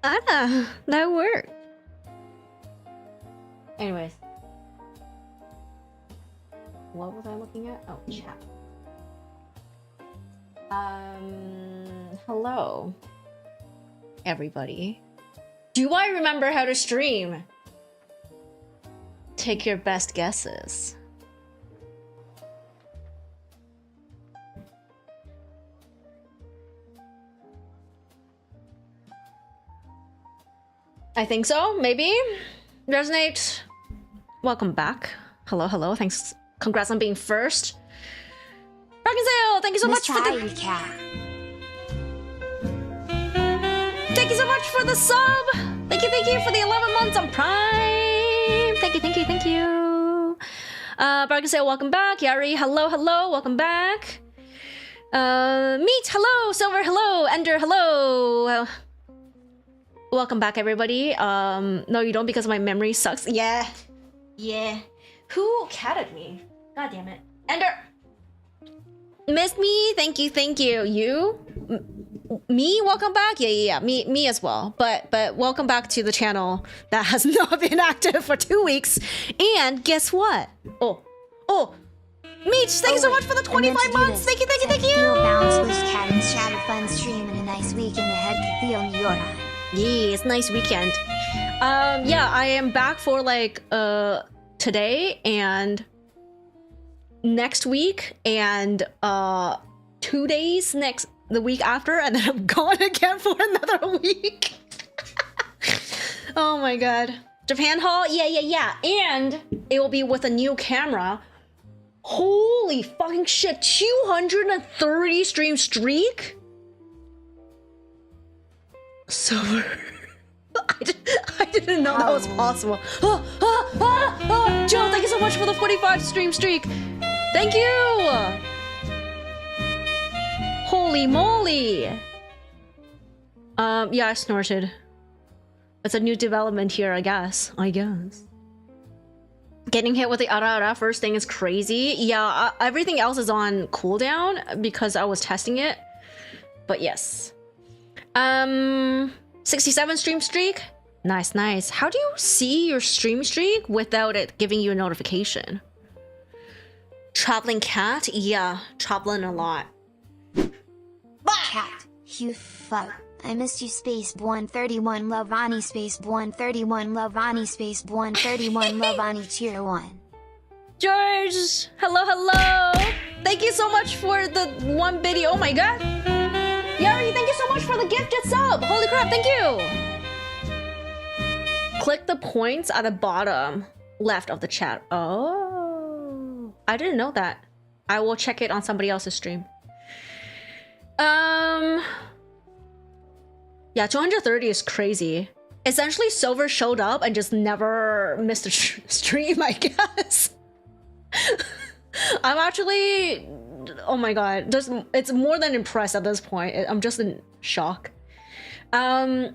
Ah, that worked. Anyways. What was I looking at? Oh, chat. Hello. Everybody. Do I remember how to stream? Take your best guesses. I think so, maybe. Resonate. Welcome back. Hello, hello. Thanks. Congrats on being first. Sale, thank you so much for the cat. Thank you so much for the sub. Thank you for the 11 months on Prime. Thank you. Sale, welcome back. Yari, hello, welcome back. Meat, hello. Silver, hello. Ender, hello. Welcome back, everybody. No, you don't, because my memory sucks. Yeah. Who catted me? God damn it. Ender! Missed me? Thank you. You? Me? Welcome back? Yeah. Me as well. But welcome back to the channel that has not been active for 2 weeks. And guess what? Oh. Meech, thank you so much for the 25 months. Thank you. Feel bounce, loose cat, and shadow fun stream, and a nice weekend ahead could feel New York. Yes, nice weekend. Yeah, I am back for like today and next week and 2 days the week after, and then I'm gone again for another week. Oh my god. Japan haul? Yeah. And it will be with a new camera. Holy fucking shit, 230 stream streak? So I didn't know that was possible. Joe, thank you so much for the 45 stream streak. Thank you. Holy moly. Yeah, I snorted. It's a new development here, I guess. Getting hit with the ara first thing is crazy. Yeah, everything else is on cooldown because I was testing it. But yes. 67 stream streak. Nice. How do you see your stream streak without it giving you a notification? Traveling cat? Yeah, traveling a lot. Cat, you fuck. I missed you, space 131 love Ani, space 131 love Ani, space 131 love Ani, tier 1. George, hello. Thank you so much for the 1 biddy. Oh my god. Yari, thank you so much for the gifted sub. Holy crap, thank you. Click the points at the bottom left of the chat. Oh, I didn't know that. I will check it on somebody else's stream. Yeah, 230 is crazy. Essentially, Silver showed up and just never missed a stream, I guess. I'm actually... Oh my god, it's more than impressed at this point. I'm just in shock. What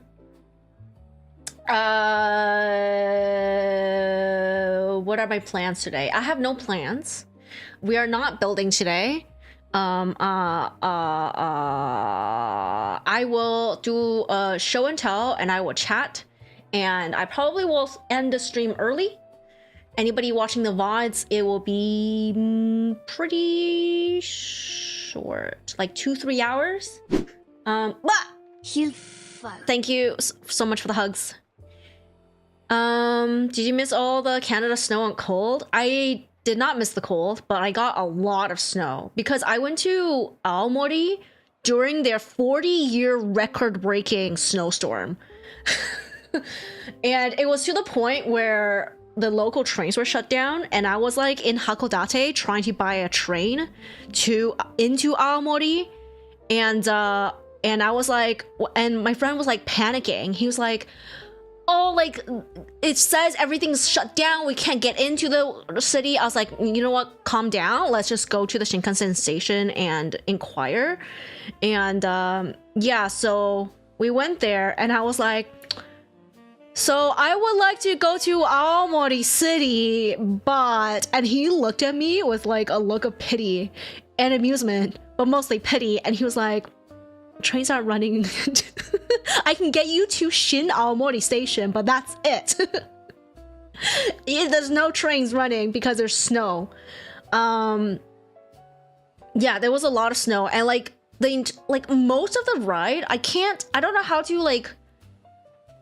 are my plans today? I have no plans. We are not building today. I will do a show and tell, and I will chat, and I probably will end the stream early. Anybody watching the VODs, it will be pretty short, like 2-3 hours. You fuck. Thank you so much for the hugs. Did you miss all the Canada snow and cold? I did not miss the cold, but I got a lot of snow because I went to Aomori during their 40-year record-breaking snowstorm. And it was to the point where the local trains were shut down, and I was like in Hakodate trying to buy a train into Aomori, and I was like, and my friend was like panicking. He was like, oh, like it says everything's shut down, we can't get into the city. I was like, you know what, calm down, let's just go to the Shinkansen station and inquire. And yeah, so we went there, and I was like, so I would like to go to Aomori City, but... And he looked at me with like a look of pity and amusement, but mostly pity, and he was like, trains aren't running. I can get you to Shin Aomori Station, but that's it. There's no trains running because there's snow. Yeah, there was a lot of snow, and like most of the ride, I don't know how to like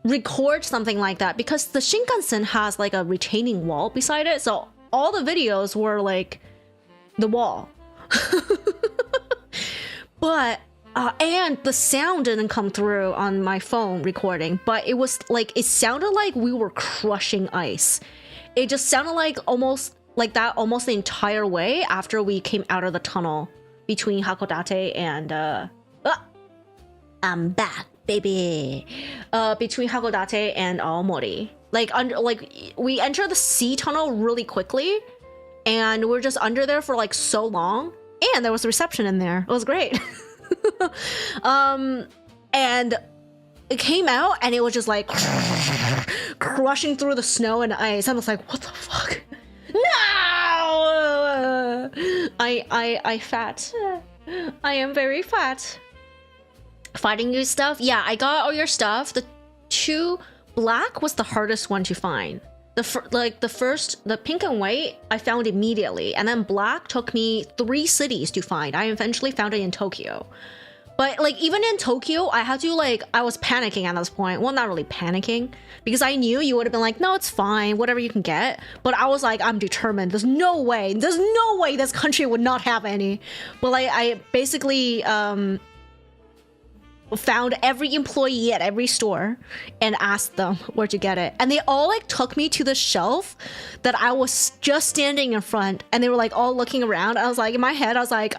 record something like that because the Shinkansen has like a retaining wall beside it, so all the videos were like the wall. But and the sound didn't come through on my phone recording, but it was like, it sounded like we were crushing ice. It just sounded like almost like that almost the entire way after we came out of the tunnel between Hakodate and I'm back, baby. Between Hakodate and Aomori. Like we entered the sea tunnel really quickly, and we're just under there for like so long, and there was a reception in there. It was great. And it came out and it was just like crushing through the snow and ice. I was like, what the fuck? No! I fat. I am very fat. Finding your stuff? Yeah, I got all your stuff. The 2 black was the hardest one to find. The pink and white I found immediately, and then black took me 3 cities to find. I eventually found it in Tokyo. But like even in Tokyo, I had to I was panicking at this point. Well, not really panicking, because I knew you would have been like, no, it's fine, whatever you can get. But I was like, I'm determined. There's no way this country would not have any. But like I basically found every employee at every store and asked them where to get it, and they all like took me to the shelf that I was just standing in front, and they were like all looking around. I was like, in my head I was like,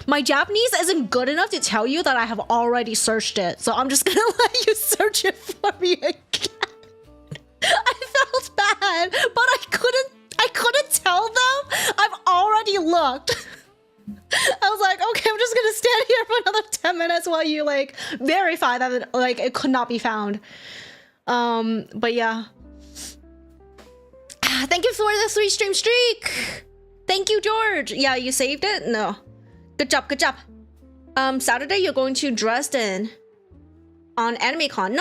my Japanese isn't good enough to tell you that I have already searched it, so I'm just gonna let you search it for me again. I felt bad, but I couldn't tell them I've already looked. I was like, okay, I'm just gonna stand here for another 10 minutes while you like verify that it could not be found. But yeah. Thank you for the 3 stream streak. Thank you, George. Yeah, you saved it? No. Good job, good job. Saturday you're going to Dresden on AnimeCon.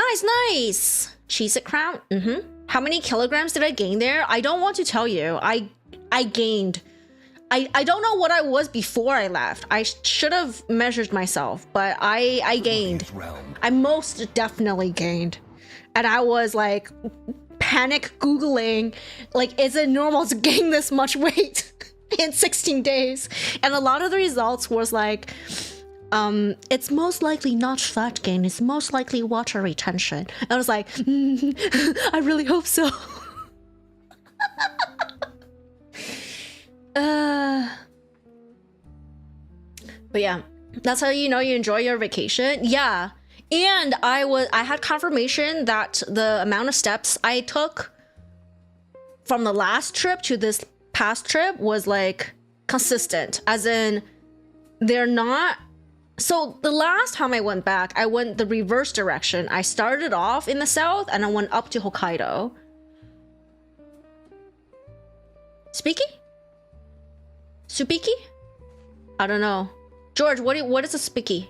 Nice. Cheese it crown. How many kilograms did I gain there? I don't want to tell you. I gained. I don't know what I was before I left. I should have measured myself, but I gained. I most definitely gained. And I was like panic Googling, like, is it normal to gain this much weight in 16 days? And a lot of the results was like, it's most likely not fat gain, it's most likely water retention. And I was like, I really hope so. But yeah, that's how you know you enjoy your vacation. Yeah, and I had confirmation that the amount of steps I took from the last trip to this past trip was like consistent, as in they're not. So the last time I went back, I went the reverse direction. I started off in the south and I went up to Hokkaido. Supiki? I don't know. George, what is a spiki?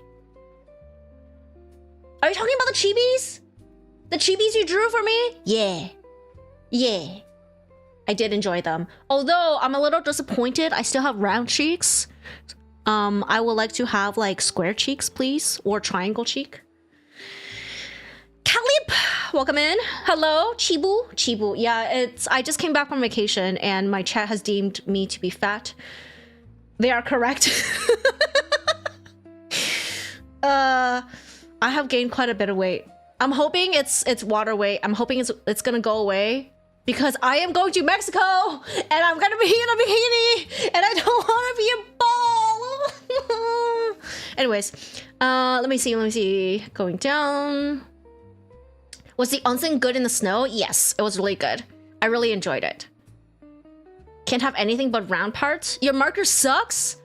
Are you talking about the chibis? The chibis you drew for me? Yeah. I did enjoy them. Although I'm a little disappointed, I still have round cheeks. I would like to have like square cheeks, please, or triangle cheek. Calip, welcome in. Hello, Chibu. Yeah, I just came back from vacation and my chat has deemed me to be fat. They are correct. I have gained quite a bit of weight. I'm hoping it's water weight. I'm hoping it's gonna go away because I am going to Mexico and I'm gonna be in a bikini and I don't want to be a ball. Anyways, let me see. Going down. Was the onsen good in the snow? Yes, it was really good. I really enjoyed it. Can't have anything but round parts. Your marker sucks.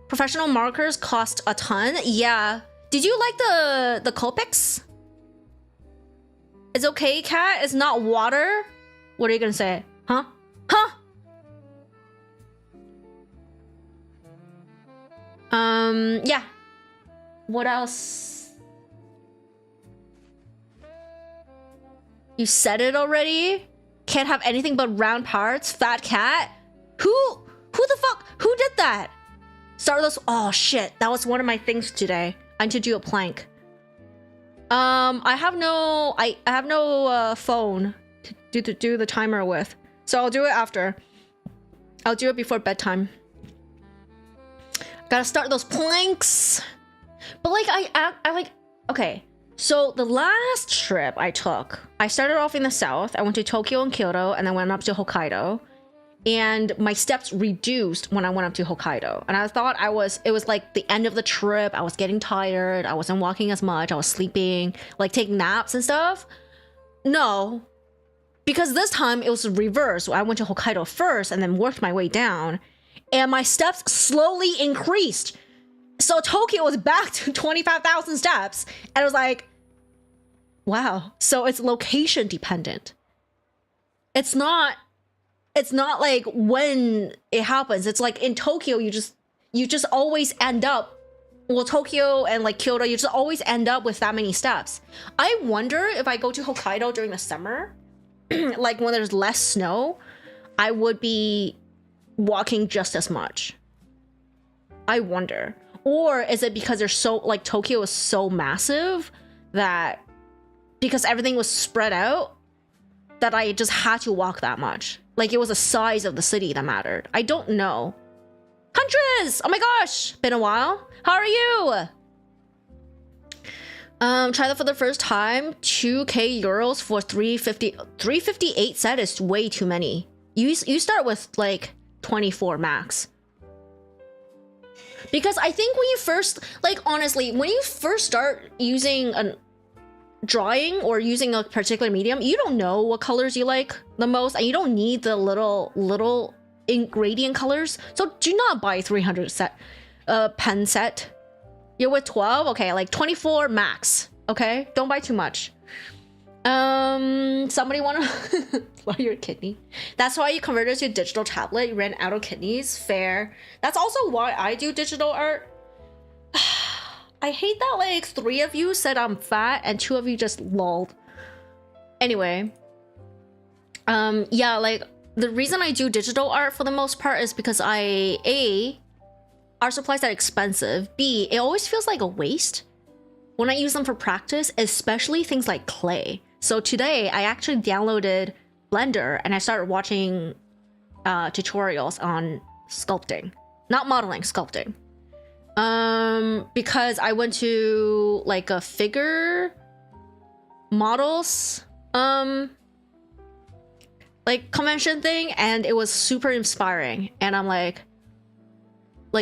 Professional markers cost a ton. Yeah. Did you like the Copics? It's okay, cat. It's not water. What are you gonna say? Huh? Yeah. What else? You said it already. Can't have anything but round parts. Fat cat. Who the fuck? Who did that? Start those. Oh shit, that was one of my things today. I need to do a plank. I have no phone to do the timer with, so I'll do it after. I'll do it before bedtime. Gotta start those planks. But like I like, okay. So the last trip I took, I started off in the south. I went to Tokyo and Kyoto, and then went up to Hokkaido. And my steps reduced when I went up to Hokkaido. And I thought it was like the end of the trip. I was getting tired. I wasn't walking as much. I was sleeping, like taking naps and stuff. No, because this time it was reversed. I went to Hokkaido first and then worked my way down. And my steps slowly increased. So Tokyo was back to 25,000 steps. And I was like, wow. So it's location dependent. It's not like when it happens. It's like in Tokyo, you just always end up, well, Tokyo and like Kyoto, you just always end up with that many steps. I wonder if I go to Hokkaido during the summer, like when there's less snow, I would be walking just as much. I wonder. Or is it because there's so, like Tokyo is so massive that because everything was spread out, that I just had to walk that much. Like it was the size of the city that mattered. I don't know. Huntress! Oh my gosh! Been a while. How are you? Try that for the first time. 2k euros for 358 set is way too many. You start with like 24 max. Because I think when you first, like honestly, when you first start using an drawing or using a particular medium, you don't know what colors you like the most, and you don't need the little ingredient colors. So do not buy 300 set pen set. You're with 12, okay, like 24 max. Okay, don't buy too much. Somebody wanna why your kidney? That's why you converted to digital tablet. You ran out of kidneys. Fair. That's also why I do digital art. I hate that like 3 of you said I'm fat and 2 of you just lolled. Anyway, yeah, like the reason I do digital art for the most part is because art supplies are expensive. B, it always feels like a waste when I use them for practice, especially things like clay. So today I actually downloaded Blender and I started watching tutorials on sculpting, not modeling, sculpting. Because I went to like a figure models like convention thing, and it was super inspiring. And I'm like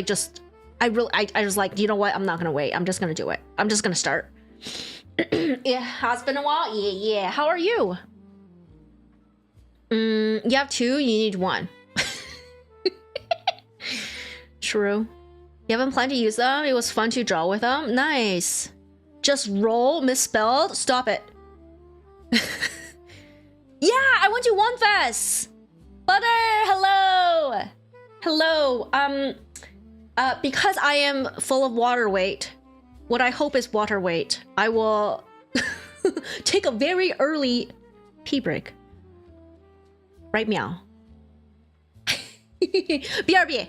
just I was like, you know what, I'm not gonna wait, I'm just gonna do it, I'm just gonna start. It has been a while. Yeah. How are you? You have 2, you need 1. True. You haven't planned to use them? It was fun to draw with them. Nice. Just roll misspelled. Stop it. Yeah, I went to One Fest. Butter, hello. Hello. Because I am full of water weight, what I hope is water weight, I will take a very early pee break. Right, meow. BRB.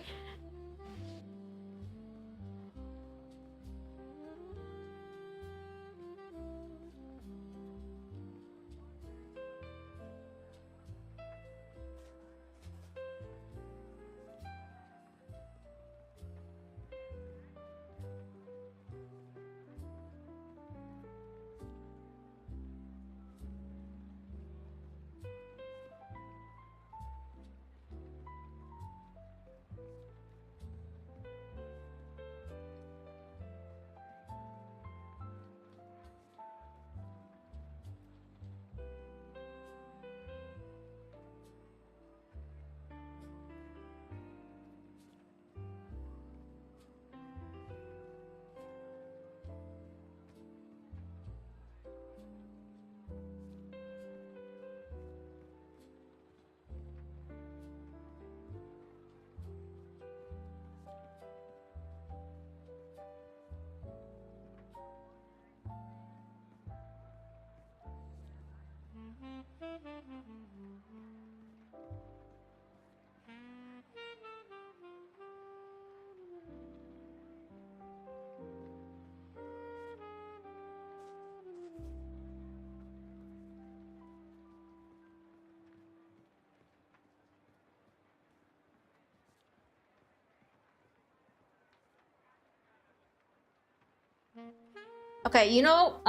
Okay, you know,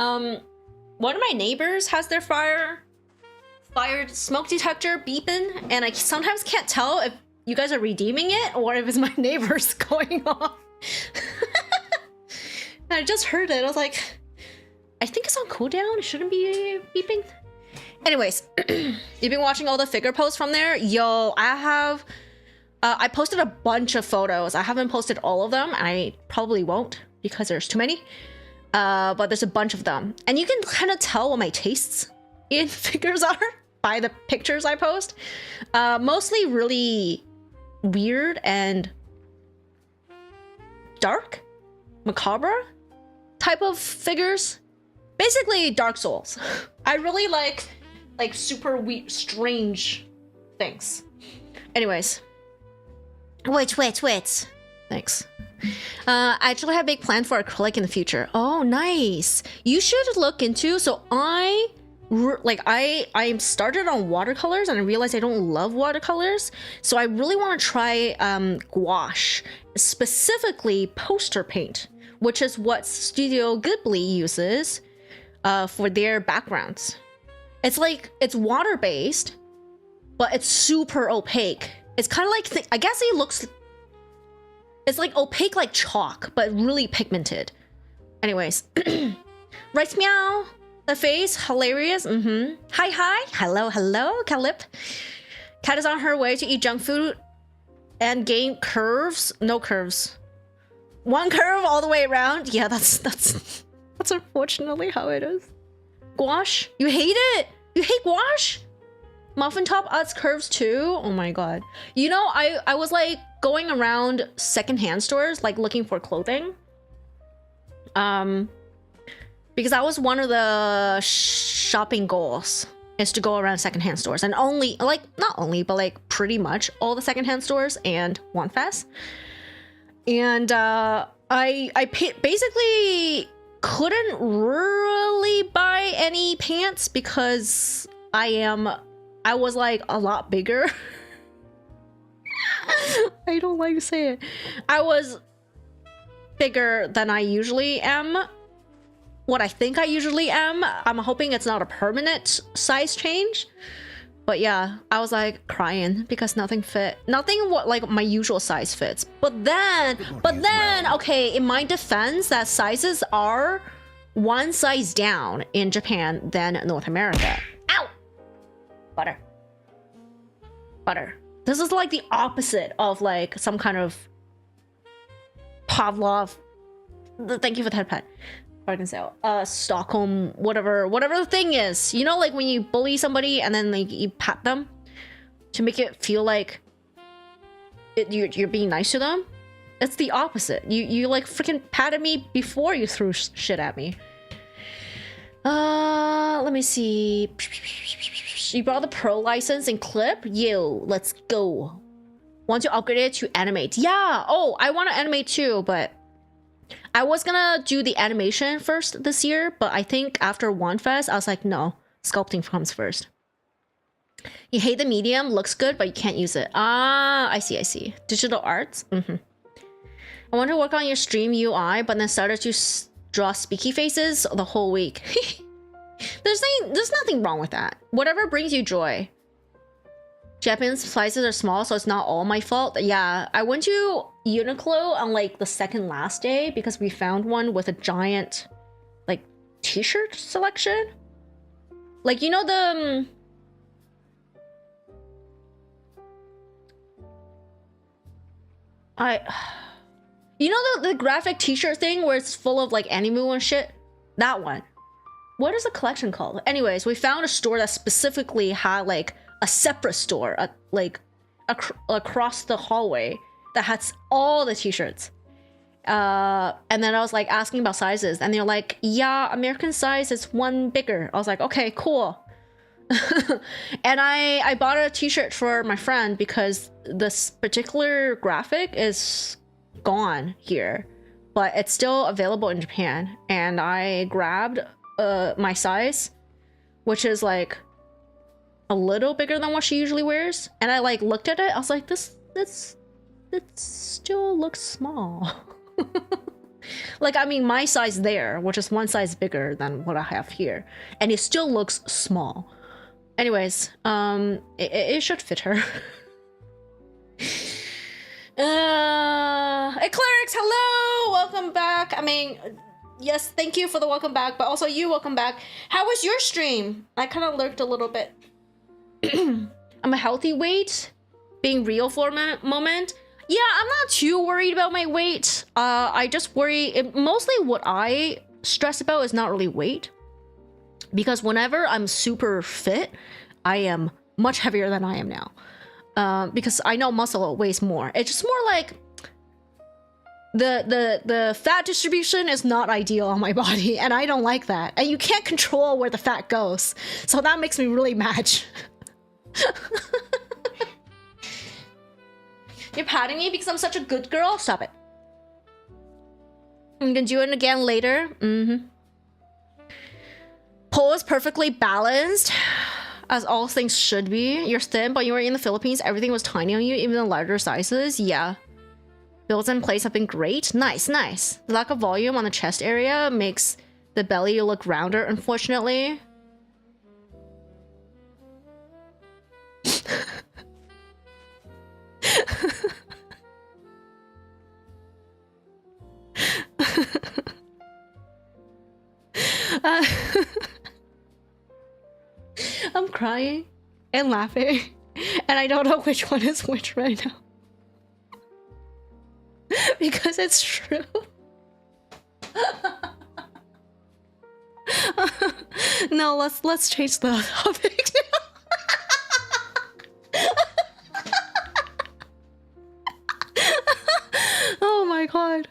one of my neighbors has their fire smoke detector beeping, and I sometimes can't tell if you guys are redeeming it or if it's my neighbors going off. And I just heard it. I was like, I think it's on cooldown. It shouldn't be beeping. Anyways, you've been watching all the figure posts from there. Yo, I posted a bunch of photos. I haven't posted all of them. I probably won't because there's too many. But there's a bunch of them. And you can kind of tell what my tastes in figures are by the pictures I post. Mostly really weird and dark, macabre type of figures. Basically Dark Souls. I really like super weird, strange things. Anyways. Wait. Thanks. I actually have a big plan for acrylic in the future. Oh, nice. You should look into, so I started on watercolors and I realized I don't love watercolors. So I really want to try gouache, specifically poster paint, which is what Studio Ghibli uses for their backgrounds. It's water-based, but it's super opaque. It's kind of like, I guess it's like opaque like chalk, but really pigmented. Anyways. Right, meow. The face, hilarious. Hi. Hello, Calip. Cat is on her way to eat junk food and gain curves. No curves. One curve all the way around. Yeah, that's unfortunately how it is. Gouache? You hate it? You hate gouache? Muffin top adds curves too? Oh my god. You know, I was like going around secondhand stores, like looking for clothing. Because that was one of the shopping goals, is to go around secondhand stores, and only, like, not only, but like pretty much all the secondhand stores and OneFest. And I basically couldn't really buy any pants because I was like a lot bigger. I don't like to say it. I was bigger than I usually am. What I think I usually am. I'm hoping it's not a permanent size change. But yeah, I was like crying because nothing fit. Nothing what like my usual size fits. But then, okay, in my defense, that sizes are one size down in Japan than North America. Ow! Butter. This is like the opposite of like some kind of Pavlov. Thank you for that pet. Bargain sale. Stockholm, whatever the thing is. You know, like when you bully somebody and then like you pat them to make it feel like you're being nice to them. It's the opposite. You like freaking patted me before you threw shit at me. Let me see. You brought the pro license and clip? Yo, let's go. Want to upgrade it to animate? Yeah. Oh, I want to animate too, but I was gonna do the animation first this year, but I think after OneFest, I was like, no, sculpting comes first. You hate the medium, looks good, but you can't use it. Ah, I see. Digital arts? I want to work on your stream UI, but then started to draw speaky faces the whole week. There's nothing wrong with that. Whatever brings you joy. Japanese sizes are small, so it's not all my fault. Yeah, I went to Uniqlo on like the second last day because we found one with a giant like t-shirt selection. Like, you know the you know the graphic t-shirt thing where it's full of like anime and shit? That one. What is the collection called? Anyways, we found a store that specifically had like a separate store like across the hallway that had all the t-shirts. And then I was like asking about sizes and they're like, yeah, American size is one bigger. I was like, okay, cool. And I bought a t-shirt for my friend because this particular graphic is gone here, but it's still available in Japan. And I grabbed my size, which is like a little bigger than what she usually wears. And I like looked at it, I was like, this still looks small. Like, I mean, my size there, which is one size bigger than what I have here, and it still looks small. Anyways, it should fit her. Eclairix, hello! Welcome back. I mean, yes, thank you for the welcome back, but also you welcome back. How was your stream? I kind of lurked a little bit. I'm a healthy weight, being real for a moment. Yeah, I'm not too worried about my weight. I just worry, mostly what I stress about is not really weight. Because whenever I'm super fit, I am much heavier than I am now. Because I know muscle weighs more. It's just more like the fat distribution is not ideal on my body, and I don't like that. And you can't control where the fat goes. So that makes me really mad. You're patting me because I'm such a good girl? Stop it. I'm gonna do it again later. Pole is perfectly balanced, as all things should be. You're thin, but you were in the Philippines. Everything was tiny on you, even the larger sizes. Yeah. Builds in place have been great. Nice, nice. The lack of volume on the chest area makes the belly look rounder, unfortunately. I'm crying and laughing, and I don't know which one is which right now. Because it's true. No, let's change the topic now. Oh my god.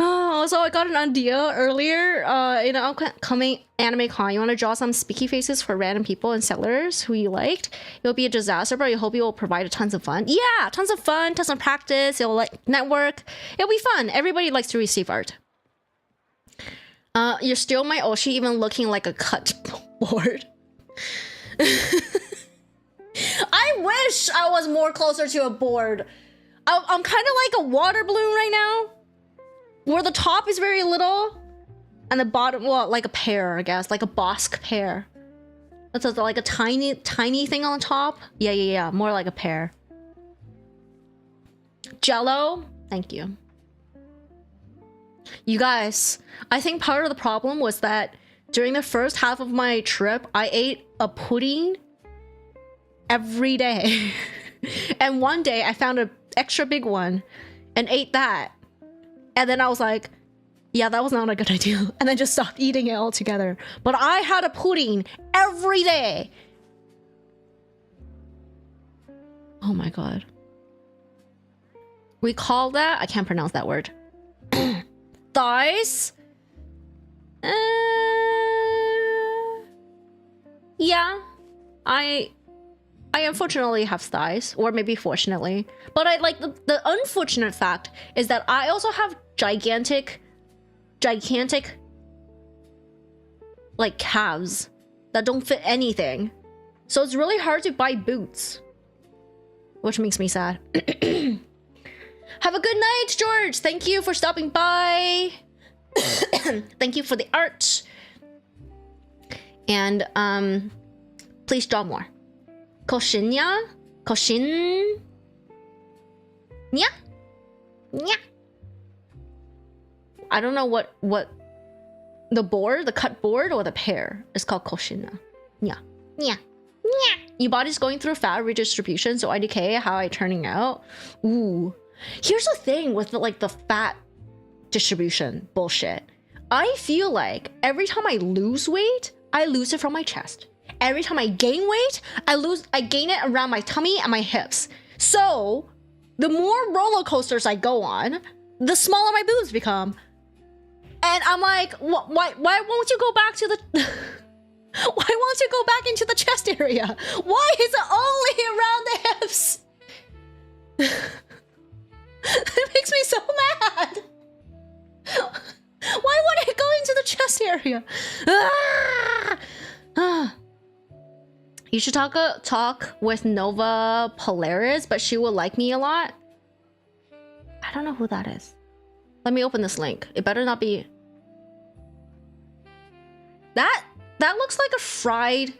Oh, so I got an idea earlier in an upcoming anime con. You want to draw some speaky faces for random people and settlers who you liked? It'll be a disaster, but I hope you will provide tons of fun. Yeah, tons of fun, tons of practice. It'll like network. It'll be fun. Everybody likes to receive art. You're still my Oshi, even looking like a cut board. I wish I was more closer to a board. I'm kind of like a water balloon right now, where the top is very little and the bottom, well, like a pear, I guess, like a Bosque pear. That's like a tiny thing on the top. Yeah, more like a pear. Jello, thank you. You guys, I think part of the problem was that during the first half of my trip, I ate a pudding every day. And one day I found an extra big one and ate that. And then I was like, yeah, that was not a good idea. And then just stopped eating it altogether. But I had a pudding every day. Oh my god. We call that, I can't pronounce that word. Thighs? Yeah. I unfortunately have thighs, or maybe fortunately. But I like the unfortunate fact is that I also have gigantic like calves that don't fit anything. So it's really hard to buy boots, which makes me sad. Have a good night, George. Thank you for stopping by. Thank you for the art. And please draw more. Koshinya? Koshin? Nya? Nya? I don't know what the board, the cut board or the pear is called koshina. Nya. Nya. Nya. Your body's going through fat redistribution, so IDK, how I turning out? Ooh. Here's the thing with the fat distribution bullshit. I feel like every time I lose weight, I lose it from my chest. Every time I gain weight, I gain it around my tummy and my hips. So the more roller coasters I go on, the smaller my boobs become. And I'm like, why won't you go back to the why won't you go back into the chest area? Why is it only around the hips? It makes me so mad. Why would I go into the chest area? You should talk with Nova Polaris, but she will like me a lot. I don't know who that is. Let me open this link. It better not be... That looks like a fried,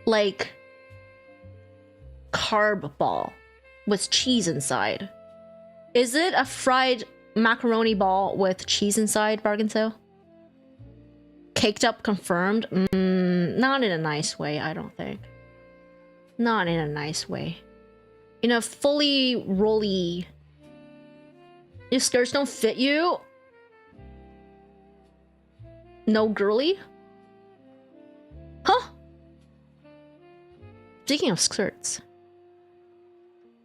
like, carb ball with cheese inside. Is it a fried macaroni ball with cheese inside, bargain sale? Caked up, confirmed? Not in a nice way, I don't think. Not in a nice way. In a fully rolly... Your skirts don't fit you? No girly? Huh? Speaking of skirts.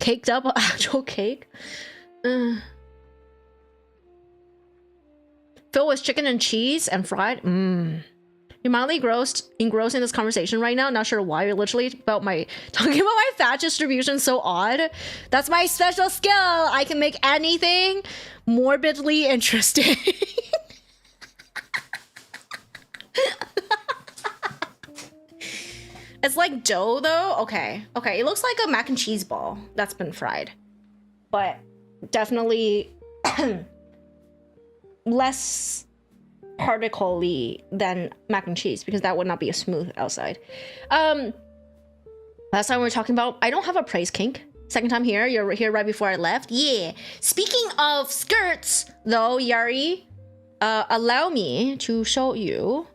Caked up actual cake? Filled with chicken and cheese and fried? You're mildly engrossed in this conversation right now. Not sure why. You're literally talking about my fat distribution so odd. That's my special skill. I can make anything morbidly interesting. It's like dough though. Okay. It looks like a mac and cheese ball that's been fried, but definitely less particle-y than mac and cheese, because that would not be a smooth outside. Last time we were talking about, I don't have a praise kink. Second time here, you're here right before I left. Yeah. Speaking of skirts though, Yari, allow me to show you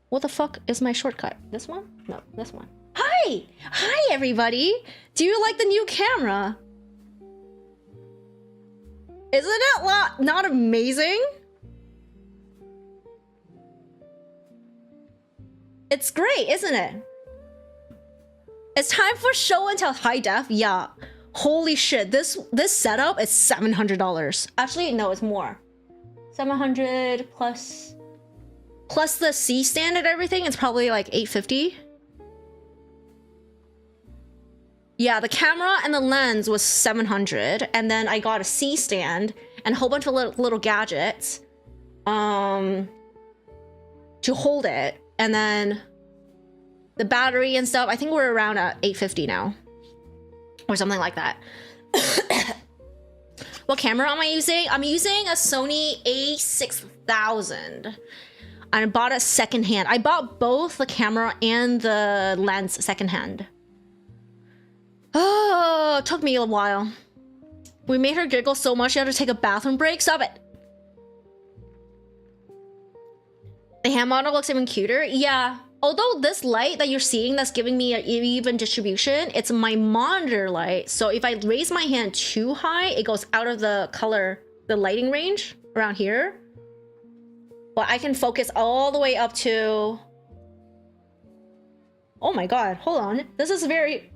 what the fuck is my shortcut. This one? No, this one. Hi everybody. Do you like the new camera? Isn't it not amazing? It's great, isn't it? It's time for show and tell. High def. Yeah. Holy shit. This setup is $700. Actually, no, it's more. 700 plus the C stand and everything. It's probably like 850. Yeah, the camera and the lens was 700, and then I got a C stand and a whole bunch of little gadgets to hold it. And then the battery and stuff, I think we're around at 850 now. Or something like that. What camera am I using? I'm using a Sony a6000. And I bought it secondhand. I bought both the camera and the lens secondhand. Oh, it took me a while. We made her giggle so much she had to take a bathroom break. Stop it. The hand model looks even cuter. Yeah. Although this light that you're seeing that's giving me an even distribution, it's my monitor light. So if I raise my hand too high, it goes out of the lighting range around here. But I can focus all the way up to... Oh my god, hold on. This is very...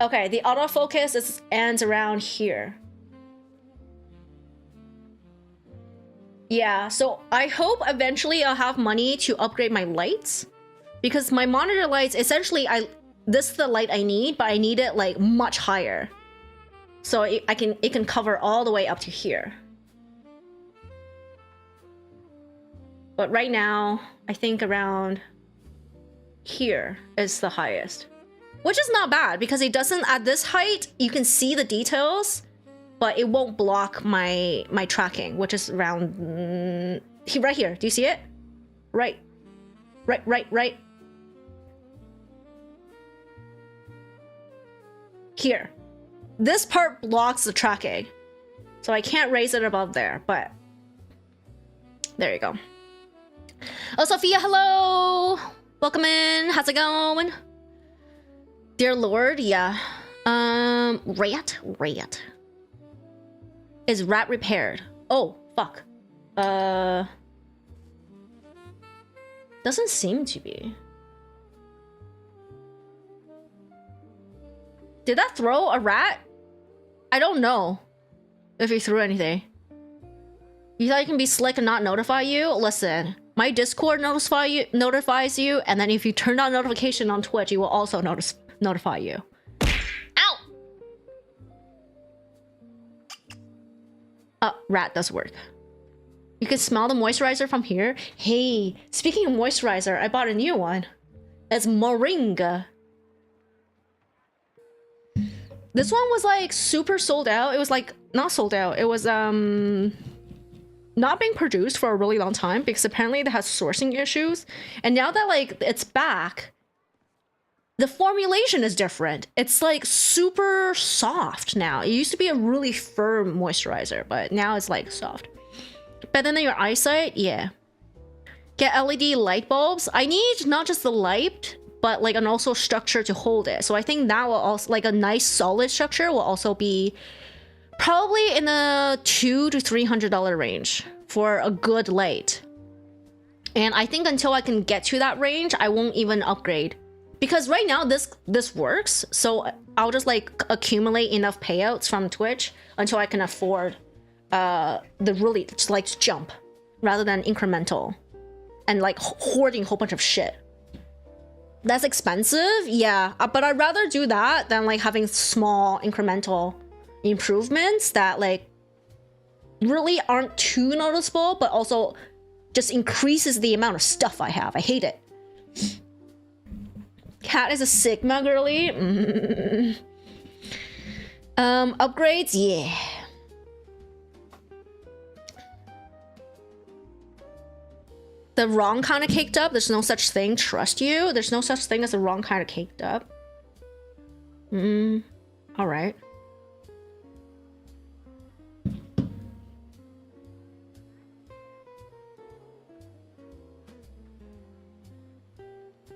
Okay, the autofocus ends around here. Yeah, so I hope eventually I'll have money to upgrade my lights, because my monitor lights, essentially, this is the light I need, but I need it like much higher, so it can cover all the way up to here. But right now, I think around here is the highest. Which is not bad, because it doesn't, at this height, you can see the details, but it won't block my tracking, which is around... right here. Do you see it? Right. Here. This part blocks the tracking. So I can't raise it above there, but... There you go. Oh, Sophia, hello! Welcome in. How's it going? Dear Lord, yeah. Rat. Is rat repaired? Oh, fuck. Doesn't seem to be. Did that throw a rat? I don't know if he threw anything. You thought you can be slick and not notify you? Listen, my Discord notifies you, and then if you turn on notification on Twitch, it will also notify you. Ow! Rat does work. You can smell the moisturizer from here. Hey, speaking of moisturizer, I bought a new one. It's Moringa. This one was like super sold out. It was like not sold out. It was not being produced for a really long time because apparently it has sourcing issues. And now that like it's back, the formulation is different. It's like super soft now. It used to be a really firm moisturizer, but now it's like soft. Better than your eyesight? Yeah. Get LED light bulbs. I need not just the light, but like an also structure to hold it. So I think that will also, like a nice solid structure will also be probably in the $200 to $300 range for a good light. And I think until I can get to that range, I won't even upgrade. Because right now this works, so I'll just like accumulate enough payouts from Twitch until I can afford the really like jump rather than incremental and like hoarding a whole bunch of shit. That's expensive, yeah, but I'd rather do that than like having small incremental improvements that like really aren't too noticeable, but also just increases the amount of stuff I have. I hate it. Cat is a Sigma girly. Upgrades, yeah. The wrong kind of caked up. There's no such thing. Trust you. There's no such thing as the wrong kind of caked up. All right.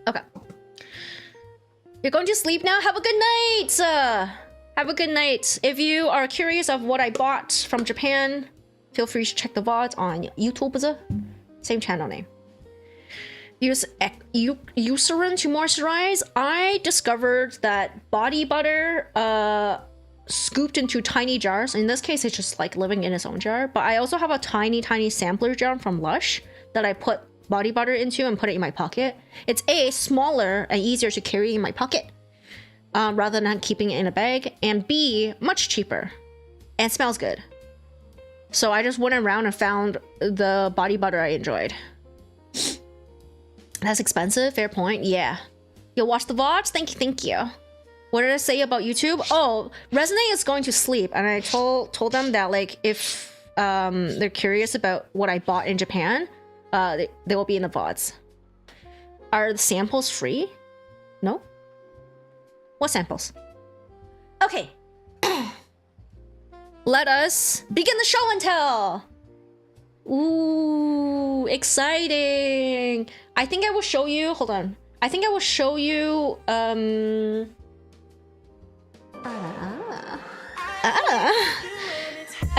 Okay. You're going to sleep now? Have a good night! Have a good night. If you are curious of what I bought from Japan, feel free to check the VODs on YouTube. Same channel name. Use Eucerin to moisturize. I discovered that body butter scooped into tiny jars. In this case, it's just like living in its own jar. But I also have a tiny sampler jar from Lush that I put body butter into and put it in my pocket. It's A, smaller and easier to carry in my pocket rather than keeping it in a bag, and B, much cheaper and smells good. So I just went around and found the body butter I enjoyed. That's expensive, fair point, yeah. You'll watch the VODs? Thank you. What did I say about YouTube? Oh, Resonate is going to sleep, and I told them that like if they're curious about what I bought in Japan, they will be in the VODs. Are the samples free? No? What samples? Okay. Let us begin the show and tell. Ooh, exciting. I think I will show you, hold on. I think I will show you, I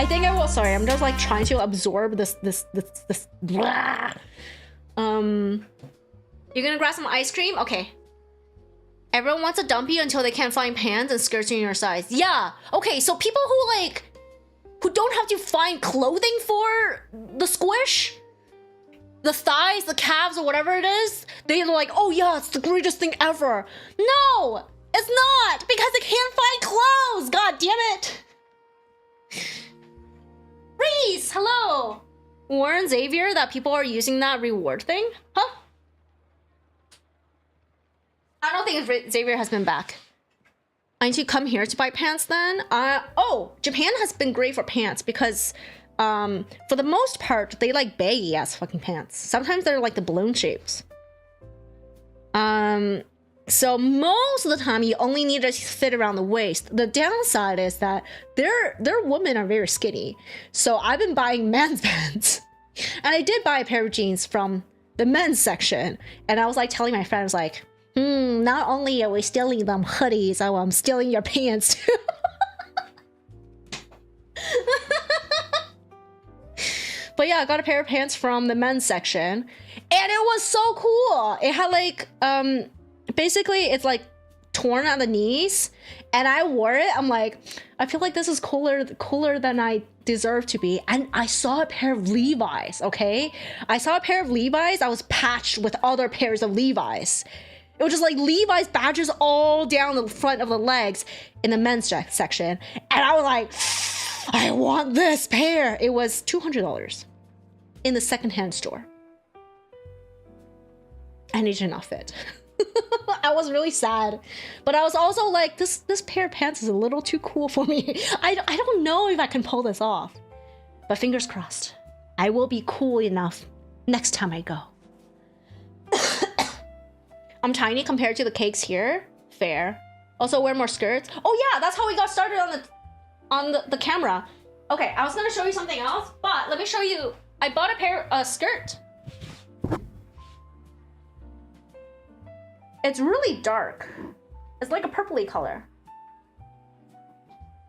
think I will, sorry, I'm just like trying to absorb this. Blah. You're gonna grab some ice cream? Okay. Everyone wants to dump you until they can't find pants and skirts in your size. Yeah, okay, so people who don't have to find clothing for the squish, the thighs, the calves, or whatever it is, they're like, oh yeah, it's the greatest thing ever. No, it's not, because they can't find clothes, god damn it. Reese, hello. Warren Xavier, that people are using that reward thing? Huh? I don't think Xavier has been back. I need to come here to buy pants then. Oh, Japan has been great for pants because for the most part, they like baggy ass fucking pants. Sometimes they're like the balloon shapes. So most of the time you only need to fit around the waist. The downside is that their women are very skinny. So I've been buying men's pants. And I did buy a pair of jeans from the men's section. And I was like telling my friends like, not only are we stealing them hoodies, I'm stealing your pants too. But yeah, I got a pair of pants from the men's section. And it was so cool. It had like, basically it's like torn at the knees. And I wore it. I'm like, I feel like this is cooler than I deserve to be. And I saw a pair of Levi's, okay? I saw a pair of Levi's. I was patched with other pairs of Levi's. It was just like Levi's badges all down the front of the legs in the men's section. And I was like, I want this pair. It was $200 in the secondhand store. I need an outfit. I was really sad. But I was also like, this pair of pants is a little too cool for me. I don't know if I can pull this off. But fingers crossed. I will be cool enough next time I go. I'm tiny compared to the cakes here. Fair. Also wear more skirts. Oh yeah, that's how we got started on the camera. Okay, I was gonna show you something else, but let me show you. I bought a skirt. It's really dark. It's like a purpley color.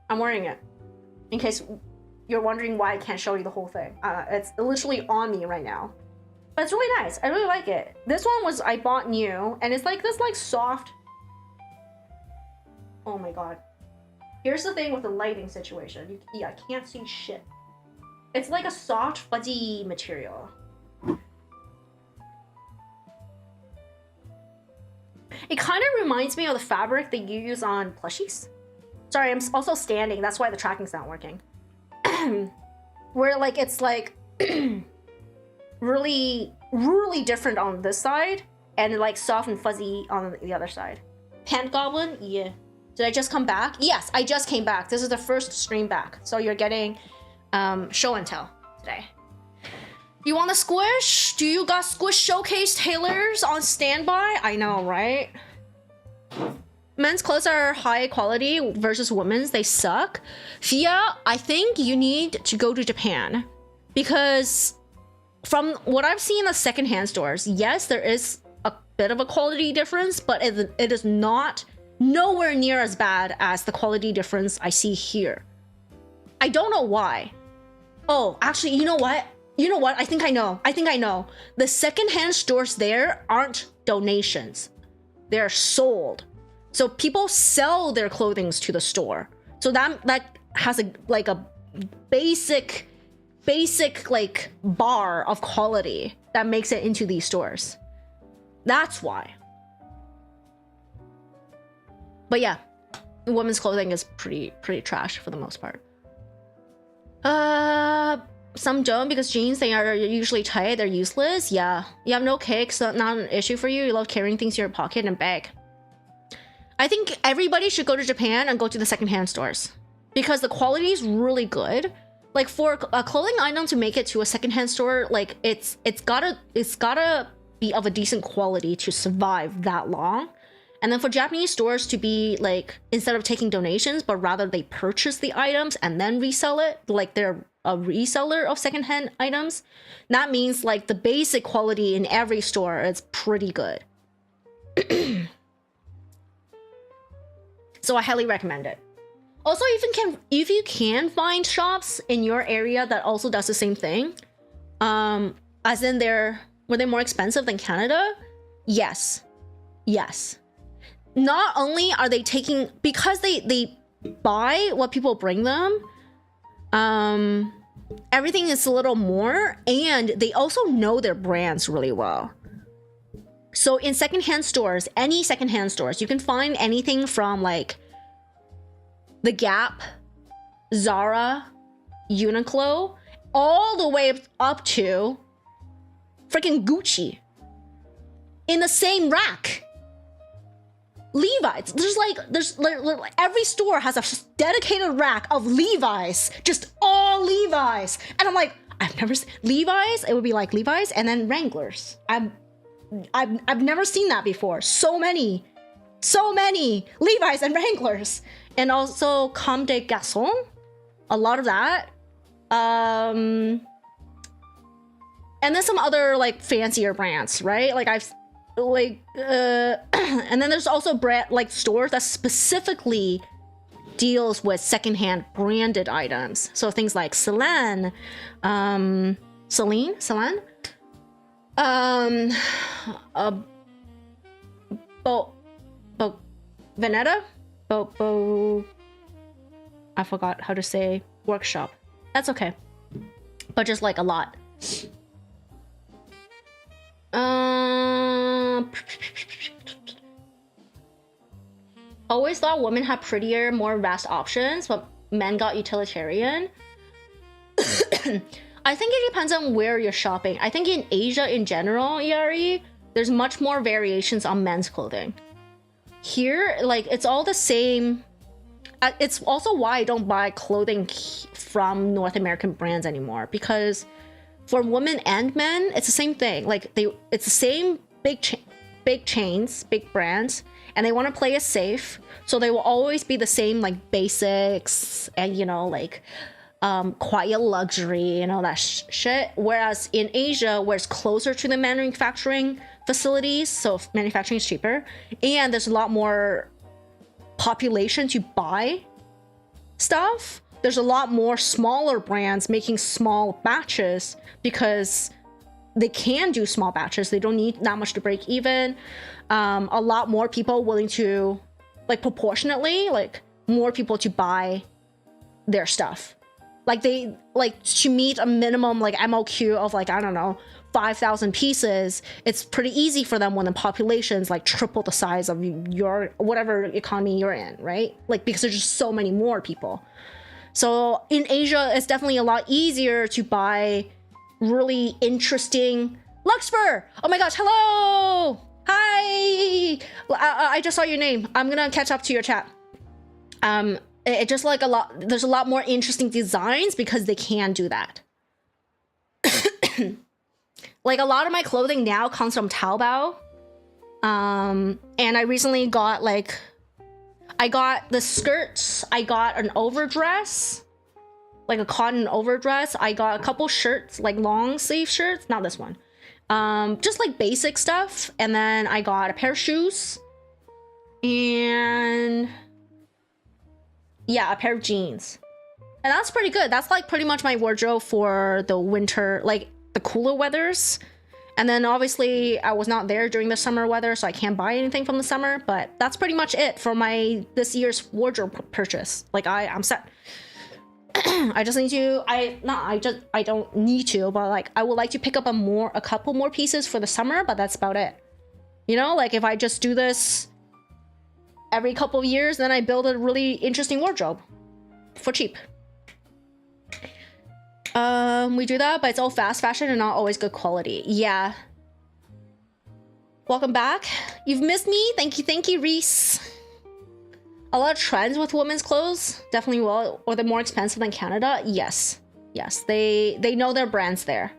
I'm wearing it. In case you're wondering why I can't show you the whole thing. It's literally on me right now. But it's really nice. I really like it. This one was I bought new, and it's like this like soft. Oh my god. Here's the thing with the lighting situation. I can't see shit. It's like a soft, fuzzy material. It kind of reminds me of the fabric that you use on plushies. Sorry, I'm also standing. That's why the tracking's not working. Where like it's like really, really different on this side, and like soft and fuzzy on the other side. Pant Goblin? Yeah. Did I just come back? Yes, I just came back. This is the first stream back. So you're getting show and tell today. You want a squish? Do you got squish showcase tailors on standby? I know, right? Men's clothes are high quality versus women's. They suck. Fia, I think you need to go to Japan. Because from what I've seen in the secondhand stores, yes, there is a bit of a quality difference, but it is not nowhere near as bad as the quality difference I see here. I don't know why. Oh, actually, you know what? You know what? I think I know. The secondhand stores there aren't donations. They're sold. So people sell their clothing to the store. So that has a basic like bar of quality that makes it into these stores. That's why. But yeah, women's clothing is pretty trash for the most part. Some don't, because jeans, they are usually tight, they're useless. Yeah, you have no kicks, so not an issue for you. You love carrying things in your pocket and bag. I think everybody should go to Japan and go to the secondhand stores because the quality is really good. Like for a clothing item to make it to a secondhand store, like it's gotta be of a decent quality to survive that long. And then for Japanese stores to be like, instead of taking donations, but rather they purchase the items and then resell it, like they're a reseller of secondhand items. That means like the basic quality in every store is pretty good. So I highly recommend it. Also, if you can find shops in your area that also does the same thing, as in were they more expensive than Canada? Yes. Not only are they taking, because they buy what people bring them, everything is a little more, and they also know their brands really well. So in secondhand stores, any secondhand stores, you can find anything from like The Gap, Zara, Uniqlo, all the way up to freaking Gucci in the same rack. Levi's, there's every store has a dedicated rack of Levi's, just all Levi's, and I'm like, I've never seen Levi's. It would be like Levi's and then Wranglers. I've never seen that before. So many Levi's and Wranglers, and also Comme des Garçons, a lot of that, and then some other like fancier brands, right? Like and then there's also stores that specifically deals with secondhand branded items. So things like Celine, Veneta, I forgot how to say workshop. That's okay, but just like a lot. Always thought women had prettier, more vast options, but men got utilitarian. I think it depends on where you're shopping. I think in Asia in general, Yari, There's much more variations on men's clothing. Here, like, it's all the same. It's also why I don't buy clothing from North American brands anymore, because for women and men, it's the same thing. Like, it's the same big chains, big brands, and they want to play it safe. So they will always be the same, like, basics and, you know, like, quiet luxury and all that shit. Whereas in Asia, where it's closer to the manufacturing facilities, so manufacturing is cheaper, and there's a lot more population to buy stuff, there's a lot more smaller brands making small batches because they can do small batches. They don't need that much to break even. A lot more people willing to, like, proportionately, like, more people to buy their stuff. Like, they, like, to meet a minimum, like, MOQ of, like, I don't know, 5,000 pieces, it's pretty easy for them when the population's like triple the size of your whatever economy you're in, right? Like, because there's just so many more people. So in Asia, it's definitely a lot easier to buy really interesting Luxfer. Oh my gosh, hello, hi. I just saw your name. I'm gonna catch up to your chat. It just, like, there's a lot more interesting designs because they can do that. Like, a lot of my clothing now comes from Taobao. And I recently got, like, I got the skirts, I got an overdress, like a cotton overdress. I got a couple shirts, like long sleeve shirts, not this one. Just like basic stuff. And then I got a pair of shoes and yeah, a pair of jeans. And that's pretty good. That's like pretty much my wardrobe for the winter, like the cooler weathers. And then obviously I was not there during the summer weather, so I can't buy anything from the summer, but that's pretty much it for my this year's wardrobe purchase. Like, I'm set. I just need to, I don't need to, but like, I would like to pick up a couple more pieces for the summer, but that's about it. You know, like, if I just do this every couple of years, then I build a really interesting wardrobe for cheap. We do that, but it's all fast fashion and not always good quality. Yeah. Welcome back. You've missed me. Thank you, Reese. A lot of trends with women's clothes. Definitely will. Or they're more expensive than Canada. Yes. Yes. They know their brands there.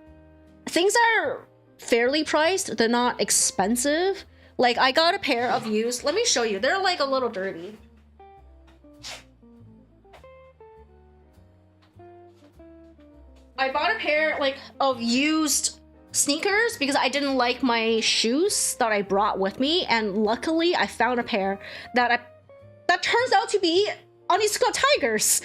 Things are fairly priced. They're not expensive. Like, I got a pair of used. Let me show you. They're like a little dirty. I bought a pair like of used sneakers because I didn't like my shoes that I brought with me, and luckily I found a pair that turns out to be Onitsuka Tigers.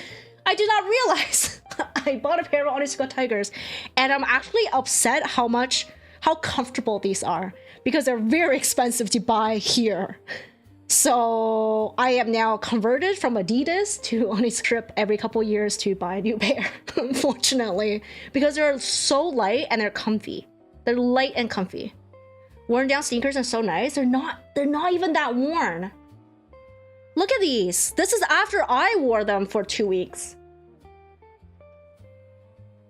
I did not realize. I bought a pair of Onitsuka Tigers, and I'm actually upset how comfortable these are because they're very expensive to buy here. So I am now converted from Adidas to Onitsuka every couple years to buy a new pair, unfortunately, because they're so light and they're comfy. They're light and comfy. Worn down sneakers are so nice. They're not even that worn. Look at these. This is after I wore them for 2 weeks.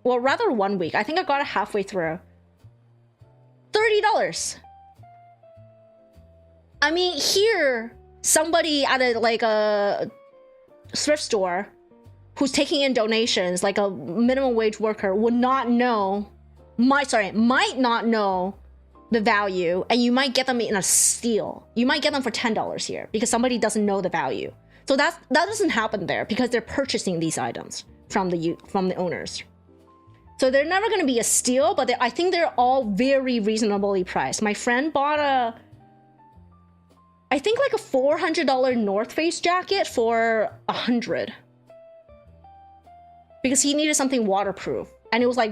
Well, rather 1 week. I think I got it halfway through. $30. I mean, here, somebody at a thrift store who's taking in donations, like a minimum wage worker, would not know, might not know the value, and you might get them in a steal. You might get them for $10 here because somebody doesn't know the value. So that doesn't happen there because they're purchasing these items from the owners. So they're never going to be a steal, but I think they're all very reasonably priced. My friend bought I think like a $400 North Face jacket for $100 because he needed something waterproof, and it was like,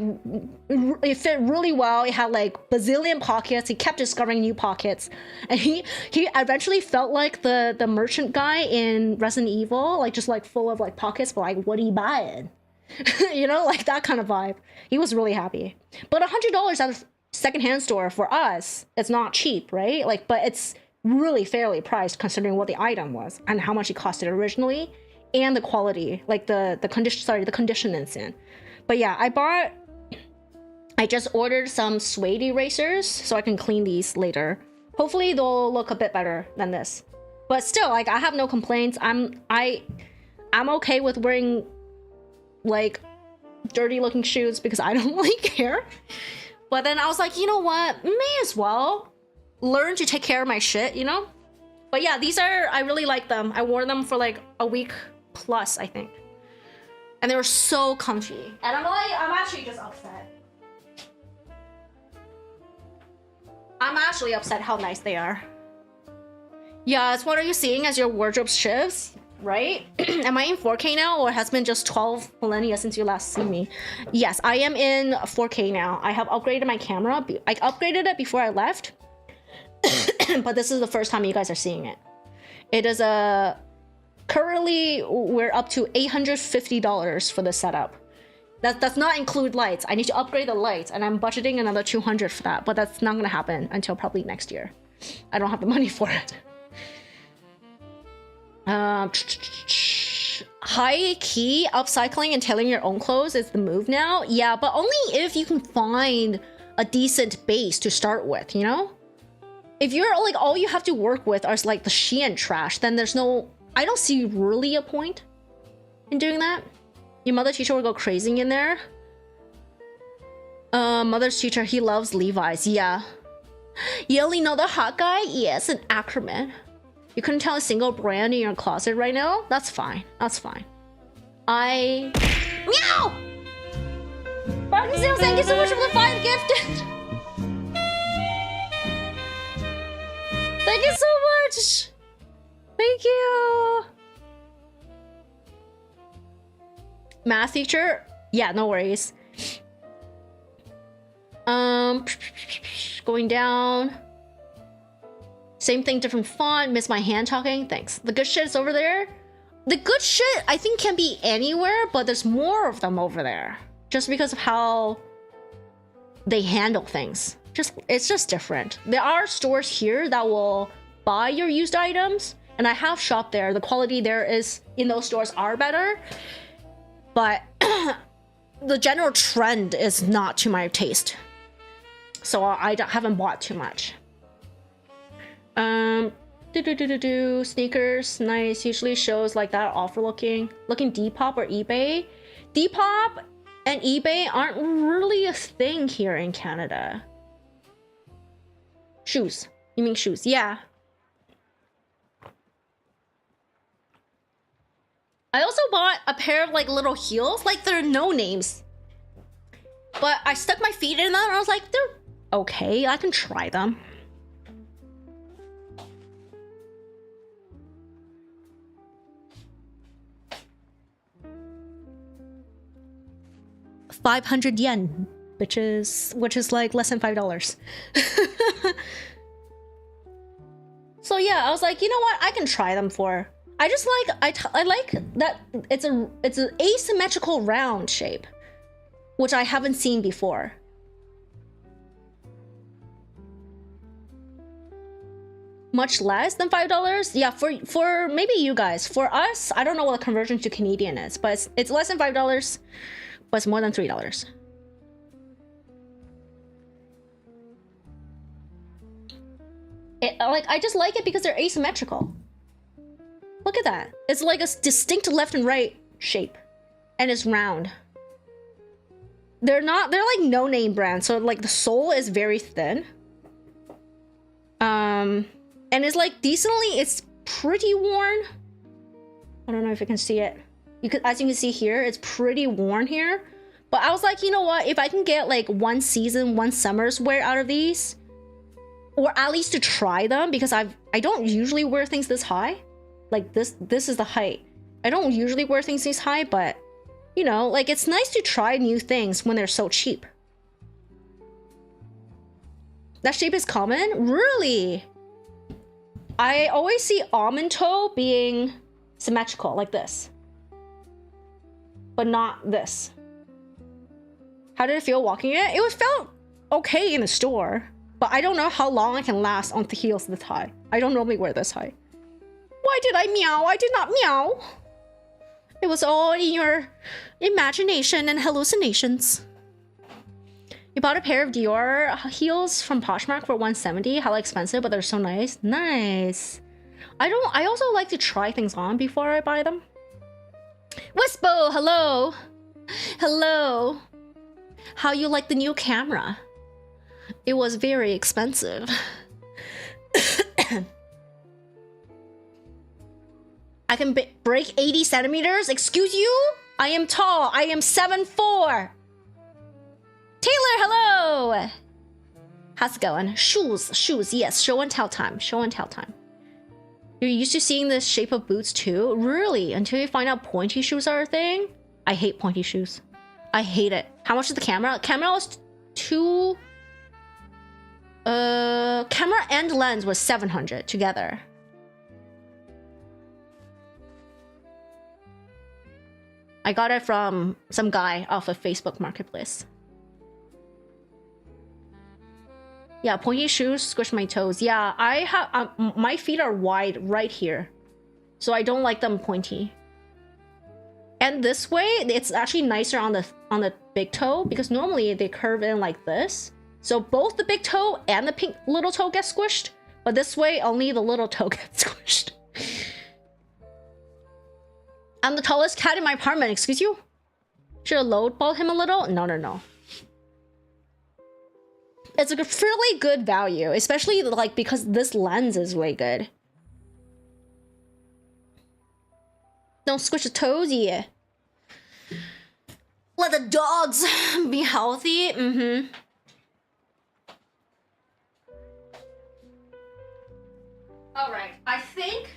it fit really well. It had like bazillion pockets. He kept discovering new pockets, and he eventually felt like the merchant guy in Resident Evil, like just like full of like pockets, but like, what are you buying? You know, like that kind of vibe. He was really happy. But $100 at a secondhand store for us, it's not cheap, right? Like, but it's really fairly priced considering what the item was and how much it costed originally and the quality, like the condition it's in. But yeah, I bought I just ordered some suede erasers so I can clean these later. Hopefully they'll look a bit better than this. But still, like, I have no complaints. I'm okay with wearing like dirty looking shoes because I don't really care. But then I was like, you know what? May as well learn to take care of my shit, you know? But yeah, these are, I really like them. I wore them for like a week plus, I think. And they were so comfy. And I'm actually just upset. I'm actually upset how nice they are. Yes, what are you seeing as your wardrobe shifts? Right? Am I in 4K now, or has been just 12 millennia since you last seen me? Yes, I am in 4K now. I have upgraded my camera. I upgraded it before I left. But this is the first time you guys are seeing it. It is a... Currently, we're up to $850 for the setup. That does not include lights. I need to upgrade the lights, and I'm budgeting another $200 for that. But that's not going to happen until probably next year. I don't have the money for it. High key upcycling and tailoring your own clothes is the move now. Yeah, but only if you can find a decent base to start with, you know? If you're like, all you have to work with are like the Shein trash, then there's no... I don't see really a point in doing that. Your mother teacher will go crazy in there. Mother's teacher, he loves Levi's. Yeah. You only know the hot guy? Yes, an Ackerman. You couldn't tell a single brand in your closet right now? That's fine. That's fine. Meow! Bargain sales, thank you so much for the 5 gifted. Thank you so much. Thank you. Math teacher? Yeah, no worries. Going down. Same thing, different font. Miss my hand talking. Thanks. The good shit is over there. The good shit, I think, can be anywhere, but there's more of them over there. Just because of how they handle things. It's just different. There are stores here that will buy your used items, and I have shopped there. The quality there is in those stores are better, but the general trend is not to my taste. So I haven't bought too much. Sneakers, nice. Usually shows like that offer looking Depop or eBay. Depop and eBay aren't really a thing here in Canada. Shoes. You mean shoes? Yeah. I also bought a pair of like little heels. Like they're no names. But I stuck my feet in them and I was like, they're okay. I can try them. $500 bitches, which is like less than $5. So yeah, I was like, you know what? I can try them for. I just like I like that it's an asymmetrical round shape, which I haven't seen before. Much less than $5? Yeah, for maybe you guys. For us, I don't know what the conversion to Canadian is, but it's less than $5, but it's more than $3. Like, I just like it because they're asymmetrical. Look at that. It's like a distinct left and right shape. And it's round. They're like no-name brands, so like the sole is very thin. And it's like decently, it's pretty worn. I don't know if you can see it. As you can see here, it's pretty worn here. But I was like, you know what? If I can get like one season, one summer's wear out of these, or at least to try them, because I don't usually wear things this high. Like this is the height. I don't usually wear things this high, but you know, like it's nice to try new things when they're so cheap. That shape is common? Really? I always see almond toe being symmetrical, like this. But not this. How did it feel walking it? It felt okay in the store. But I don't know how long I can last on the heels this high. I don't normally wear this high. Why did I meow? I did not meow. It was all in your imagination and hallucinations. You bought a pair of Dior heels from Poshmark for 170. How expensive, but they're so nice. Nice. I also like to try things on before I buy them. Wispo, hello. Hello. How you like the new camera? It was very expensive. I can break 80 centimeters? Excuse you? I am tall. I am 7'4". Taylor, hello. How's it going? Shoes, yes. Show and tell time. Show and tell time. You're used to seeing this shape of boots too? Really? Until you find out pointy shoes are a thing? I hate pointy shoes. I hate it. How much is the camera? Camera was camera and lens was 700 together. I got it from some guy off of Facebook Marketplace. Yeah, pointy shoes squish my toes. Yeah, I have my feet are wide right here, so I don't like them pointy. And this way, it's actually nicer on the big toe because normally they curve in like this. So both the big toe and the pink little toe get squished, but this way only the little toe gets squished. I'm the tallest cat in my apartment. Excuse you? Should I lowball him a little? No. It's a fairly good value, especially like because this lens is way good. Don't squish the toes, yeah. Let the dogs be healthy. All right, I think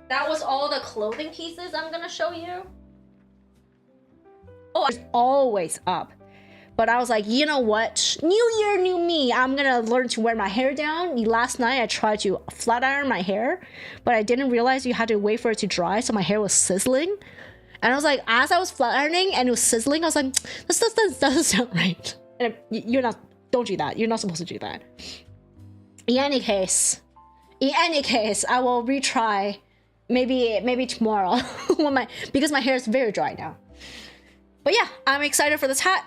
that was all the clothing pieces I'm gonna show you. Oh, it's always up. But I was like, you know what? New year, new me. I'm gonna learn to wear my hair down. Last night I tried to flat iron my hair, but I didn't realize you had to wait for it to dry, so my hair was sizzling. And I was like, as I was flat ironing and it was sizzling, I was like, this doesn't sound right. And don't do that. You're not supposed to do that. In any case, I will retry maybe tomorrow because my hair is very dry now. But yeah, I'm excited for this hat.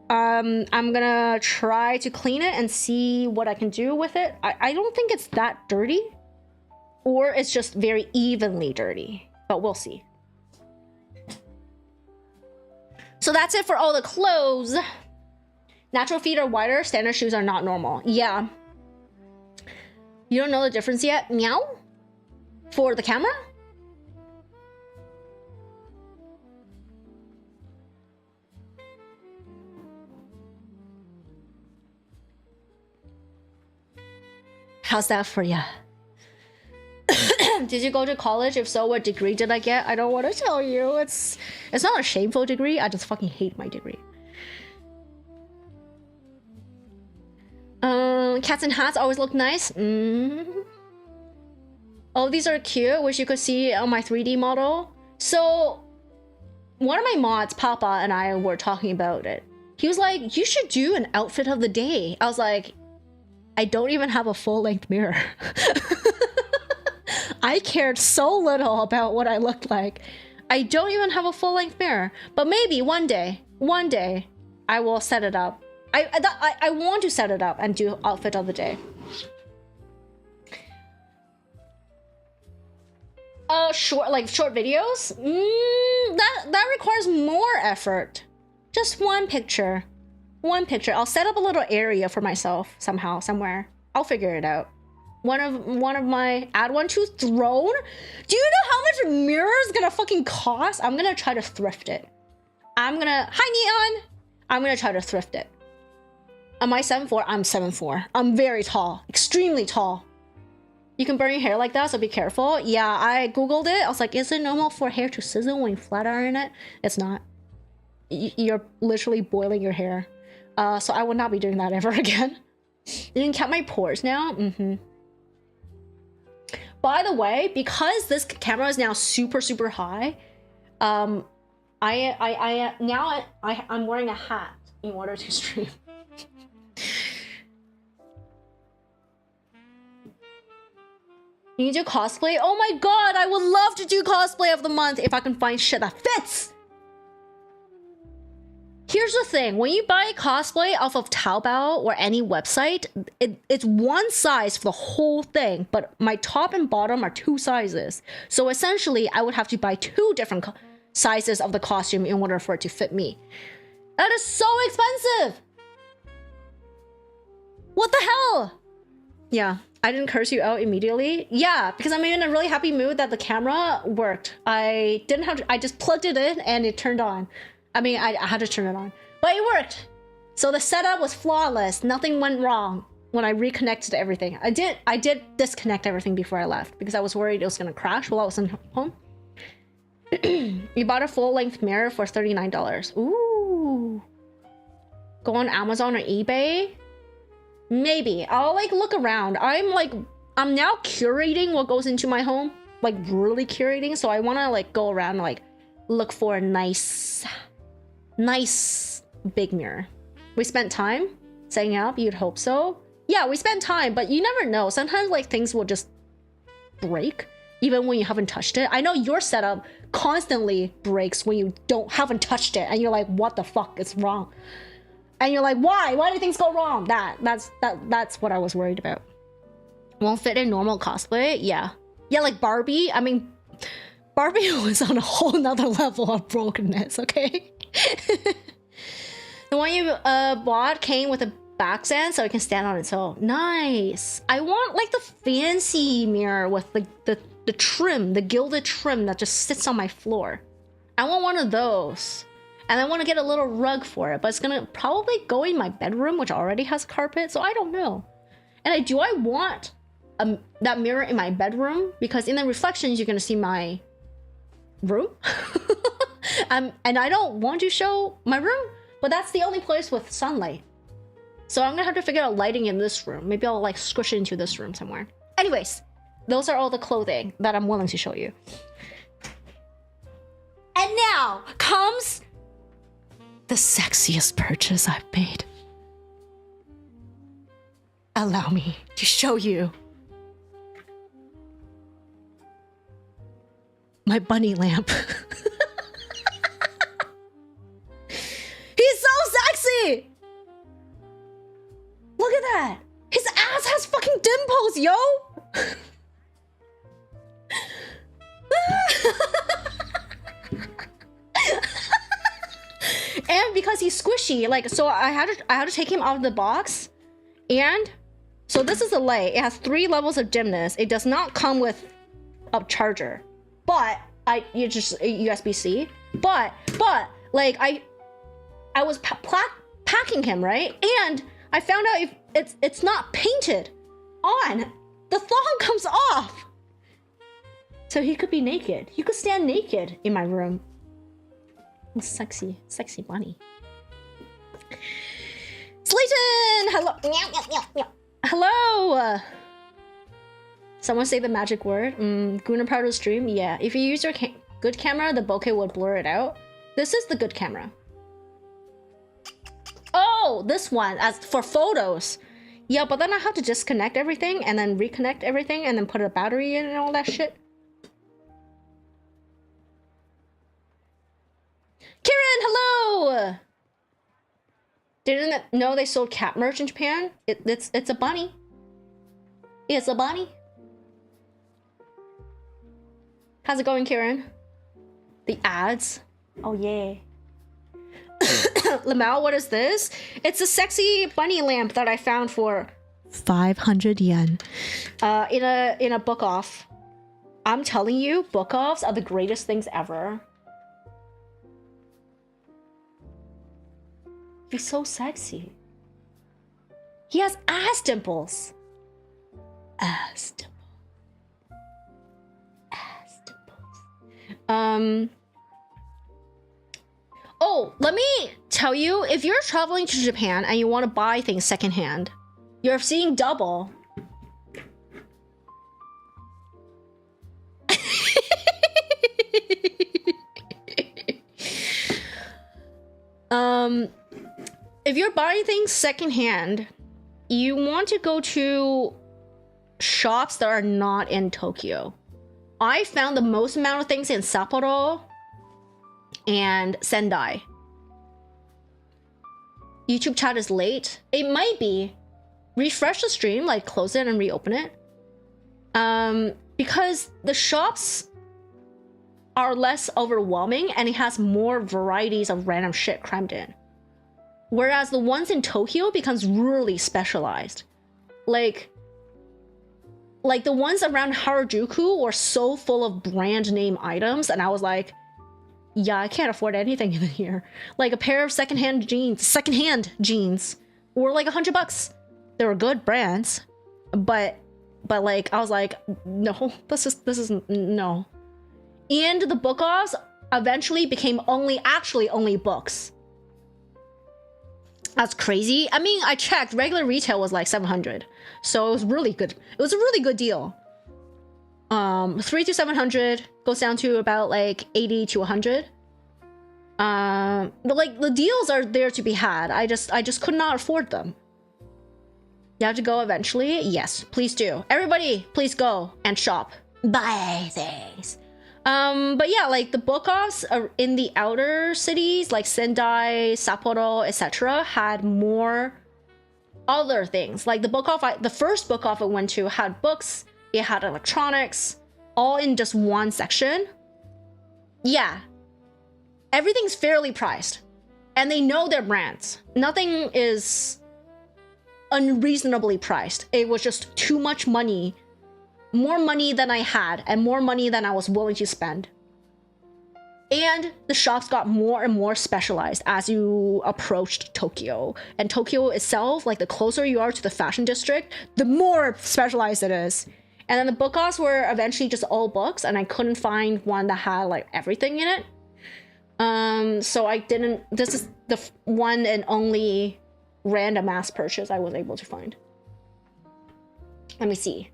I'm gonna try to clean it and see what I can do with it. I don't think it's that dirty, or it's just very evenly dirty, but we'll see. So that's it for all the clothes. Natural feet are wider, standard shoes are not normal. Yeah. You don't know the difference yet? Meow? For the camera? How's that for ya? Did you go to college? If so, what degree did I get? I don't want to tell you. It's not a shameful degree. I just fucking hate my degree. Cats and hats always look nice. Oh, these are cute. Wish you could see on my 3D model. So, one of my mods, Papa, and I were talking about it. He was like, you should do an outfit of the day. I was like, I don't even have a full-length mirror. I cared so little about what I looked like. I don't even have a full-length mirror. But maybe one day, I will set it up. I want to set it up and do outfit of the day. Short videos? That requires more effort. Just one picture. I'll set up a little area for myself somehow, somewhere. I'll figure it out. One of my add one to throne. Do you know how much mirror is gonna fucking cost? I'm gonna try to thrift it. Hi Neon. I'm gonna try to thrift it. Am I 7'4"? I'm 7'4". I'm very tall, extremely tall. You can burn your hair like that, so be careful. Yeah, I googled it. I was like, is it normal for hair to sizzle when you flat iron it? It's not. You're literally boiling your hair. So I will not be doing that ever again. You can count my pores now. By the way, because this camera is now super high, I'm wearing a hat in order to stream. You do cosplay? Oh my god, I would love to do cosplay of the month if I can find shit that fits. Here's the thing. When you buy cosplay off of Taobao or any website, it's one size for the whole thing, but my top and bottom are 2 sizes. So essentially, I would have to buy 2 different sizes of the costume in order for it to fit me. That is so expensive! What the hell? Yeah, I didn't curse you out immediately. Yeah, because I'm in a really happy mood that the camera worked. I didn't have to, I just plugged it in and it turned on. I mean, I had to turn it on, but it worked. So the setup was flawless. Nothing went wrong when I reconnected everything. I did disconnect everything before I left because I was worried it was gonna crash while I was in home. You bought a full-length mirror for $39. Ooh. Go on Amazon or eBay? Maybe. I'll like look around. I'm now curating what goes into my home. Like really curating. So I wanna like go around and like look for a nice big mirror. We spent time setting up, you'd hope so. Yeah, we spent time, but you never know. Sometimes like things will just break even when you haven't touched it. I know your setup constantly breaks when you haven't touched it and you're like, what the fuck is wrong? And you're like, why do things go wrong? That's what I was worried about. Won't fit in normal cosplay? Yeah, like Barbie. I mean, Barbie was on a whole nother level of brokenness, okay? The one you bought came with a back stand so it can stand on its own. Nice. I want like the fancy mirror with the trim, the gilded trim that just sits on my floor. I want one of those. And I want to get a little rug for it, but it's gonna probably go in my bedroom, which already has carpet, so I don't know. And I want that mirror in my bedroom because in the reflections you're gonna see my room. And I don't want to show my room, but that's the only place with sunlight. So I'm gonna have to figure out lighting in this room. Maybe I'll like squish it into this room somewhere. Anyways, those are all the clothing that I'm willing to show you. And now comes the sexiest purchase I've made. Allow me to show you my bunny lamp. He's so sexy! Look at that! His ass has fucking dimples, yo! And because he's squishy, like, so I had to take him out of the box. And so this is the light. It has 3 levels of dimness. It does not come with a charger, but you just USB-C. But like I was packing him, right? And I found out if it's not painted on. The thong comes off. So he could be naked. He could stand naked in my room. Sexy bunny. Slayton! Hello. Hello! Someone say the magic word. Guna Powder stream. Yeah. If you use your good camera, the bokeh would blur it out. This is the good camera. Oh, this one as for photos. Yeah, but then I have to disconnect everything and then reconnect everything and then put a battery in and all that shit. Kieran, hello! Didn't know they sold cat merch in Japan? It's a bunny. It's a bunny. How's it going, Kieran? The ads. Oh yeah. Lamau, what is this? It's a sexy bunny lamp that I found for 500 yen. In a book off. I'm telling you, book offs are the greatest things ever. He's so sexy. He has ass dimples. Ass dimples. Ass dimples. Oh, let me tell you, if you're traveling to Japan and you want to buy things secondhand, you're seeing double. If you're buying things secondhand, you want to go to shops that are not in Tokyo. I found the most amount of things in Sapporo and Sendai. YouTube chat is late. It might be. Refresh the stream, like close it and reopen it. Because the shops are less overwhelming and it has more varieties of random shit crammed in. Whereas the ones in Tokyo becomes really specialized. Like the ones around Harajuku were so full of brand name items, and I was like, yeah, I can't afford anything in here. Like a pair of secondhand jeans were like $100. They were good brands, but like I was like, no, this is no. And the book offs eventually became only books. That's crazy. I mean, I checked, regular retail was like 700, so it was really good. It was a really good deal. 3 to 700 goes down to about like 80 to 100. But like the deals are there to be had. I just could not afford them. You have to go eventually. Yes, please do. Everybody, please go and shop. Buy things. But yeah, like the book offs in the outer cities like Sendai, Sapporo, etc. had more other things. Like the first book off I went to had books, it had electronics, all in just one section. Yeah. Everything's fairly priced. And they know their brands. Nothing is unreasonably priced. It was just too much money. More money than I had and more money than I was willing to spend. And the shops got more and more specialized as you approached Tokyo. And Tokyo itself, like the closer you are to the fashion district, the more specialized it is. And then the book offs were eventually just all books, and I couldn't find one that had like everything in it. So I didn't, this is the one and only random mass purchase I was able to find. Let me see.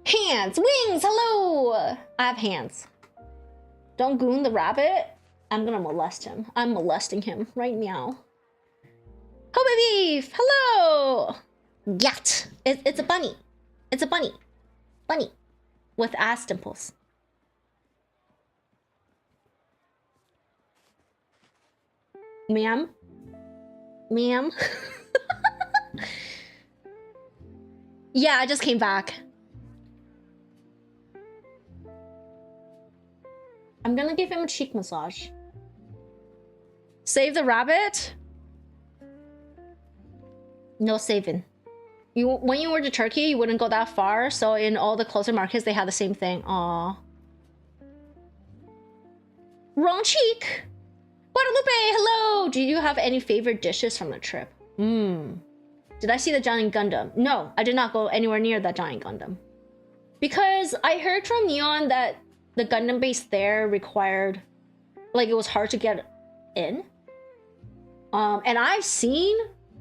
Hands, wings, hello! I have hands. Don't goon the rabbit. I'm gonna molest him. I'm molesting him right now. Oh, baby! Hello! Yat! It's a bunny. It's a bunny. Bunny. With ass dimples. Ma'am? Ma'am? Yeah, I just came back. I'm gonna give him a cheek massage. Save the rabbit? No saving. When you were to Turkey, you wouldn't go that far, so in all the closer markets, they had the same thing. Aww. Wrong cheek! Guadalupe, hello! Do you have any favorite dishes from the trip? Did I see the giant Gundam? No, I did not go anywhere near that giant Gundam. Because I heard from Neon that the Gundam base there required, like, it was hard to get in. And I've seen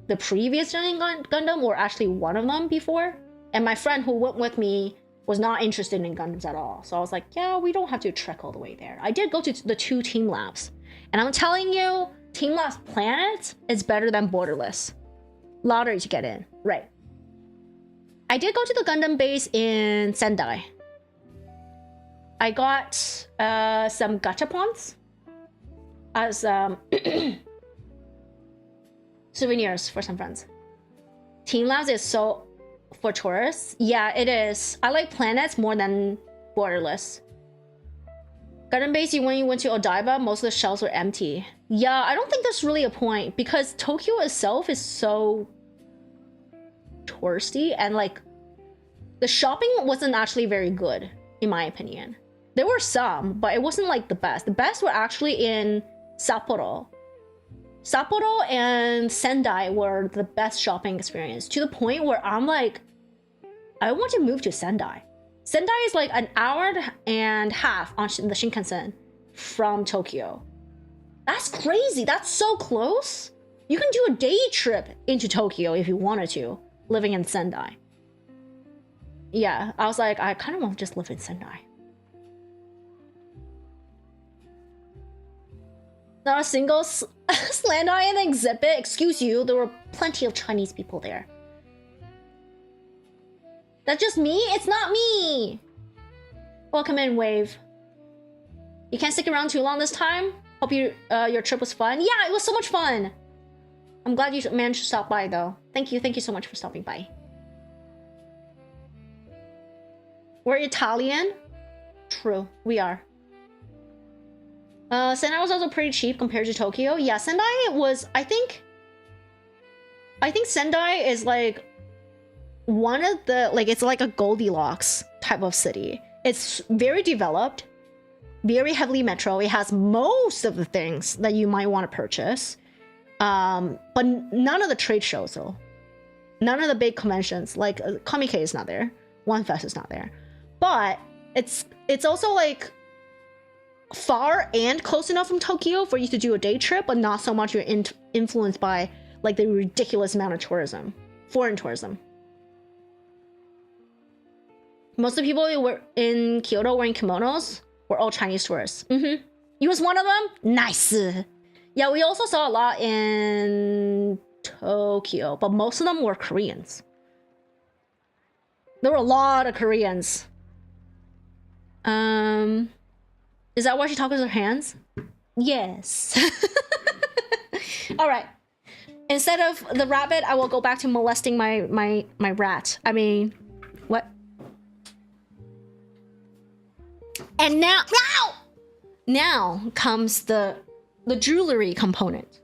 the previous giant Gundam, or actually one of them before. And my friend who went with me was not interested in Gundams at all. So I was like, yeah, we don't have to trek all the way there. I did go to the 2 Team Labs. And I'm telling you, Team Labs Planet is better than Borderless. Lottery to get in. Right. I did go to the Gundam base in Sendai. I got some gachapons as souvenirs for some friends. Team Labs is so for tourists. Yeah, it is. I like planets more than Borderless. Gundam base, when you went to Odaiba, most of the shelves were empty. Yeah, I don't think that's really a point because Tokyo itself is so touristy, and like the shopping wasn't actually very good in my opinion. There were some, but it wasn't like the best. The best were actually in Sapporo. Sapporo and Sendai were the best shopping experience, to the point where I'm like, I want to move to Sendai. Sendai is like an hour and a half on the Shinkansen from Tokyo. That's crazy. That's so close. You can do a day trip into Tokyo if you wanted to, living in Sendai. Yeah, I was like, I kind of want to just live in Sendai. Not a single slant eye in the exhibit. Excuse you, there were plenty of Chinese people there. That's just me? It's not me! Welcome in, Wave. You can't stick around too long this time? Hope your trip was fun. Yeah, it was so much fun! I'm glad you managed to stop by, though. Thank you so much for stopping by. We're Italian? True, we are. Sendai was also pretty cheap compared to Tokyo. Yeah, Sendai was, I think Sendai is like one of the, like, it's like a Goldilocks type of city. It's very developed, very heavily metro. It has most of the things that you might want to purchase. But none of the trade shows though. None of the big conventions, like Comic-Con is not there. One Fest is not there. But it's also like far and close enough from Tokyo for you to do a day trip, but not so much you're influenced by like the ridiculous amount of tourism, foreign tourism. Most of the people who were in Kyoto wearing kimonos were all Chinese tourists. You was one of them? Nice. Yeah, we also saw a lot in Tokyo, but most of them were Koreans. There were a lot of Koreans. Is that why she talks with her hands? Yes. All right. Instead of the rabbit, I will go back to molesting my rat. I mean, what? And now comes the jewelry component.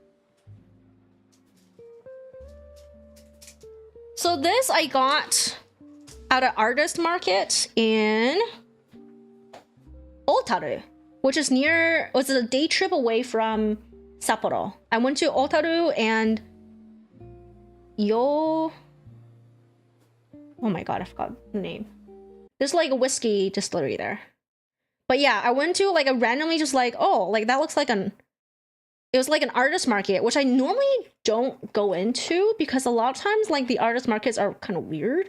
So this I got at an artist market in Otaru, which is was a day trip away from Sapporo. I went to Otaru and oh my god, I forgot the name. There's like a whiskey distillery there. But yeah, I went to like a randomly just like, oh, like that looks like it was like an artist market, which I normally don't go into because a lot of times like the artist markets are kind of weird.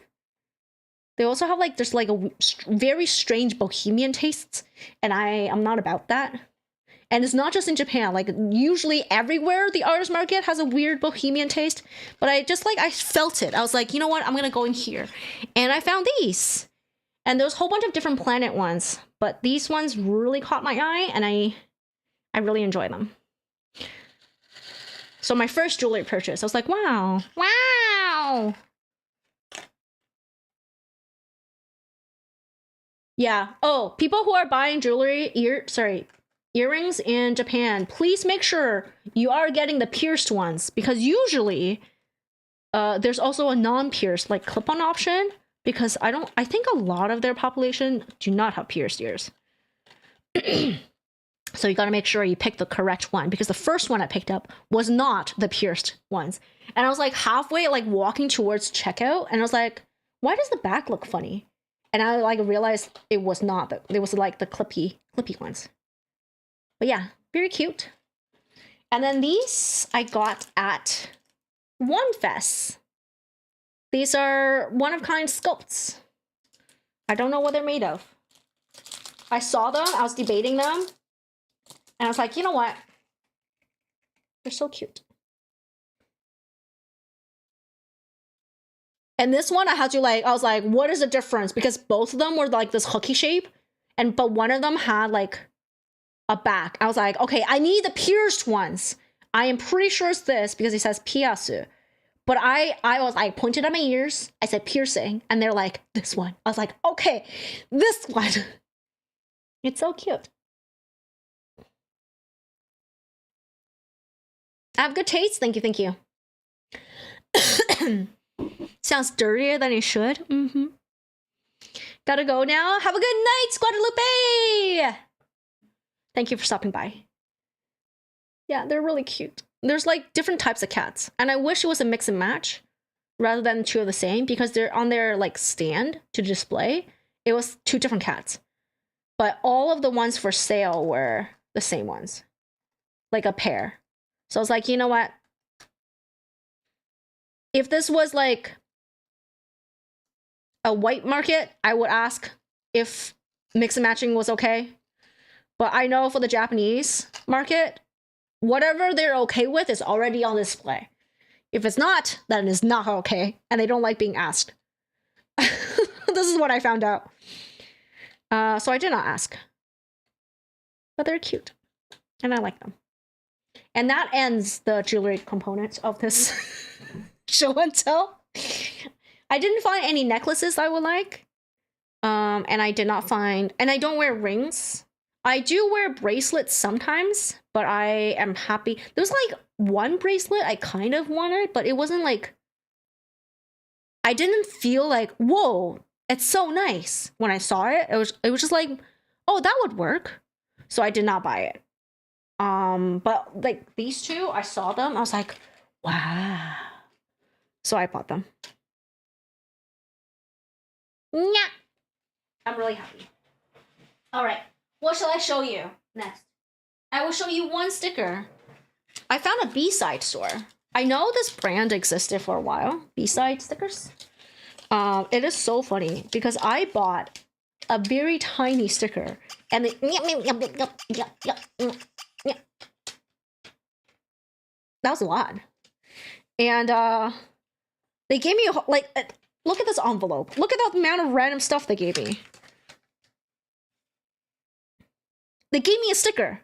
They also have like, there's like a very strange bohemian tastes, and I'm not about that. And it's not just in Japan, like usually everywhere the artist market has a weird bohemian taste, but I felt it. I was like, you know what, I'm gonna go in here. And I found these. And there's a whole bunch of different planet ones, but these ones really caught my eye, and I really enjoy them. So my first jewelry purchase, I was like, wow. Yeah. Oh, people who are buying jewelry, earrings in Japan, please make sure you are getting the pierced ones, because usually there's also a non-pierced like clip-on option, because I think a lot of their population do not have pierced ears. So you got to make sure you pick the correct one, because the first one I picked up was not the pierced ones. And I was like halfway like walking towards checkout, and I was like, why does the back look funny? And I like realized it was not that. It was like the clippy ones. But yeah, very cute. And then these I got at One Fest. These are one-of-kind sculpts. I don't know what they're made of. I saw them, I was debating them, and I was like, you know what? They're so cute. And this one I had to I was like, what is the difference? Because both of them were like this hooky shape, but one of them had like a back. I was like, okay, I need the pierced ones. I am pretty sure it's this because it says piasu. But I pointed at my ears, I said piercing, and they're like, this one. I was like, okay, this one. It's so cute. I have good taste. Thank you. Sounds dirtier than it should. Gotta go now. Have a good night, Guadalupe! Thank you for stopping by. Yeah, they're really cute. There's like different types of cats, and I wish it was a mix and match rather than two of the same, because they're on their like stand to display. It was two different cats, but all of the ones for sale were the same ones, like a pair. So I was like, you know what? If this was like a white market, I would ask if mix and matching was okay. But I know for the Japanese market, whatever they're okay with is already on display. If it's not, then it's not okay, and they don't like being asked. This is what I found out. So I did not ask. But they're cute, and I like them. And that ends the jewelry component of this show and tell. I didn't find any necklaces I would like. And I did not find, and I don't wear rings. I do wear bracelets sometimes, but I am happy. There's like one bracelet I kind of wanted, but it wasn't like, I didn't feel like, whoa, it's so nice when I saw it. It was just like, oh, that would work. So I did not buy it. But like these two, I saw them. I was like, wow. So I bought them. Yeah. I'm really happy. All right. What shall I show you next? I will show you one sticker. I found a B-side store. I know this brand existed for a while. B-side stickers. It is so funny because I bought a very tiny sticker and that was a lot. And they gave me like look at this envelope. Look at the amount of random stuff they gave me. They gave me a sticker.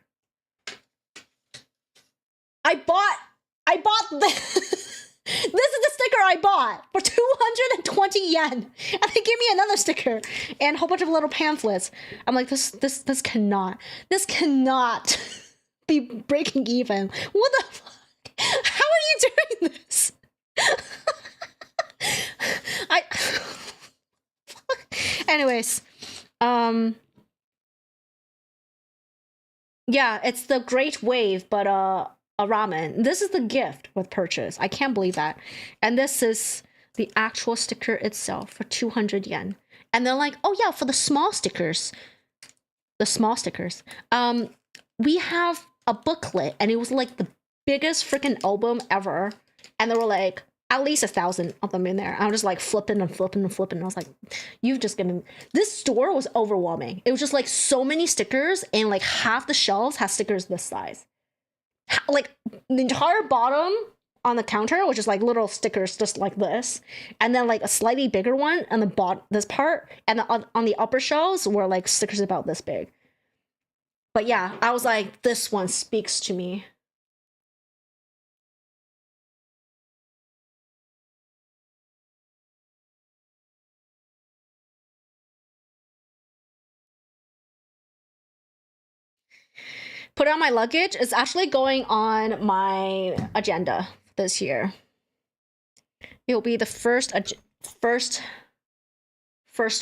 I bought this. This is the sticker I bought for 220 yen. And they gave me another sticker and a whole bunch of little pamphlets. I'm like, this cannot be breaking even. What the fuck? How are you doing this? Anyways, yeah, it's the Great Wave, but a ramen. This is the gift with purchase. I can't believe that. And this is the actual sticker itself for 200 yen. And they're like, oh yeah, for the small stickers, we have a booklet, and it was like the biggest freaking album ever. And they were like, at least 1,000 of them in there. I was just like flipping and flipping and flipping. I was like, you've just given. This store was overwhelming. It was just like so many stickers, and like half the shelves has stickers this size. Like the entire bottom on the counter was just like little stickers just like this, and then like a slightly bigger one on the bottom, this part, and on the upper shelves were like stickers about this big. But yeah, I was like, this one speaks to me. Put on my luggage is actually going on my agenda this year. It will be the first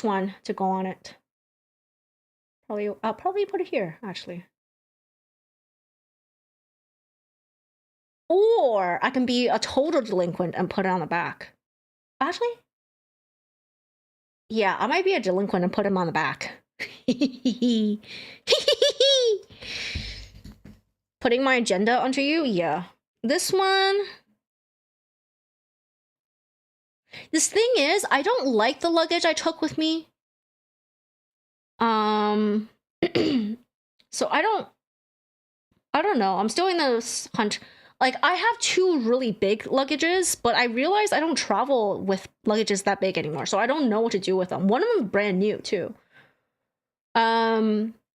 one to go on it. I'll probably put it here, actually. Or I can be a total delinquent and put it on the back. Actually, yeah, I might be a delinquent and put him on the back. Putting my agenda onto you? Yeah. This one. This thing is, I don't like the luggage I took with me. So I don't know. I'm still in this hunt. Like, I have 2 really big luggages, but I realized I don't travel with luggages that big anymore, so I don't know what to do with them. One of them is brand new, too.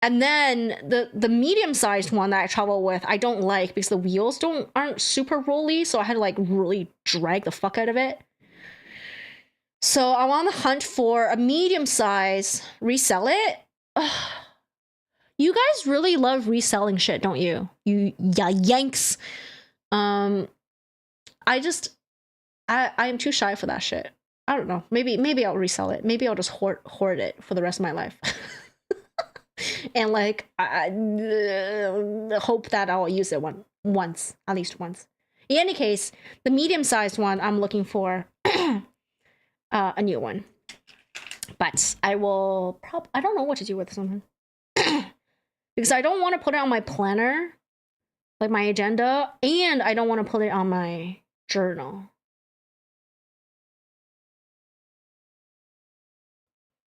And then the medium-sized one that I travel with, I don't like because the wheels aren't super rolly, so I had to like really drag the fuck out of it. So I'm on the hunt for a medium size, resell it. Ugh. You guys really love reselling shit, don't you? You yanks. I'm too shy for that shit. I don't know. Maybe I'll resell it. Maybe I'll just hoard it for the rest of my life. And like I hope that I'll use it once, at least once. In any case, the medium-sized one, I'm looking for a new one. But I will I don't know what to do with this one. Because I don't want to put it on my planner, like my agenda, and I don't want to put it on my journal.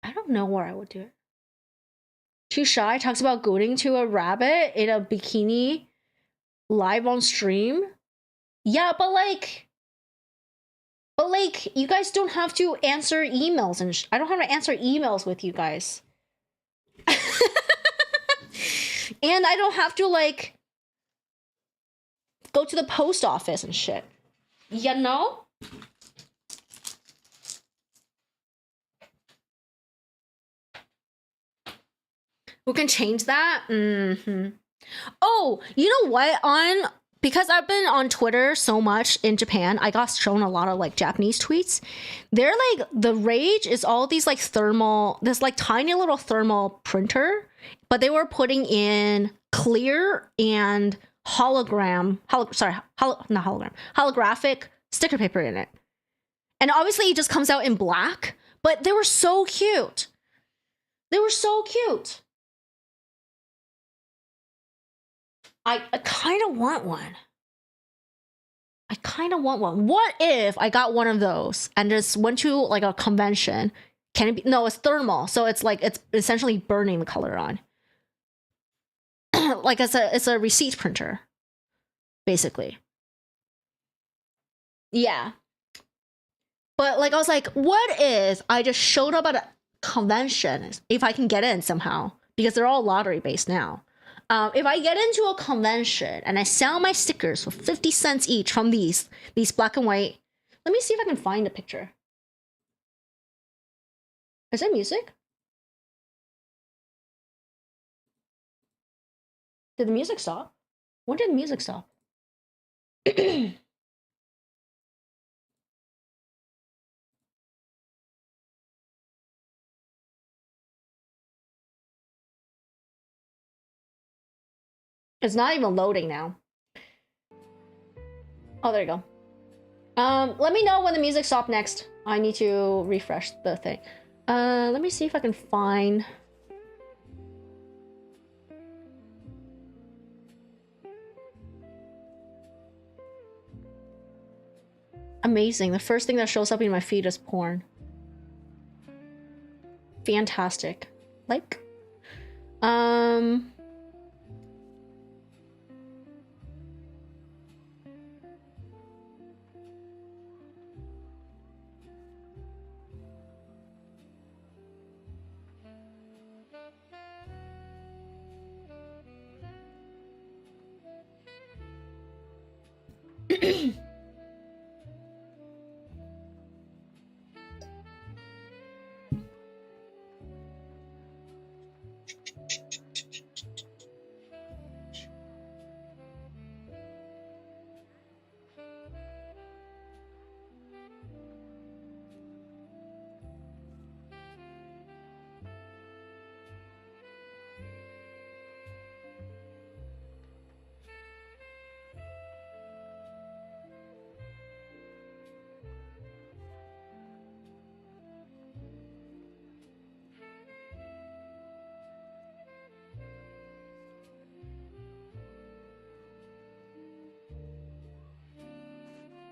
I don't know where I would do it. Too shy talks about going to a rabbit in a bikini live on stream. Yeah, but like you guys don't have to answer emails, and I don't have to answer emails with you guys. And I don't have to like go to the post office and shit. You know? We can change that. Oh, you know what? Because I've been on Twitter so much in Japan, I got shown a lot of like Japanese tweets. They're like, the rage is all these like this like tiny little thermal printer, but they were putting in clear and holographic sticker paper in it. And obviously it just comes out in black, but they were so cute. They were so cute. I kind of want one. I kind of want one. What if I got one of those and just went to like a convention? Can it be? No, it's thermal, so it's like it's essentially burning the color on. Like it's a receipt printer, basically. Yeah. But like I was like, what if I just showed up at a convention if I can get in somehow, because they're all lottery based now. If I get into a convention and I sell my stickers for 50 cents each from these black and white. Let me see if I can find a picture. Is there music? Did the music stop? When did the music stop? It's not even loading now. Oh, there you go. Let me know when the music stopped next. I need to refresh the thing. Let me see if I can find... Amazing. The first thing that shows up in my feed is porn. Fantastic. Like...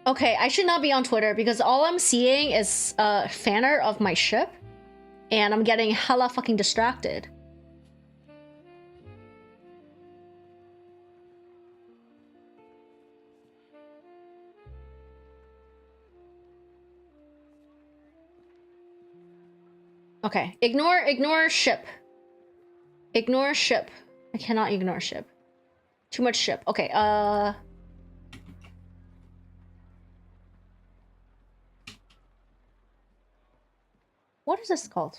Okay, I should not be on Twitter because all I'm seeing is a fan art of my ship, and I'm getting hella fucking distracted. Okay, ignore ship. Ignore ship. I cannot ignore ship. Too much ship. Okay, what is this called?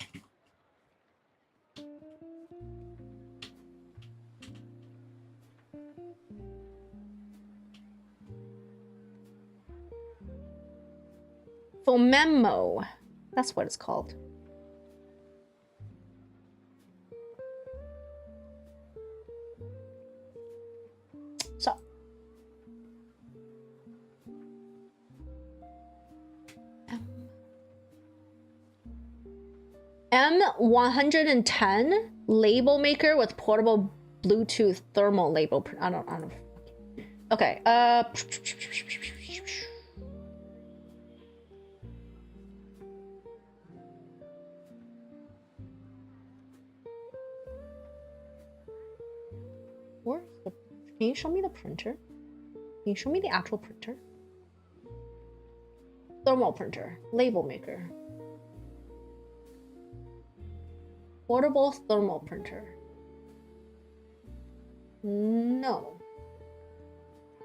Fomemo. That's what it's called. So. M110 label maker with portable Bluetooth thermal label. I don't. Okay. Where's the? Can you show me the printer? Can you show me the actual printer? Thermal printer, label maker. Portable thermal printer. No.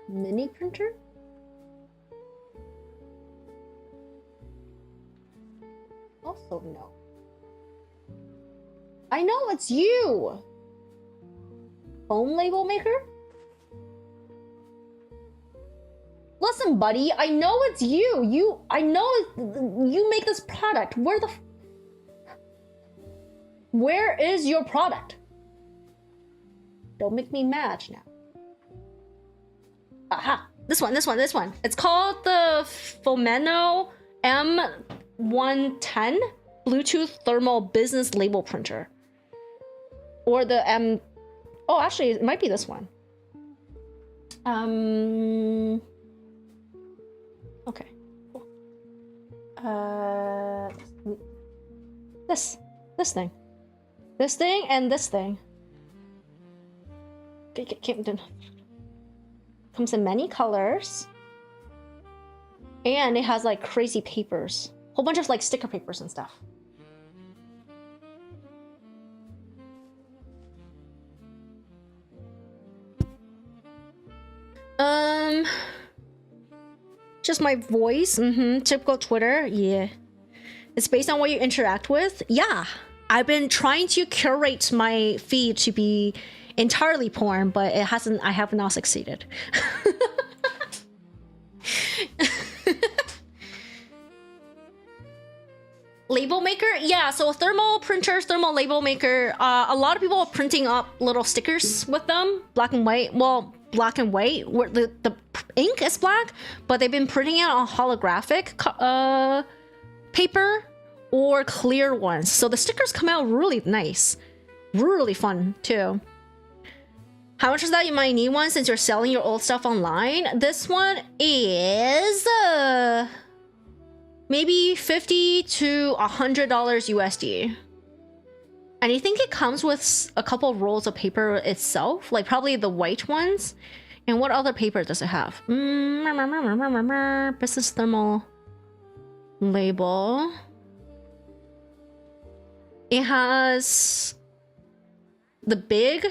Mini printer? Also no. I know it's you! Foam label maker? Listen, buddy, I know it's you. I know you make this product. Where is your product? Don't make me mad now. Aha! This one. It's called the Fomeno M110 Bluetooth Thermal Business Label Printer. Or the M... Oh, actually, it might be this one. Okay. Cool. This thing. This thing and this thing. Comes in many colors. And it has like crazy papers. Whole bunch of like sticker papers and stuff. Just my voice. Typical Twitter. Yeah. It's based on what you interact with. Yeah. I've been trying to curate my feed to be entirely porn, but it hasn't. I have not succeeded. Label maker? Yeah, so thermal printers, thermal label maker. A lot of people are printing up little stickers with them. Black and white. Well, black and white, where the ink is black, but they've been printing it on holographic paper or clear ones. So the stickers come out really nice. Really fun, too. How much is that? You might need one since you're selling your old stuff online. This one is... maybe $50 to $100 USD. And I think it comes with a couple rolls of paper itself, like probably the white ones. And what other paper does it have? Business thermal label. It has the big,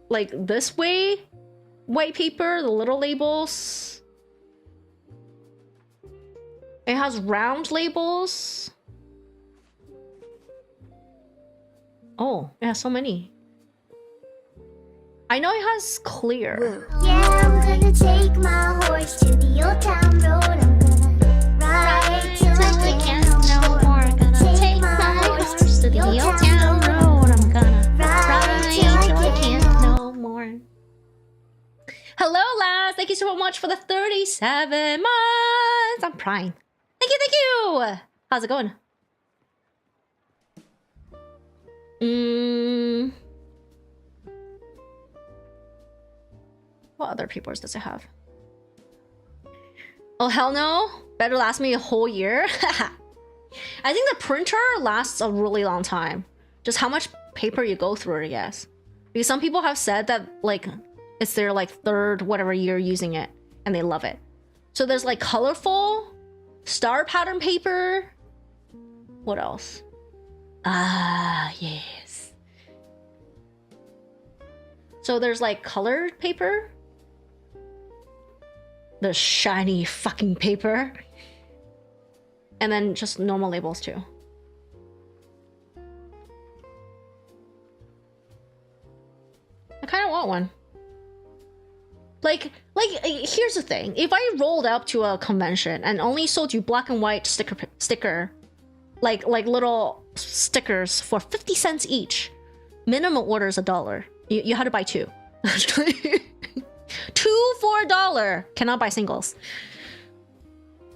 like this way, white paper, the little labels. It has round labels. Oh, it has so many. I know it has clear. Yeah, I'm gonna take my horse to the old town road. I'm gonna ride till I can't no more. Gonna take my horse to the old town road. I'm gonna ride till I can't no more. Hello, lads. Thank you so much for the 37 months. I'm crying. Thank you. How's it going? What other papers does it have? Oh, hell no. Better last me a whole year. I think the printer lasts a really long time. Just how much paper you go through, I guess. Because some people have said that, like, it's their, like, third whatever year using it. And they love it. So there's, like, colorful... star pattern paper. What else? Ah, yes. So there's like colored paper. The shiny fucking paper. And then just normal labels too. I kind of want one. Like, here's the thing. If I rolled up to a convention and only sold you black and white sticker, like little stickers for 50 cents each, minimum order is $1. You had to buy two. Two for $1. Cannot buy singles.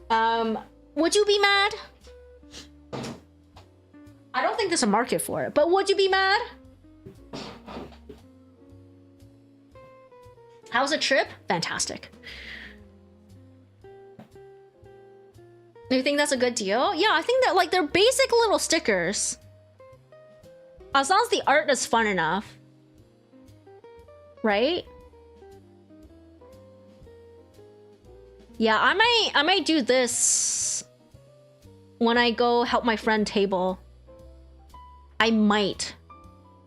Would you be mad? I don't think there's a market for it, but would you be mad? How's the trip? Fantastic. Do you think that's a good deal? Yeah, I think that like they're basic little stickers. As long as the art is fun enough. Right? Yeah, I might do this when I go help my friend table. I might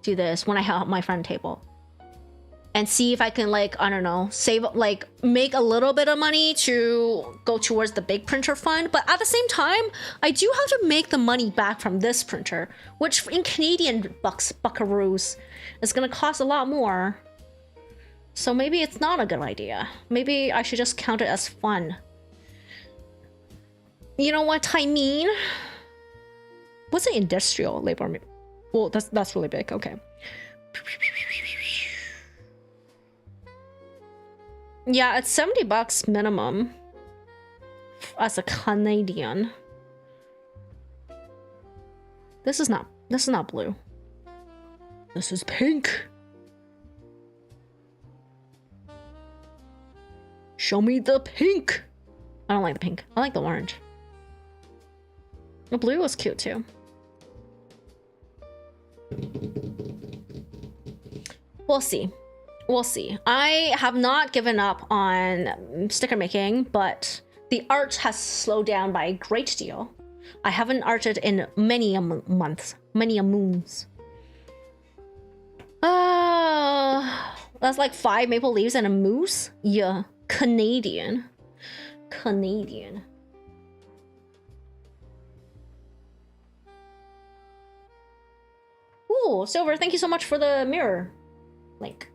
do this when I help my friend table. and see if I can, like, I don't know, save, like, make a little bit of money to go towards the big printer fund. But at the same time, I do have to make the money back from this printer, which in Canadian buckaroos is gonna cost a lot more. So maybe it's not a good idea. Maybe I should just count it as fun. You know what I mean? What's an industrial labor? Well, that's really big. Okay. Yeah, it's $70 minimum as a Canadian. This is not blue. This is pink. Show me the pink. I don't like the pink. I like the orange. The blue was cute too. We'll see. We'll see. I have not given up on sticker making, but the art has slowed down by a great deal. I haven't arted in many a months, many a moons. That's like 5 maple leaves and a moose? Yeah, Canadian. Canadian. Ooh, Silver, thank you so much for the mirror link.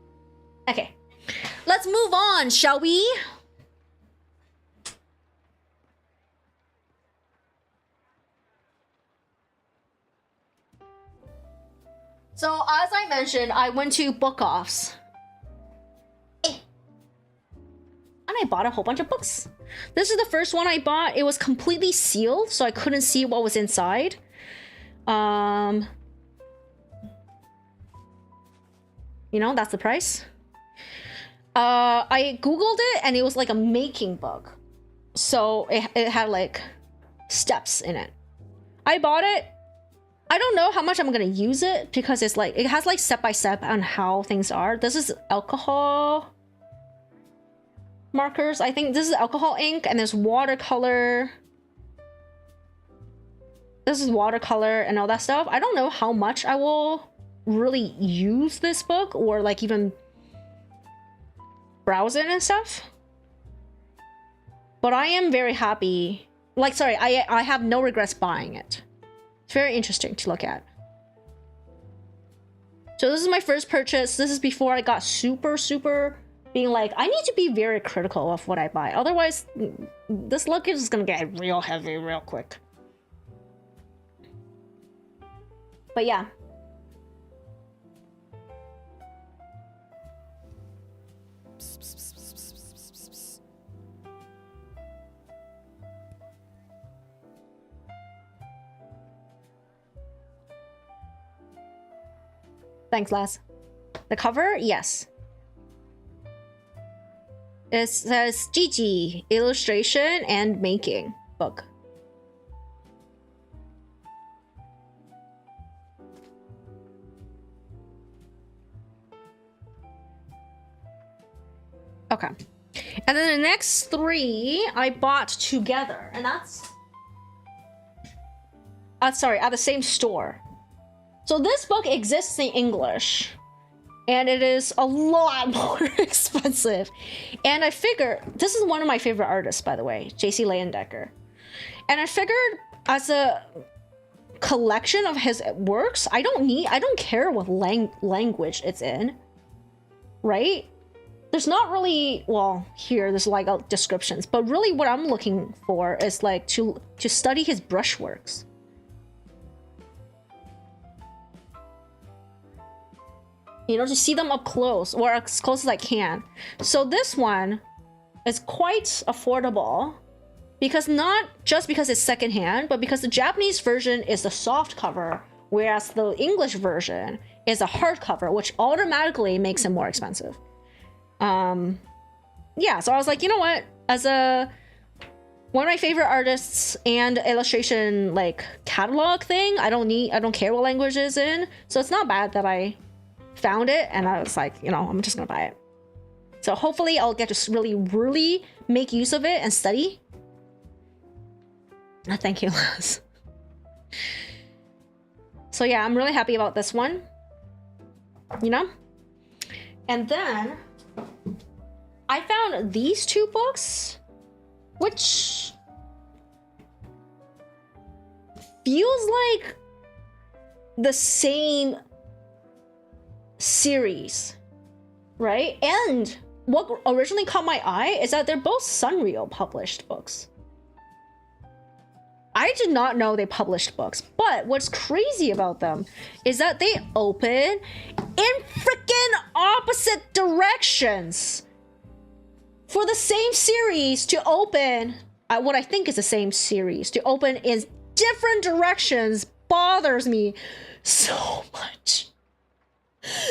Okay, let's move on, shall we? So, as I mentioned, I went to book offs. And I bought a whole bunch of books. This is the first one I bought. It was completely sealed, so I couldn't see what was inside. You know, that's the price. I googled it and it was like a making book. So it had like steps in it. I bought it. I don't know how much I'm gonna use it because it's like, it has like step by step on how things are. This is alcohol markers. I think this is alcohol ink and there's watercolor. This is watercolor and all that stuff. I don't know how much I will really use this book or like even browse it and stuff, but I am very happy. Like, sorry, I have no regrets buying it. It's very interesting to look at. So this is my first purchase. This is before I got super being like, I need to be very critical of what I buy, otherwise this luggage is gonna get real heavy real quick. But yeah. Thanks, Les. The cover? Yes. It says Gigi, illustration and making book. Okay. And then the next 3 I bought together, and that's sorry, at the same store. So this book exists in English, and it is a lot more expensive. And I figured, this is one of my favorite artists, by the way, J.C. Leyendecker. And I figured as a collection of his works, I don't care what language it's in, right? There's not really, well, here there's like descriptions, but really what I'm looking for is like to study his brushworks. You know, to see them up close, or as close as I can. So this one is quite affordable, because not just because it's secondhand, but because the Japanese version is the soft cover, whereas the English version is a hardcover, which automatically makes it more expensive. Yeah, so I was like, you know what? As one of my favorite artists and illustration like catalog thing, I don't care what language it's in, so it's not bad that I found it, and I was like, you know, I'm just gonna buy it. So hopefully I'll get to really make use of it and study. Thank you, Liz. So yeah, I'm really happy about this one, you know? And then I found these two books, which feels like the same series, right? And what originally caught my eye is that they're both Sunreal published books. I did not know they published books, but what's crazy about them is that they open in freaking opposite directions. For the same series to open, what I think is the same series, to open in different directions bothers me so much.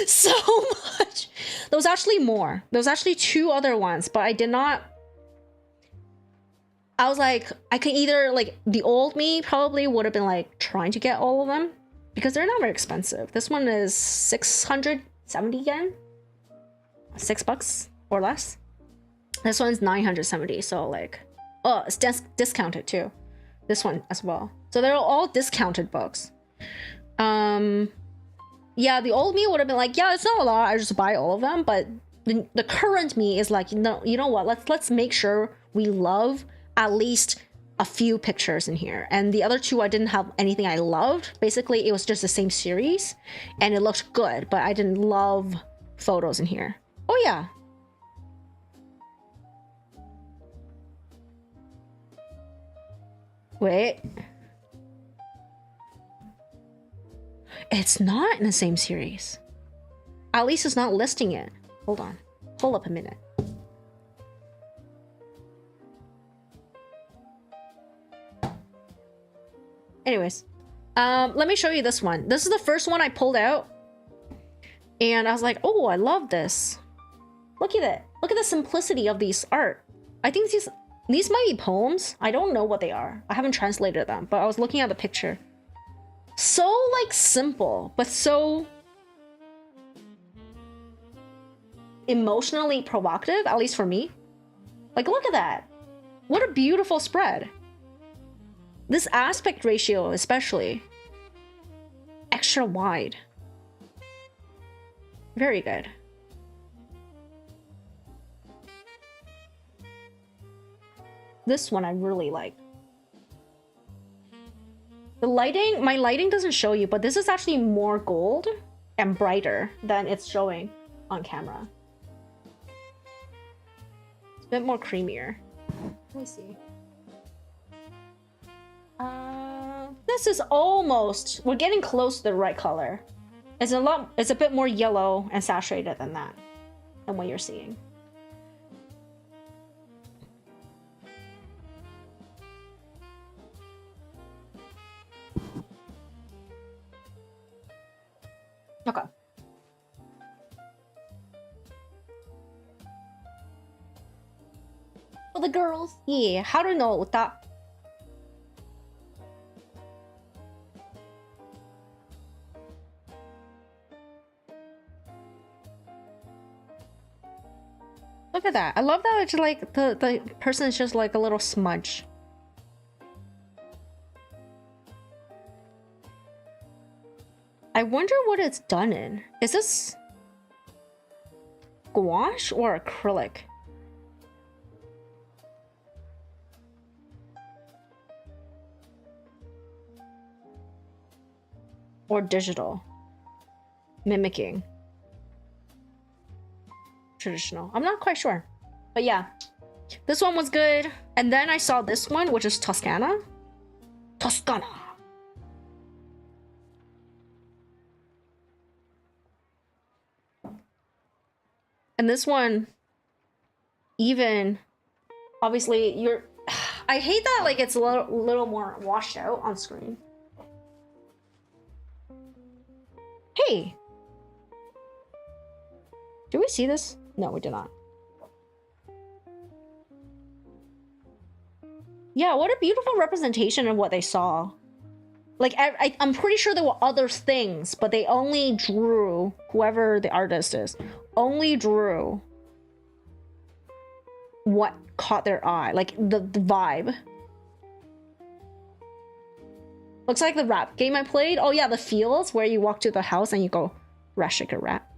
So much. There was actually more. There was actually two other ones, but I did not. I was like, I can either, like, the old me probably would have been like trying to get all of them because they're not very expensive. This one is 670 yen, $6 or less. This one's 970, so like, oh, it's discounted too. This one as well. So they're all discounted books. Yeah, the old me would have been like, yeah, it's not a lot, I just buy all of them. But the current me is like, you know what? Let's make sure we love at least a few pictures in here. And the other two, I didn't have anything I loved. Basically, it was just the same series, and it looked good, but I didn't love photos in here. Oh yeah. Wait. It's not in the same series. At least it's not listing it. Hold on. Hold up a minute. Anyways, let me show you this one. This is the first one I pulled out. And I was like, oh, I love this. Look at it. Look at the simplicity of these art. I think these might be poems. I don't know what they are. I haven't translated them, but I was looking at the picture. So, like, simple, but so emotionally provocative, at least for me. Like, look at that. What a beautiful spread. This aspect ratio, especially. Extra wide. Very good. This one I really like. The lighting, my lighting doesn't show you, but this is actually more gold and brighter than it's showing on camera. It's a bit more creamier. Let me see. This is almost, we're getting close to the right color. It's a bit more yellow and saturated than that, than what you're seeing. Okay. For the girls, yeah, how to know that. Look at that. I love that it's like the person is just like a little smudge. I wonder what it's done in. Is this gouache or acrylic? Or digital? Mimicking traditional. I'm not quite sure. But yeah, this one was good. And then I saw this one, which is Toscana. Toscana. And this one, even, obviously, I hate that, like, it's a little more washed out on screen. Hey! Do we see this? No, we did not. Yeah, what a beautiful representation of what they saw. Like, I'm pretty sure there were other things, but they only drew, whoever the artist is, only drew what caught their eye, like the vibe. Looks like the rap game I played. Oh yeah, the fields where you walk to the house and you go, Rashika rap.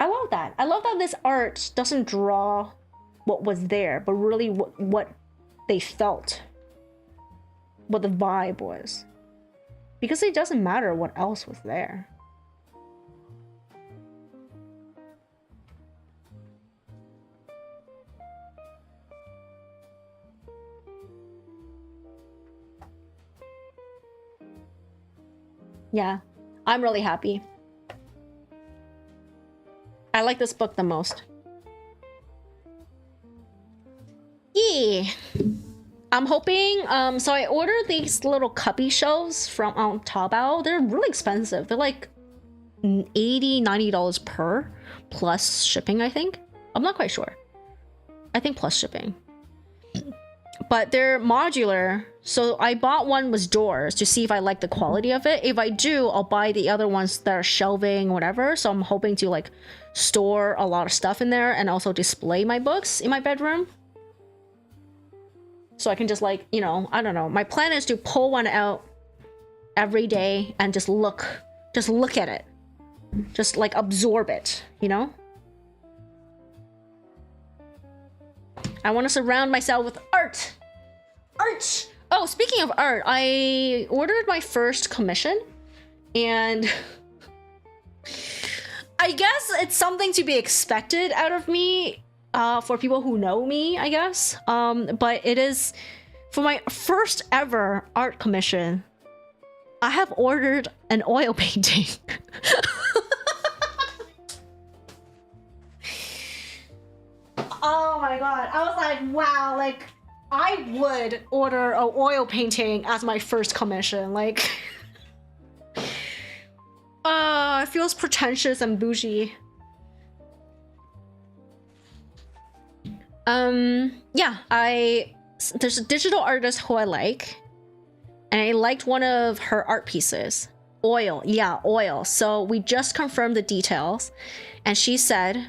I love that. I love that this art doesn't draw what was there, but really what they felt, what the vibe was. Because it doesn't matter what else was there. Yeah, I'm really happy. I like this book the most. Yeah. I'm hoping, so I ordered these little cubby shelves from Taobao. They're really expensive. They're like $80, $90 per, plus shipping, I think. I'm not quite sure. I think plus shipping. But they're modular, so I bought one with doors to see if I like the quality of it. If I do, I'll buy the other ones that are shelving, whatever. So I'm hoping to like store a lot of stuff in there and also display my books in my bedroom. So I can just like, you know, I don't know. My plan is to pull one out every day and just look at it. Just like absorb it, you know? I want to surround myself with art. Art! Oh, speaking of art, I ordered my first commission. And I guess it's something to be expected out of me. For people who know me, I guess. But it is for my first ever art commission. I have ordered an oil painting. Oh my god. I was like, wow, like I would order an oil painting as my first commission. Like it feels pretentious and bougie. Yeah, there's a digital artist who I like, and I liked one of her art pieces. Oil, yeah, oil. So we just confirmed the details, and she said,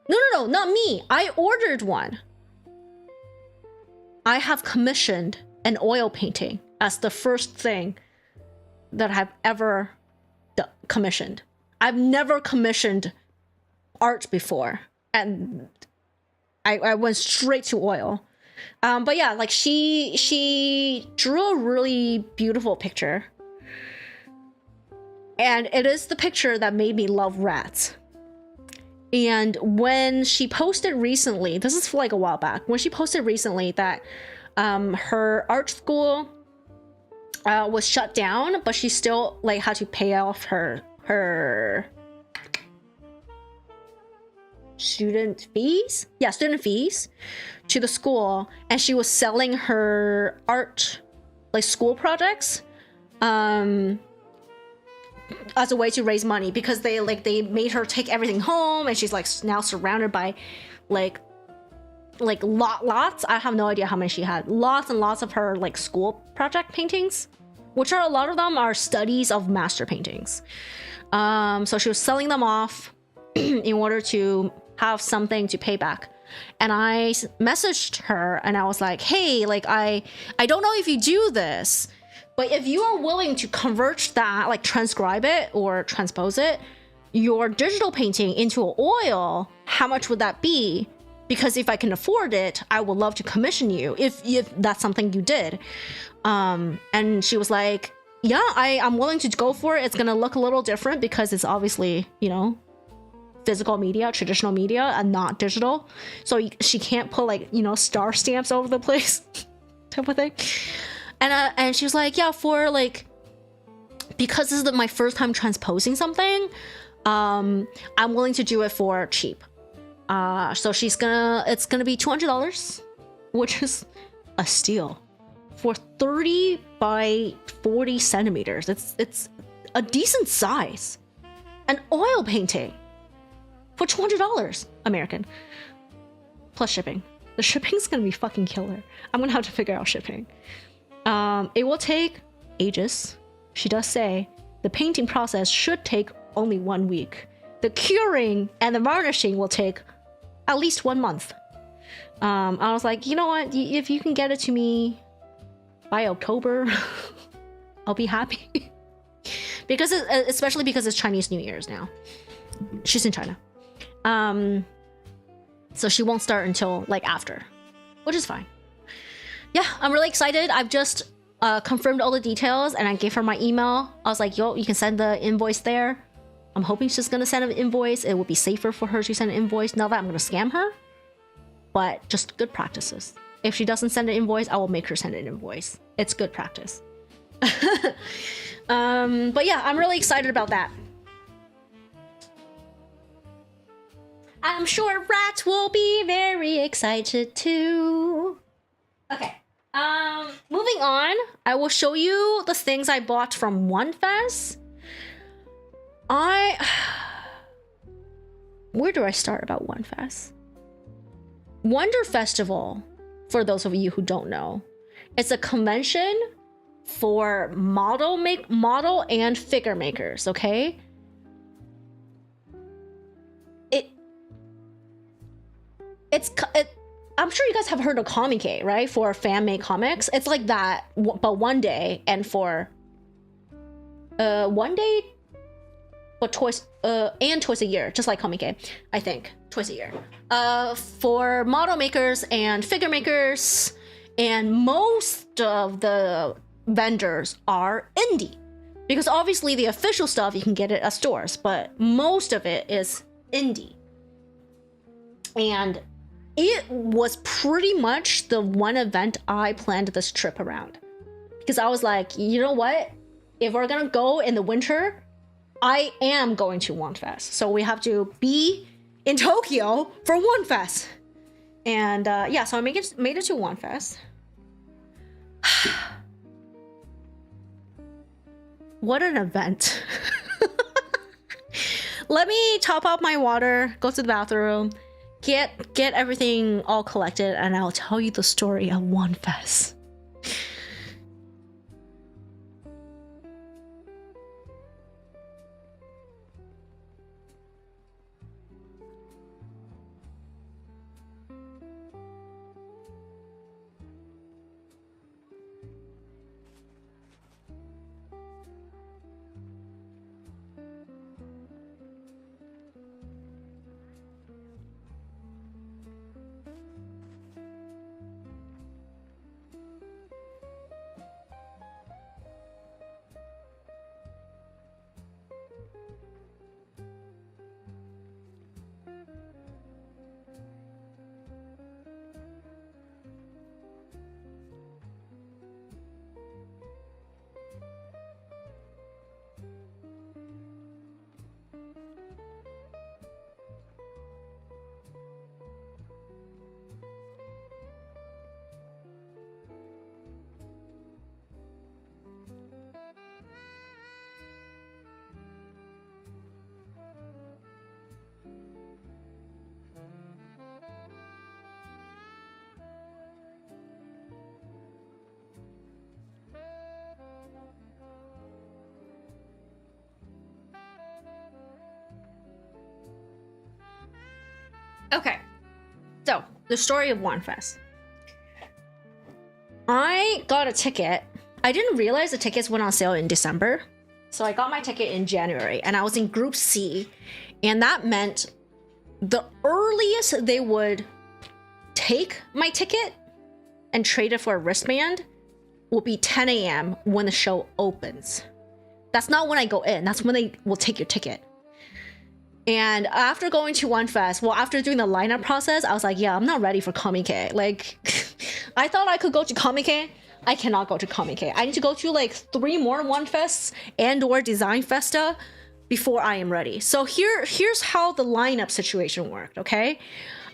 no, not me. I ordered one. I have commissioned an oil painting as the first thing that I've ever commissioned. I've never commissioned art before, and I went straight to oil. But yeah, like she drew a really beautiful picture. And it is the picture that made me love rats. And when she posted recently, this is like a while back, when she posted recently that her art school was shut down, but she still like had to pay off her student fees to the school, and she was selling her art like school projects as a way to raise money, because they made her take everything home, and she's like now surrounded by like lots, I have no idea how many she had, lots and lots of her like school project paintings, which are a lot of them are studies of master paintings. So she was selling them off in order to have something to pay back. And I messaged her and I was like, hey, like I don't know if you do this, but if you are willing to convert that, like transcribe it or transpose it, your digital painting into an oil, how much would that be? Because if I can afford it, I would love to commission you if that's something you did. And she was like, yeah, I'm willing to go for it. It's gonna look a little different because it's obviously, you know, physical media, traditional media, and not digital. So she can't put like, you know, star stamps over the place type of thing. And she was like, yeah, for like, because this is my first time transposing something, I'm willing to do it for cheap. So it's gonna be $200, which is a steal for 30 by 40 centimeters. It's a decent size. An oil painting for $200 American, plus shipping. The shipping's gonna be fucking killer. I'm gonna have to figure out shipping. It will take ages. She does say the painting process should take only 1 week. The curing and the varnishing will take at least 1 month. I was like, you know what? If you can get it to me by October, I'll be happy. Because especially because it's Chinese New Year's now. She's in China. So she won't start until like after, which is fine. Yeah, I'm really excited. I've just confirmed all the details and I gave her my email. I was like, yo, you can send the invoice there. I'm hoping she's gonna send an invoice. It would be safer for her to send an invoice. Not that I'm gonna scam her, but just good practices. If she doesn't send an invoice, I will make her send an invoice. It's good practice. But yeah, I'm really excited about that. I'm sure Rat will be very excited too. Okay. Moving on, I will show you the things I bought from OneFest. Where do I start about OneFest? Wonder Festival, for those of you who don't know, it's a convention for model and figure makers, okay? I'm sure you guys have heard of Comic-Con, right? For fan-made comics. It's like that, but one day, and for one day, but twice a year, just like Comic-Con, I think. Twice a year. For model makers and figure makers, and most of the vendors are indie. Because obviously the official stuff you can get it at stores, but most of it is indie. And it was pretty much the one event I planned this trip around. Because I was like, you know what? If we're gonna go in the winter, I am going to OneFest. So we have to be in Tokyo for OneFest. And yeah, so I made it to OneFest. What an event. Let me top up my water, go to the bathroom, get everything all collected, and I'll tell you the story of OneFest. Okay, so the story of OneFest. I got a ticket. I didn't realize the tickets went on sale in December. So I got my ticket in January and I was in Group C. And that meant the earliest they would take my ticket and trade it for a wristband will be 10 a.m. when the show opens. That's not when I go in. That's when they will take your ticket. And after going to OneFest, well, after doing the lineup process, I was like, yeah, I'm not ready for Comic-Con. Like, I thought I could go to Comic-Con. I cannot go to Comic-Con. I need to go to like 3 more OneFests and/or Design Festa before I am ready. So here's how the lineup situation worked, okay?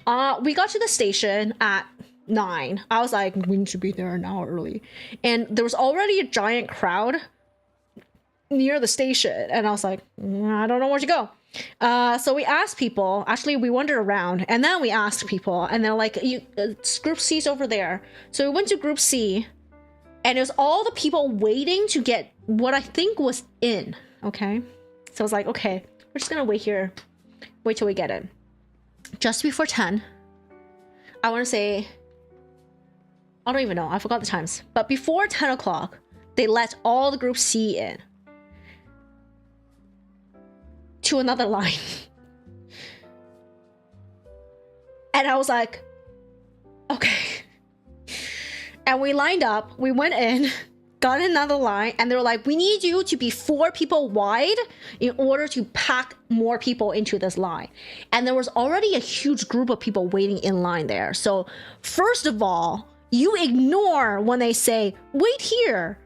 We got to the station at 9. I was like, we need to be there an hour early. And there was already a giant crowd near the station. And I was like, I don't know where to go. So we asked people, actually we wandered around and then we asked people and they're like, Group C's over there. So we went to Group C and it was all the people waiting to get what I think was in, okay? So I was like, okay, we're just gonna wait here, wait till we get in. Just before 10, I wanna say, I don't even know, I forgot the times, but before 10 o'clock, they let all the Group C in to another line. And I was like, okay. And we lined up, we went in, got another line, and they were like, we need you to be 4 people wide in order to pack more people into this line. And there was already a huge group of people waiting in line there. So first of all, you ignore when they say, wait here.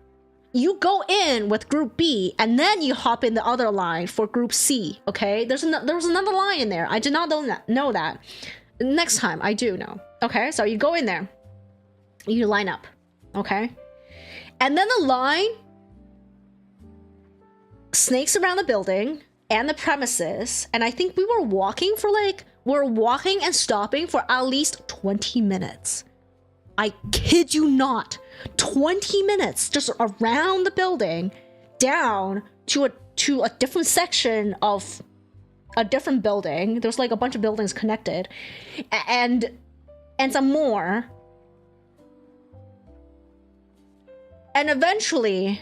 You go in with group B and then you hop in the other line for group C, okay? There was another line in there. I did not know that. Next time, I do know. Okay, so you go in there. You line up, okay? And then the line snakes around the building and the premises. And I think we were walking and stopping for at least 20 minutes. I kid you not. 20 minutes just around the building, down to a different section of a different building. There's like a bunch of buildings connected, and some more. And eventually,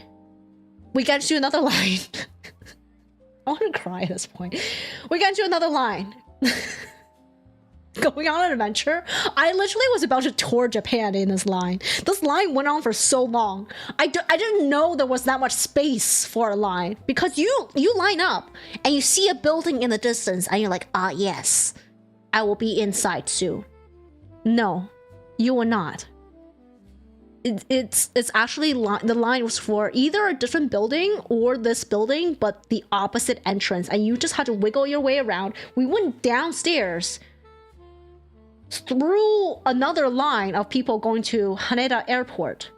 we get to another line. I want to cry at this point. We get to another line. Going on an adventure. I literally was about to tour Japan in this line. This line went on for so long. I didn't know there was that much space for a line, because you line up and you see a building in the distance and you're like, ah, yes, I will be inside soon. No, you will not. It's actually the line was for either a different building or this building, but the opposite entrance, and you just had to wiggle your way around. We went downstairs through another line of people going to Haneda Airport,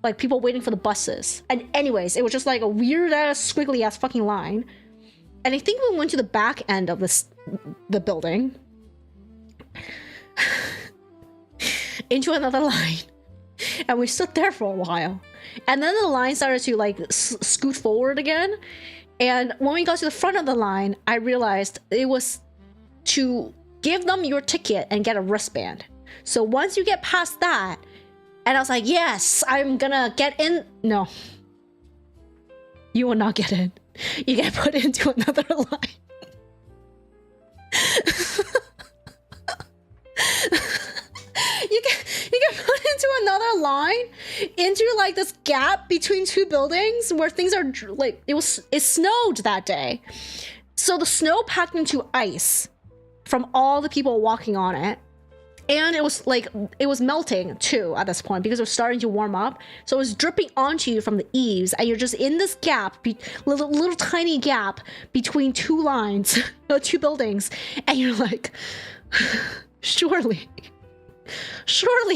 like people waiting for the buses. And anyways, it was just like a weird ass squiggly ass fucking line. And I think we went to the back end of the building into another line. And we stood there for a while. And then the line started to like scoot forward again. And when we got to the front of the line, I realized it was to give them your ticket and get a wristband. So once you get past that, and I was like, yes, I'm gonna get in. No. You will not get in. You get put into another line. You get put into another line, into like this gap between 2 buildings where things are like, it snowed that day. So the snow packed into ice from all the people walking on it. And it was melting too at this point because it was starting to warm up. So it was dripping onto you from the eaves, and you're just in this gap, little tiny gap between 2 lines, 2 buildings, and you're like, surely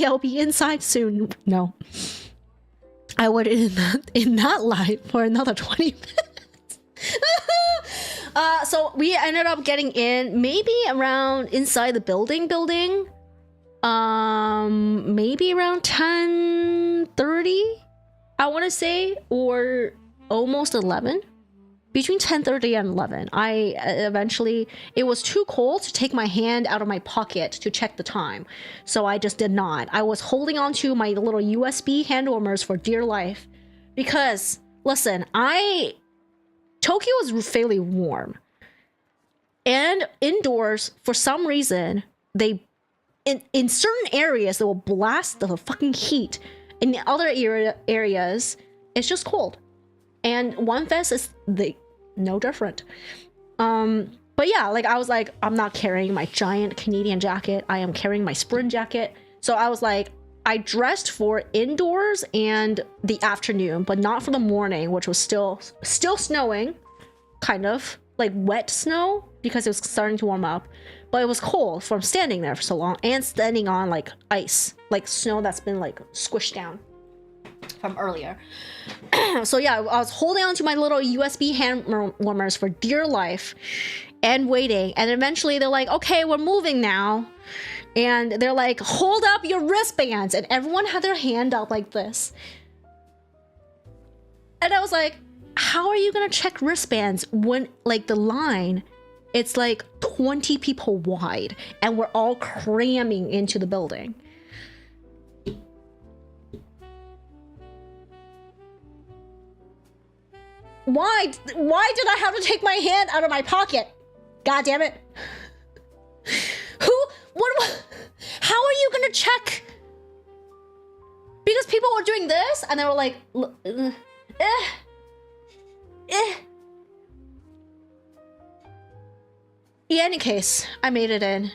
I'll be inside soon. No, I waited in that line for another 20 minutes. So we ended up getting in maybe around inside the building. Maybe around 10:30, I want to say, or almost 11. Between 10:30 and 11. I eventually, it was too cold to take my hand out of my pocket to check the time. So I just did not. I was holding on to my little USB hand warmers for dear life. Because, listen, Tokyo is fairly warm. And indoors, for some reason, in certain areas, they will blast the fucking heat. In the other areas, it's just cold. And One Fest is no different. But yeah, like I was like, I'm not carrying my giant Canadian jacket. I am carrying my Spring jacket. So I was like, I dressed for indoors and the afternoon, but not for the morning, which was still snowing, kind of like wet snow because it was starting to warm up. But it was cold from standing there for so long and standing on like ice, like snow that's been like squished down from earlier. So yeah, I was holding on to my little USB hand warmers for dear life and waiting. And eventually they're like, okay, we're moving now. And they're like, hold up your wristbands. And everyone had their hand out like this. And I was like, how are you going to check wristbands when like the line, it's like 20 people wide and we're all cramming into the building? Why did I have to take my hand out of my pocket? God damn it. What? How are you gonna check? Because people were doing this and they were like, In any case, I made it in.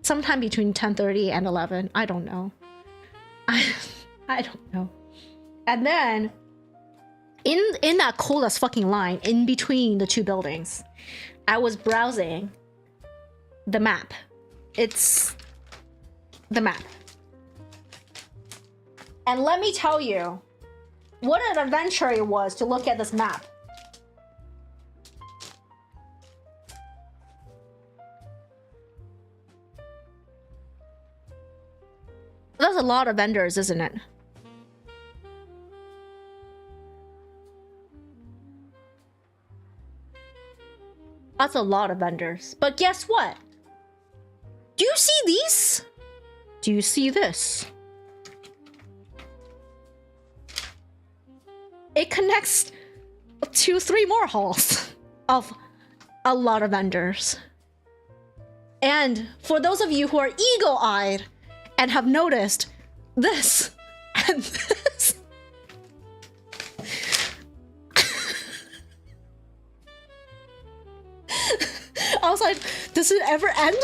Sometime between 10:30 and 11. I don't know. I don't know. And then in that coolest fucking line in between the two buildings, I was browsing the map. It's the map. And let me tell you what an adventure it was to look at this map. There's a lot of vendors, isn't it? That's a lot of vendors. But guess what? Do you see these? Do you see this? It connects to 3 more halls of a lot of vendors. And for those of you who are eagle-eyed and have noticed this and this, I was like, does it ever end?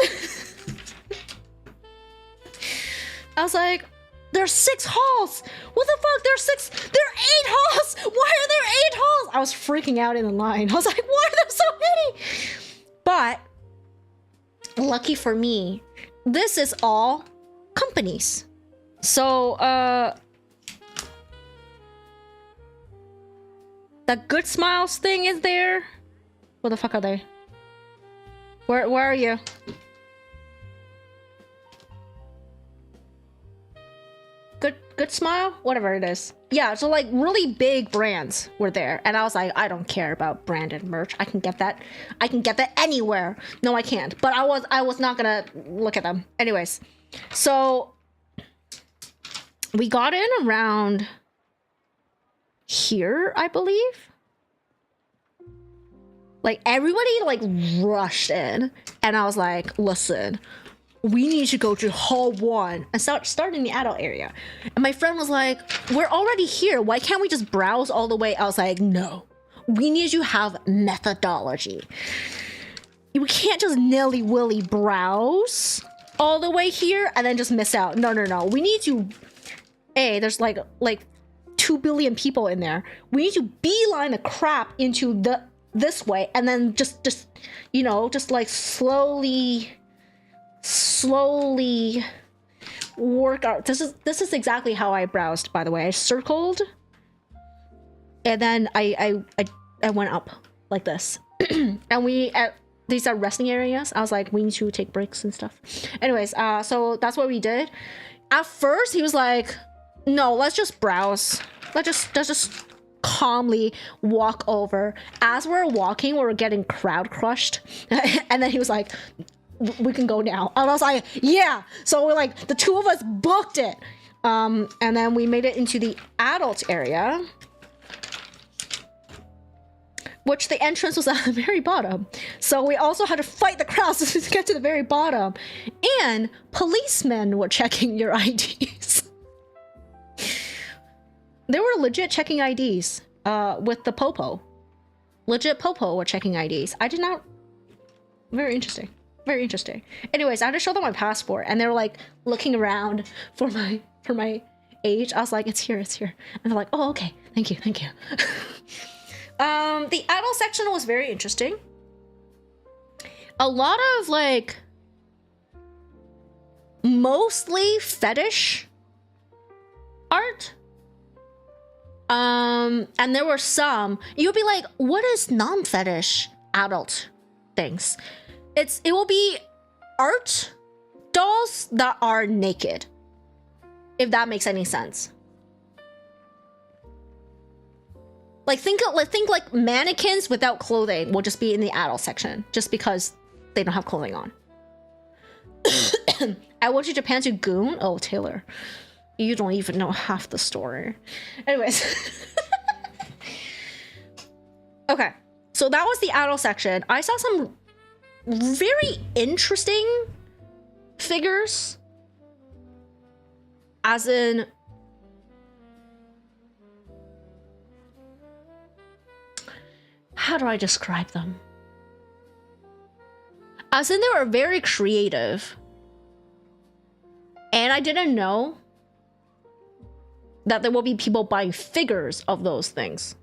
I was like, there's 6 halls. What the fuck? There are 8 halls. Why are there 8 halls? I was freaking out in the line. I was like, why are there so many? But lucky for me, this is all companies. So, the Good Smiles thing is there. Where the fuck are they? Where are you? Good Smile? Whatever it is. Yeah, so like really big brands were there. And I was like, I don't care about branded merch. I can get that. I can get that anywhere. No, I can't. But I was not gonna look at them. Anyways. So we got in around here, I believe. Like everybody like rushed in. And I was like, listen, we need to go to hall 1 and start in the adult area. And my friend was like, we're already here. Why can't we just browse all the way? I was like, no, we need to have methodology. We can't just nilly-willy browse all the way here and then just miss out. No. We need to, there's like 2 billion people in there. We need to beeline the crap into this way and then just you know, just like slowly work out. This is exactly how I browsed, by the way. I circled and then I went up like this. And these are resting areas. I was like, we need to take breaks and stuff. Anyways, so that's what we did. At first he was like, no, let's just browse. Let's just calmly walk over. As we're walking, we're getting crowd crushed. And then he was like, we can go now. And I was like, yeah. So we're like, the 2 of us booked it. And then we made it into the adult area, which the entrance was at the very bottom. So we also had to fight the crowds to get to the very bottom. And policemen were checking your IDs. They were legit checking IDs with the popo. Legit popo were checking IDs. I did not... Very interesting. Very interesting. Anyways, I had to show them my passport, and they were like looking around for my age. I was like, it's here. And they're like, oh, okay. Thank you. The adult section was very interesting. A lot of like mostly fetish art. And there were some, you'll be like, what is non-fetish adult things? It will be art dolls that are naked, if that makes any sense. Like think like mannequins without clothing will just be in the adult section, just because they don't have clothing on. I went to Japan to Goon. Oh, Taylor, you don't even know half the story. Anyways. Okay, so that was the adult section. I saw some very interesting figures. As in, how do I describe them? As in, they were very creative. And I didn't know that there will be people buying figures of those things.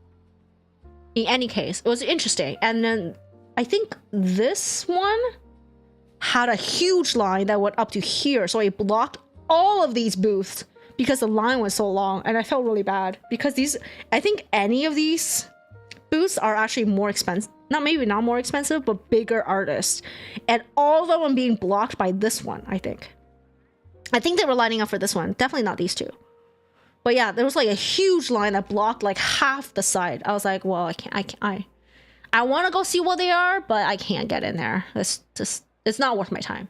In any case, it was interesting. And then I think this one had a huge line that went up to here. So it blocked all of these booths because the line was so long. And I felt really bad because these, I think any of these booths are actually more expensive. Maybe not more expensive, but bigger artists. And all of them being blocked by this one, I think. I think they were lining up for this one. Definitely not these two. But yeah, there was like a huge line that blocked like half the side. I was like, well, I want to go see what they are, but I can't get in there. It's not worth my time.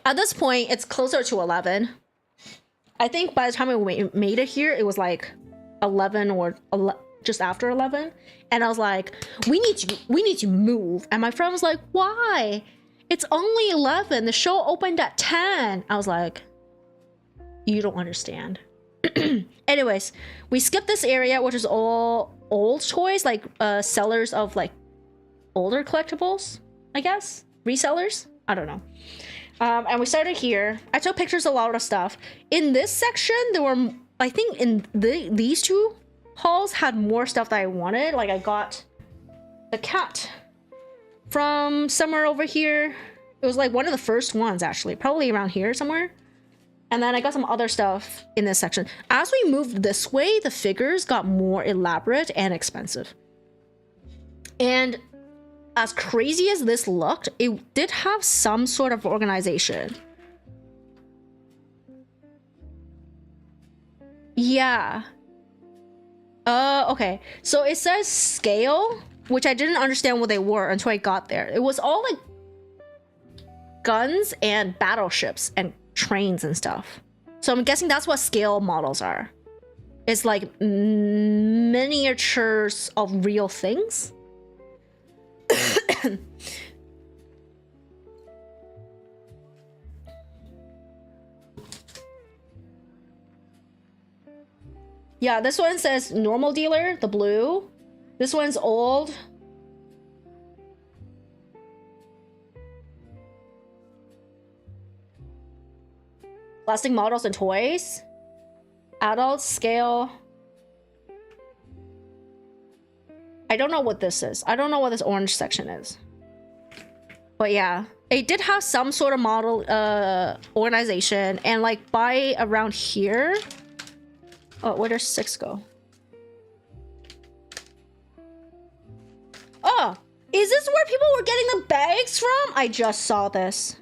At this point, it's closer to 11. I think by the time we made it here, it was like 11 or just after 11. And I was like, we need to move. And my friend was like, why? It's only 11. The show opened at 10. I was like, you don't understand. Anyways, we skipped this area, which is all old toys, like sellers of like older collectibles, I guess, resellers. I don't know. And we started here. I took pictures of a lot of stuff. In this section, there were, I think, in these two halls had more stuff that I wanted. Like I got the cat from somewhere over here. It was like one of the first ones, actually, probably around here somewhere. And then I got some other stuff in this section. As we moved this way, the figures got more elaborate and expensive. And as crazy as this looked, it did have some sort of organization. Yeah. Okay. So it says scale, which I didn't understand what they were until I got there. It was all like guns and battleships and trains and stuff. So I'm guessing that's what scale models are. It's like miniatures of real things. Yeah, this one says normal dealer, the blue. This one's old. Plastic models and toys. Adult scale. I don't know what this is. I don't know what this orange section is. But yeah, it did have some sort of model organization. And like by around here. Oh, where does 6 go? Oh, is this where people were getting the bags from? I just saw this.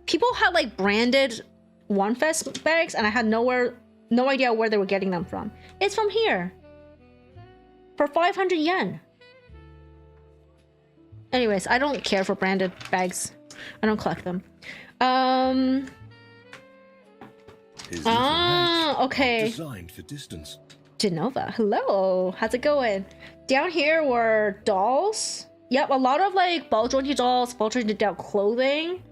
People had like branded One Fest bags and I had no idea where they were getting them from. It's from here. For 500 yen. Anyways, I don't care for branded bags. I don't collect them. Okay. Designed for distance. Genova, hello. How's it going? Down here were dolls. Yep, a lot of like ball jointed dolls, ball jointed down clothing.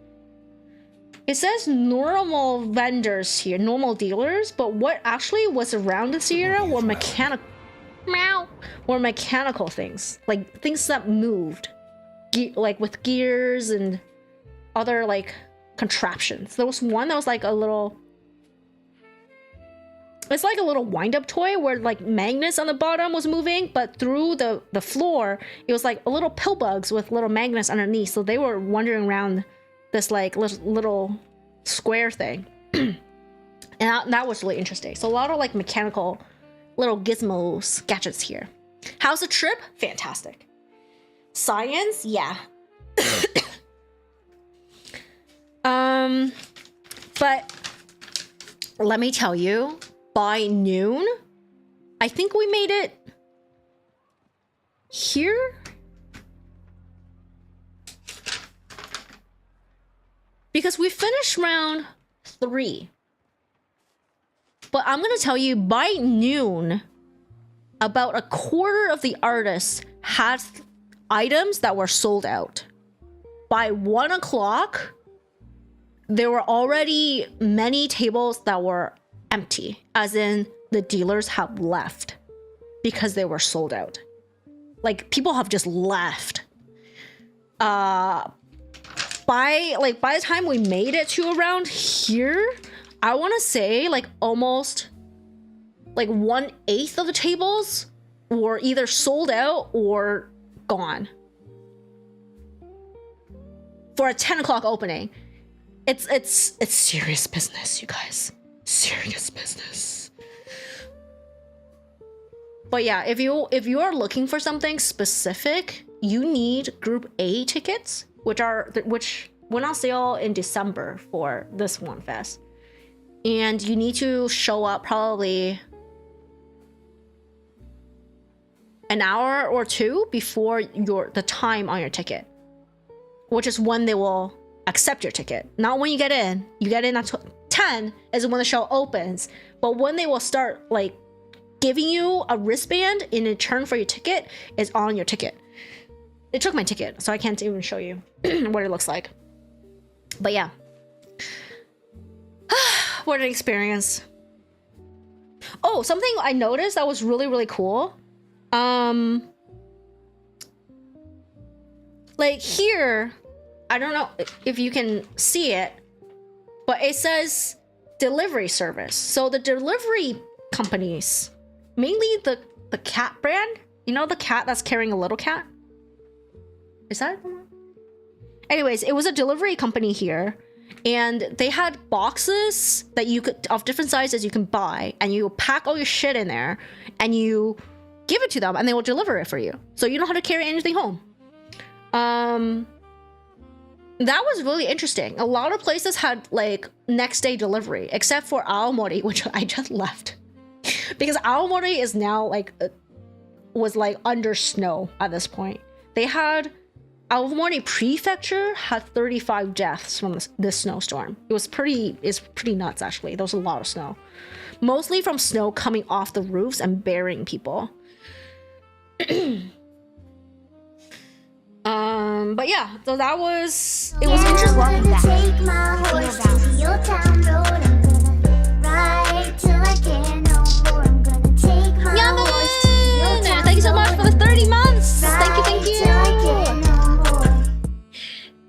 It says normal vendors here, normal dealers, but what actually was around this area were mechanical things, like things that moved, like with gears and other like contraptions. There was one that was like a little, it's like a little wind-up toy where like magnets on the bottom was moving, but through the floor, it was like a little pill bugs with little magnets underneath. So they were wandering around this like little square thing. And that was really interesting. So a lot of like mechanical little gizmos, gadgets here. How's the trip? Fantastic. Science? Yeah. But let me tell you, by noon, I think we made it here. Because we finished round 3. But I'm gonna tell you, by noon, about a quarter of the artists had items that were sold out. By 1 o'clock, there were already many tables that were empty, as in the dealers have left because they were sold out. Like, people have just left. By the time we made it to around here, I want to say like almost like 1/8 of the tables were either sold out or gone for a 10 o'clock opening. It's serious business, you guys. Serious business. But yeah, if you are looking for something specific, you need Group A tickets, which went on sale in December for this One Fest, and you need to show up probably an hour or two before the time on your ticket, which is when they will accept your ticket. Not when you get in. You get in at 10 is when the show opens, but when they will start like giving you a wristband in return for your ticket is on your ticket. It took my ticket, so I can't even show you what it looks like. But yeah. What an experience. Oh, something I noticed that was really, really cool. Like here, I don't know if you can see it, but it says delivery service. So the delivery companies, mainly the cat brand, you know, the cat that's carrying a little cat? Is that? Anyways, it was a delivery company here, and they had boxes that you could, of different sizes you can buy, and you pack all your shit in there, and you give it to them, and they will deliver it for you. So you don't have to carry anything home. That was really interesting. A lot of places had like next day delivery, except for Aomori, which I just left. Because Aomori is now like, was like under snow at this point. They had, Aomori Prefecture had 35 deaths from this snowstorm. It's pretty nuts actually. There was a lot of snow. Mostly from snow coming off the roofs and burying people. But yeah, so that was, it was interesting. Welcome back. Take my horse to the old town road. I'm gonna ride till I can't no more. I'm gonna take my horse to the old town Thank you so much for the 30 months. Thank Ride you. till I can't no more.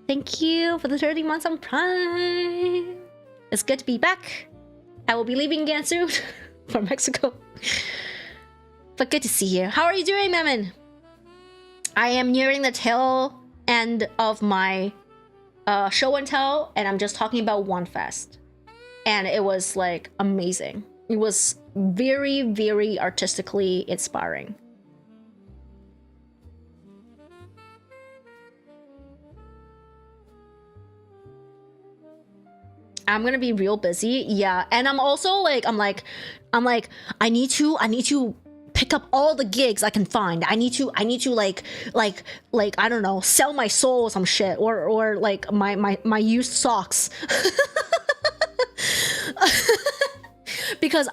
Thank you for the 30 months on Prime. It's good to be back. I will be leaving again soon for Mexico. But good to see you. How are you doing, Mammon? I am nearing the tail end of my show and tell, and I'm just talking about One Fest. And it was like amazing. It was very, very artistically inspiring. I'm gonna be real busy, yeah. And I'm also like, I'm like, I need to pick up all the gigs I can find. I need to like I don't know, sell my soul or some shit, or like my used socks. Because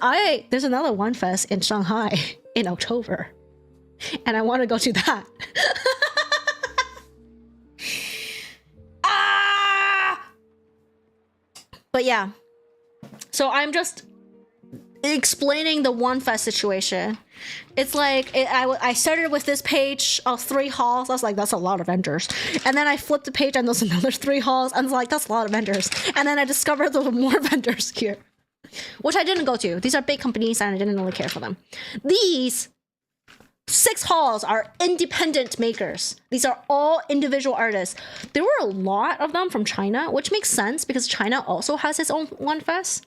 there's another One Fest in Shanghai in October, and I want to go to that. But yeah, so I'm just explaining the One Fest situation. It's like, I started with this page of 3 halls. I was like, that's a lot of vendors. And then I flipped the page and there's another 3 halls. And I was like, that's a lot of vendors. And then I discovered there were more vendors here, which I didn't go to. These are big companies and I didn't really care for them. These 6 halls are independent makers. These are all individual artists. There were a lot of them from China, which makes sense because China also has its own One Fest.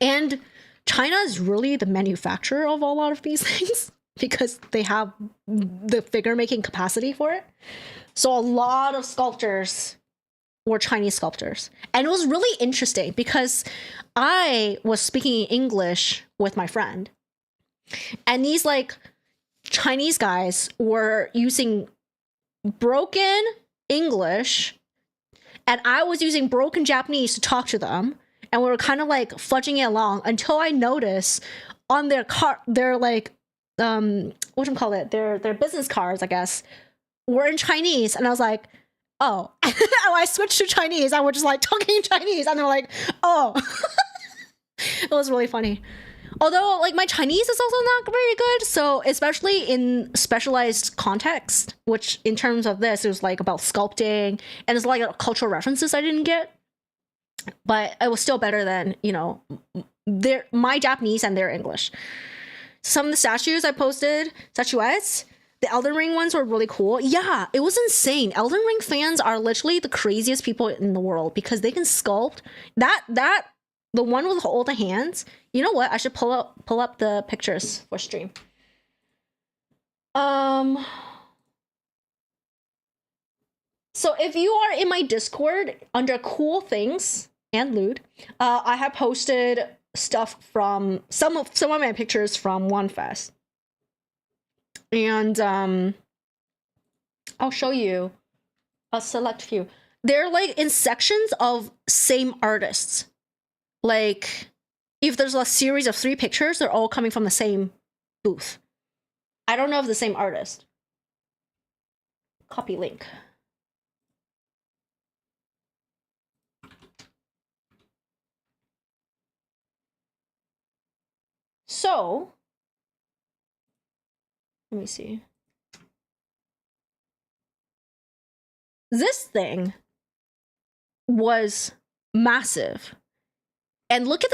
And China is really the manufacturer of a lot of these things because they have the figure making capacity for it. So a lot of sculptors were Chinese sculptors. And it was really interesting because I was speaking English with my friend. And these like Chinese guys were using broken English, and I was using broken Japanese to talk to them, and we were kind of like fudging it along until I noticed on their like whatchamacallit, their business cards, I guess, were in Chinese, and I was like, oh. I switched to Chinese. I was just like talking Chinese, and they're like, oh. It was really funny. Although, like, my Chinese is also not very good, so especially in specialized context, which in terms of this, it was like about sculpting, and it's like cultural references I didn't get. But it was still better than, you know, my Japanese and their English. Some of the statues I posted, statuettes, the Elden Ring ones were really cool. Yeah, it was insane. Elden Ring fans are literally the craziest people in the world because they can sculpt. The one with all the hands. You know what? I should pull up the pictures for stream. So if you are in my Discord under cool things and loot, I have posted stuff from some of my pictures from OneFest. And I'll show you a select few. They're like in sections of same artists. Like if there's a series of 3 pictures, they're all coming from the same booth. I don't know if the same artist. Copy link. So, let me see. This thing was massive. And look at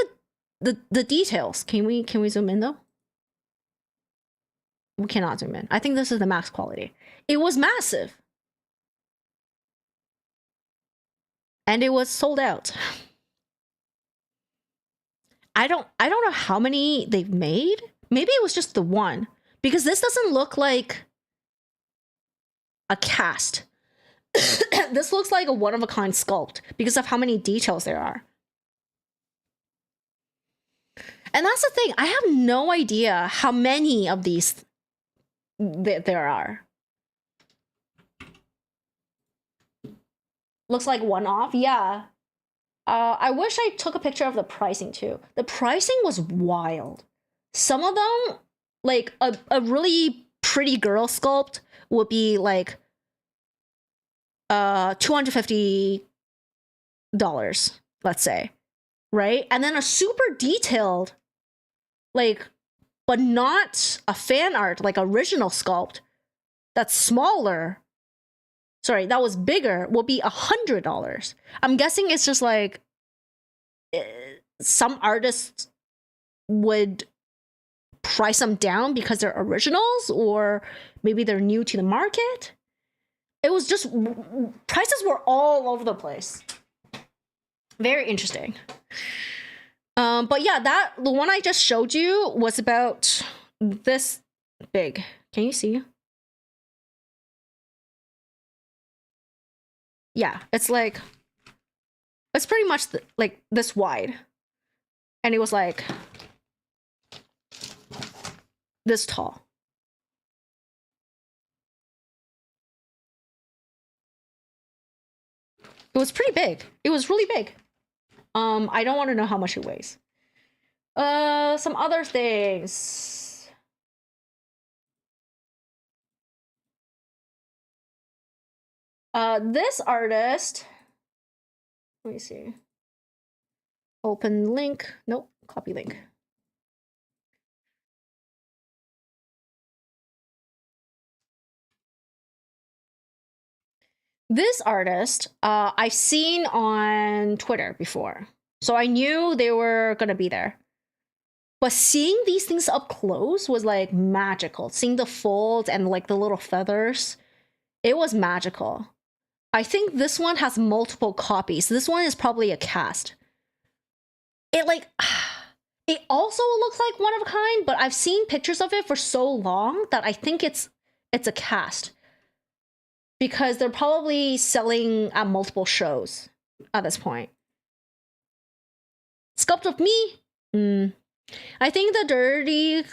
the details. Can we zoom in though? We cannot zoom in. I think this is the max quality. It was massive. And it was sold out. I don't know how many they've made. Maybe it was just the one, because this doesn't look like a cast. This looks like a one-of-a-kind sculpt because of how many details there are. And that's the thing. I have no idea how many of these there are. Looks like one-off. Yeah. I wish I took a picture of the pricing too. The pricing was wild. Some of them, like a really pretty girl sculpt would be like $250, let's say, right? And then a super detailed, like, but not a fan art, like original sculpt that's smaller, sorry, that was bigger, will be $100. I'm guessing it's just like some artists would price them down because they're originals, or maybe they're new to the market. It was just, prices were all over the place. Very interesting. But yeah, the one I just showed you was about this big. Can you see? Yeah, it's like, it's pretty much like this wide. And it was like this tall. It was pretty big. It was really big. I don't want to know how much it weighs. Some other things. This artist, let me see. Open link. Nope, copy link. This artist, I've seen on Twitter before, so I knew they were gonna be there. But seeing these things up close was like magical. Seeing the folds and like the little feathers, it was magical. I think this one has multiple copies. This one is probably a cast. It like, it also looks like one of a kind, but I've seen pictures of it for so long that I think it's a cast. Because they're probably selling at multiple shows at this point. Sculpt of me? I think the dirty,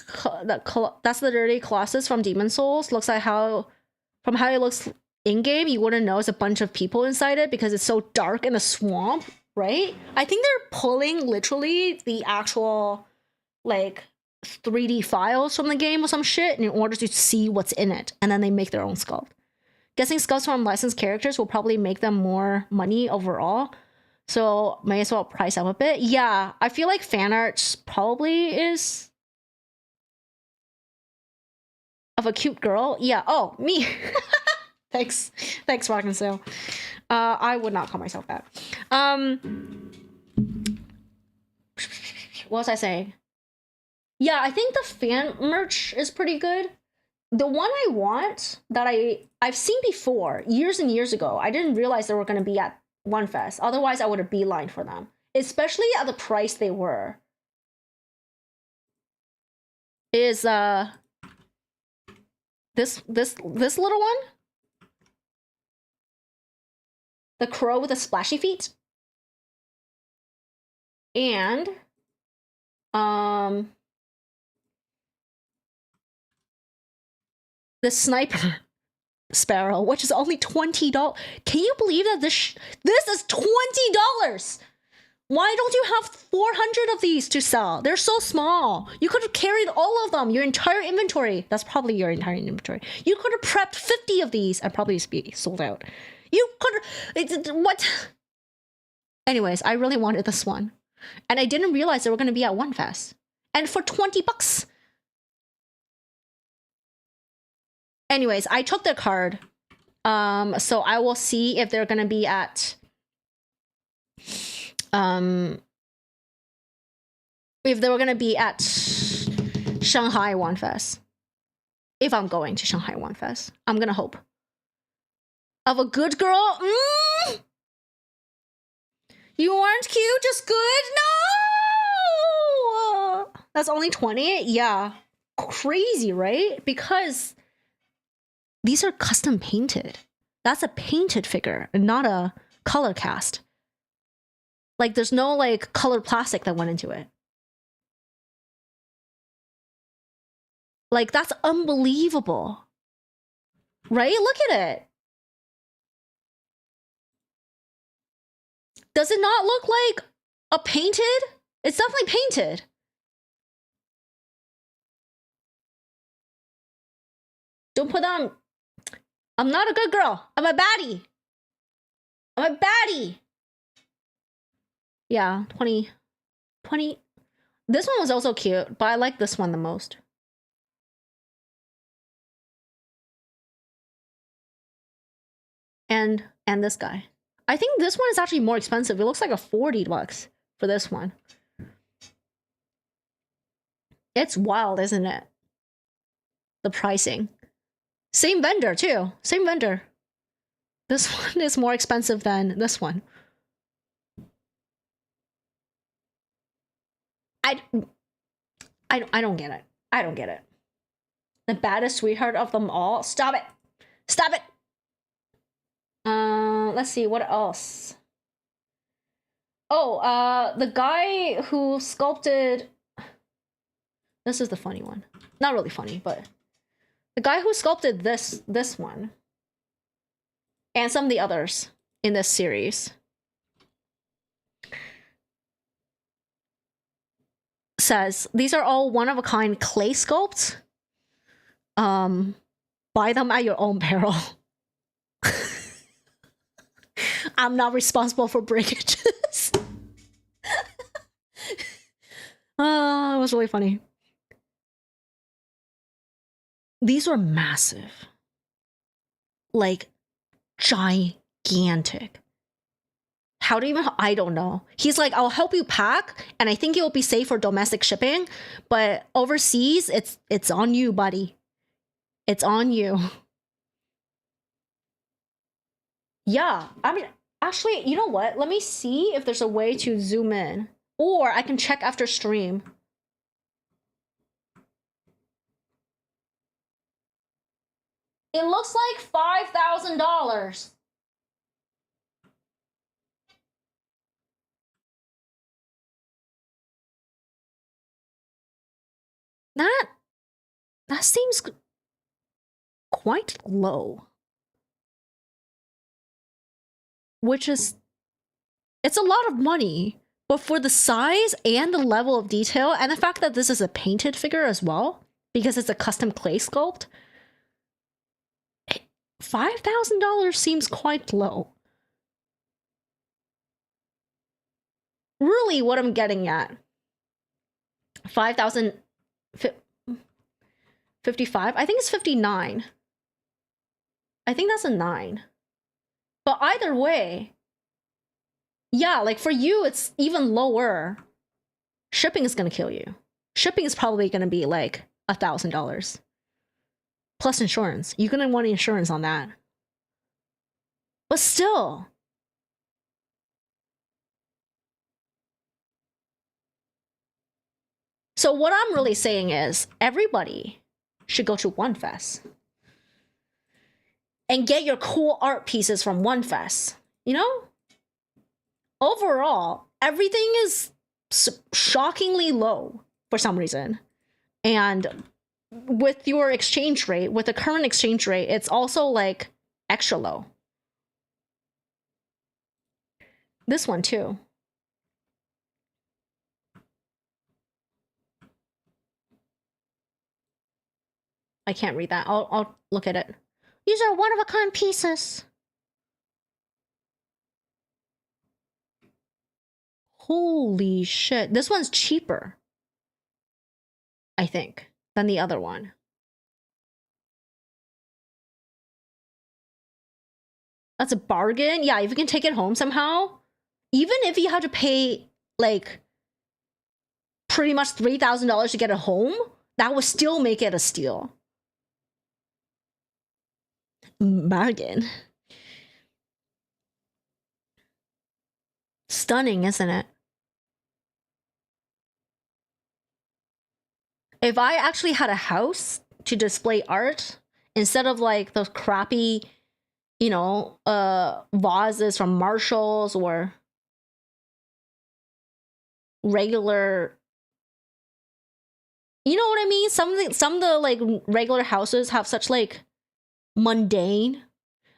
that's the dirty Colossus from Demon Souls. Looks like from how it looks in-game, you wouldn't know it's a bunch of people inside it because it's so dark in the swamp, right? I think they're pulling literally the actual, like, 3D files from the game or some shit in order to see what's in it, and then they make their own sculpt. Guessing sculpts from licensed characters will probably make them more money overall, so may as well price up a bit. Yeah, I feel like fan art probably is of a cute girl. Yeah. Oh, me. Thanks, Rockin' Sale. I would not call myself that. What was I saying? Yeah, I think the fan merch is pretty good. The one I want that I've seen before years and years ago. I didn't realize they were going to be at One Fest. Otherwise, I would have beelined for them, especially at the price they were. Is this little one? The crow with the splashy feet. And the sniper sparrow, which is only $20. Can you believe that this is $20? Why don't you have 400 of these to sell? They're so small. You could have carried all of them, your entire inventory. That's probably your entire inventory. You could have prepped 50 of these and probably be sold out. You could have, what? Anyways, I really wanted this one. And I didn't realize they were going to be at One Fest. And for $20. Anyways, I took their card. So I will see if they're going to be at if they were going to be at Shanghai One Fest. If I'm going to Shanghai One Fest, I'm going to hope. Of a good girl? You aren't cute, just good? No! That's only 20? Yeah. Crazy, right? Because these are custom painted. That's a painted figure, not a color cast. Like, there's no, like, colored plastic that went into it. Like, that's unbelievable. Right? Look at it. Does it not look like a painted? It's definitely painted. Don't put on. I'm not a good girl. I'm a baddie. I'm a baddie. Yeah, 20. This one was also cute, but I like this one the most. And this guy. I think this one is actually more expensive. It looks like a $40 for this one. It's wild, isn't it? The pricing. Same vendor, too. Same vendor. This one is more expensive than this one. I don't get it. I don't get it. The baddest sweetheart of them all. Stop it. Stop it. Let's see, what else? Oh, the guy who sculpted... This is the funny one. Not really funny, but... The guy who sculpted this one. And some of the others in this series. Says, these are all one-of-a-kind clay sculpts. Buy them at your own peril. I'm not responsible for breakages. Oh, it was really funny. These were massive. Like, gigantic. How do you even... I don't know. He's like, I'll help you pack, and I think it will be safe for domestic shipping, but overseas, it's on you, buddy. It's on you. Yeah, I mean... Actually, you know what? Let me see if there's a way to zoom in. Or I can check after stream. It looks like $5,000. That seems quite low. Which is, it's a lot of money, But for the size and the level of detail, and the fact that this is a painted figure as well, because it's a custom clay sculpt, $5,000 seems quite low. Really, what I'm getting at, 5,055. I think it's 59. I think that's a 9. But either way, yeah, like for you, it's even lower. Shipping is gonna kill you. Shipping is probably gonna be like $1,000 plus insurance. You're gonna want insurance on that. But still, so what I'm really saying is everybody should go to One Fest and get your cool art pieces from One Fest. You know, overall, everything is shockingly low for some reason. And with your exchange rate, with the current exchange rate, it's also like extra low. This one too. I can't read that. I'll look at it. These are one-of-a-kind pieces. Holy shit. This one's cheaper, I think, than the other one. That's a bargain. Yeah, if you can take it home somehow, even if you have to pay like pretty much $3,000 to get it home, that would still make it a steal. Bargain. Stunning, isn't it? If I actually had a house to display art instead of like those crappy, you know, vases from Marshalls or regular, you know what I mean? Some of the like regular houses have such like mundane.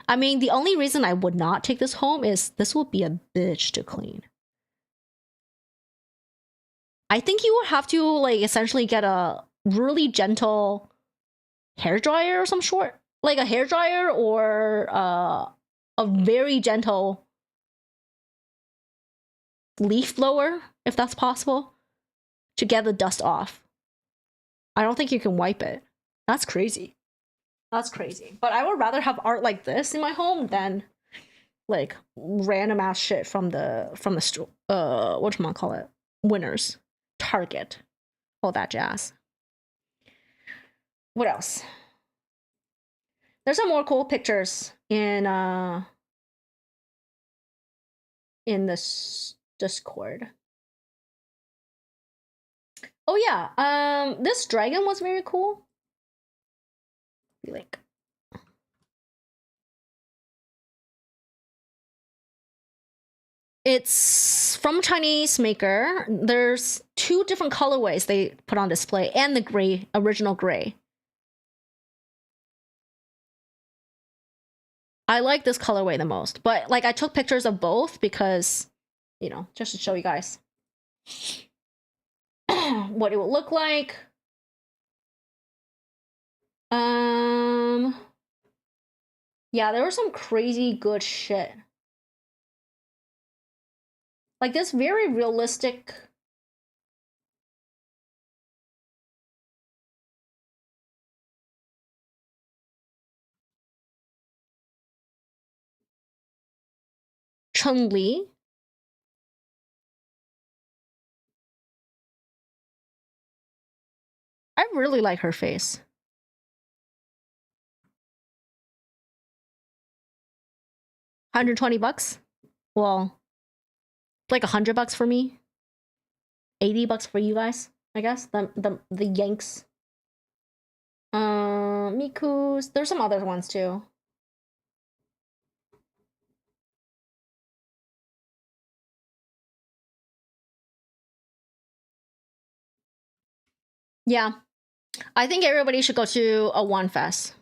I mean, the only reason I would not take this home is this will be a bitch to clean. I think you would have to like essentially get a really gentle hair dryer or some sort, like a hair dryer or a very gentle leaf blower, if that's possible, to get the dust off. I don't think you can wipe it. That's crazy. That's crazy. But I would rather have art like this in my home than like random ass shit from the store. Whatchamacallit? Winners, Target, all that jazz. What else? There's some more cool pictures in this Discord. Oh yeah, this dragon was very cool. Like, it's from Chinese maker. There's 2 different colorways they put on display, and the gray, original gray. I like this colorway the most, but like I took pictures of both because, you know, just to show you guys what it would look like. Yeah, there was some crazy good shit. Like this very realistic. Chun-Li. I really like her face. $120? Well, like $100 for me. $80 for you guys, I guess. The Yanks. Miku's. There's some other ones too. Yeah. I think everybody should go to a One Fest.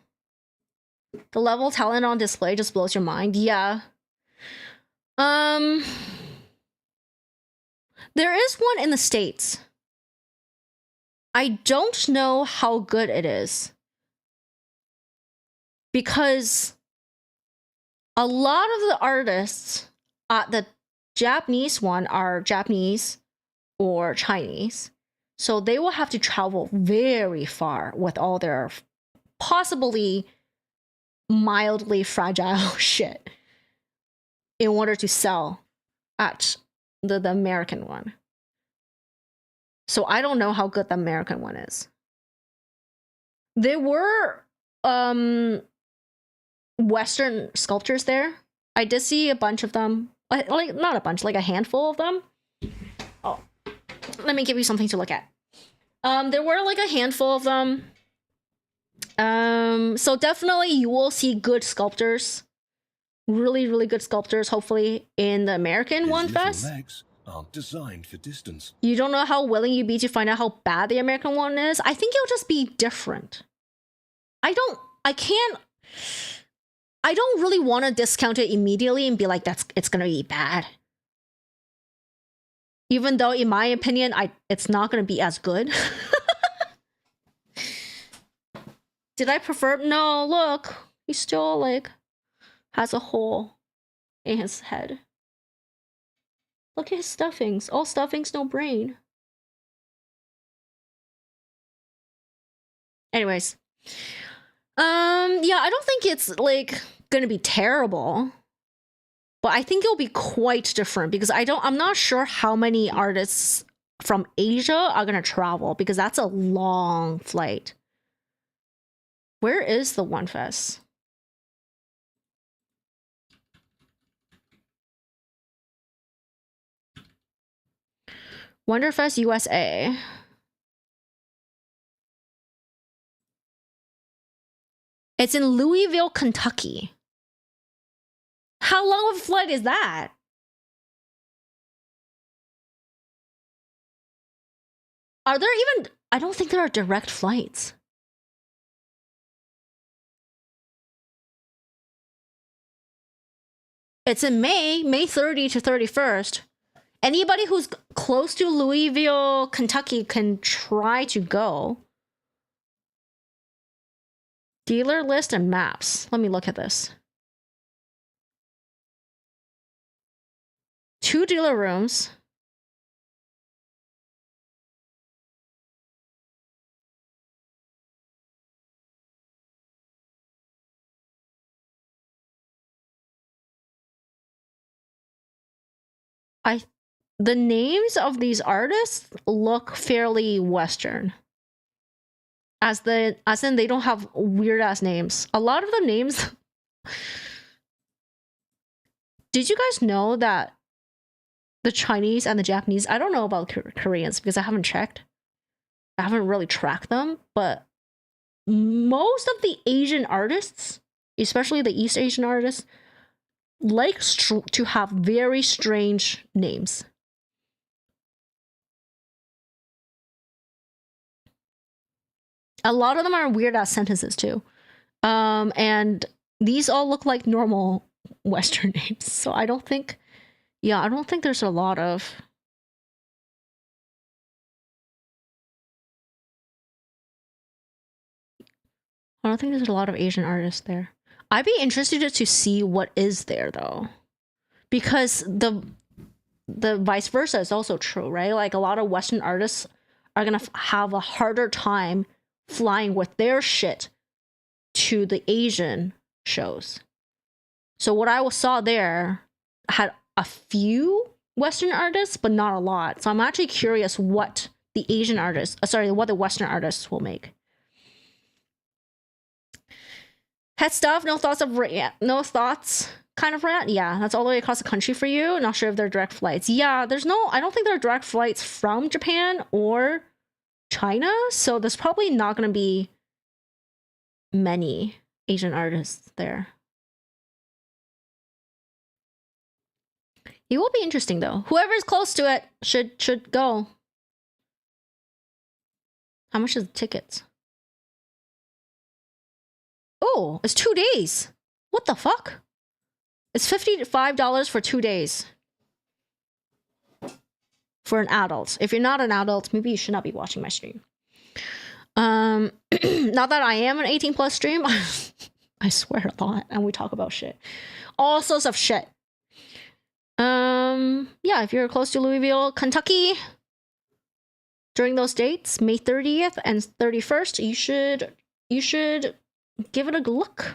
The level of talent on display just blows your mind. Yeah. There is one in the States. I don't know how good it is. Because a lot of the artists at the Japanese one are Japanese or Chinese. So they will have to travel very far with all their possibly mildly fragile shit in order to sell at the American one. So I don't know how good the American one is. There were Western sculptures there. I did see a bunch of them. Like, not a bunch, like a handful of them. Oh, let me give you something to look at. There were like a handful of them. So definitely you will see good sculptors. Really, really good sculptors, hopefully, in the American One Fest. Legs aren't designed for distance. You don't know how willing you'd be to find out how bad the American one is. I think it'll just be different. I don't really want to discount it immediately and be like, it's gonna be bad. Even though, in my opinion, it's not gonna be as good. Did I prefer? No, look, he still like has a hole in his head. Look at his stuffings. All stuffings, no brain. Anyways. Yeah, I don't think it's like gonna be terrible. But I think it'll be quite different because I'm not sure how many artists from Asia are gonna travel because that's a long flight. Where is the One Fest? Wonderfest USA. It's in Louisville, Kentucky. How long of a flight is that? Are there even... I don't think there are direct flights. It's in May 30 to 31st. Anybody who's close to Louisville, Kentucky can try to go. Dealer list and maps. Let me look at this. 2 dealer rooms. The names of these artists look fairly Western. As in they don't have weird ass names. A lot of the names. Did you guys know that the Chinese and the Japanese, I don't know about Koreans because I haven't checked. I haven't really tracked them, but most of the Asian artists, especially the East Asian artists, like to have very strange names. A lot of them are weird ass sentences too. And these all look like normal Western names. So I don't think there's a lot of... I don't think there's a lot of Asian artists there. I'd be interested to see what is there though. Because the vice versa is also true, right? Like a lot of Western artists are gonna have a harder time flying with their shit to the Asian shows. So what I saw there had a few Western artists, but not a lot. So I'm actually curious what the Asian artists, what the Western artists will make. Head stuff, no thoughts kind of rant. Yeah, that's all the way across the country for you. Not sure if they're direct flights. Yeah, I don't think there are direct flights from Japan or China, so there's probably not going to be many Asian artists there. It will be interesting though. Whoever's close to it should go. How much is the tickets? Oh, it's 2 days. What the fuck? It's $55 for 2 days. for an adult. If you're not an adult, maybe you should not be watching my stream. Not that I am an 18 plus stream. I swear a lot, and we talk about shit, all sorts of shit. Yeah, if you're close to Louisville, Kentucky, during those dates, May 30th and 31st, you should give it a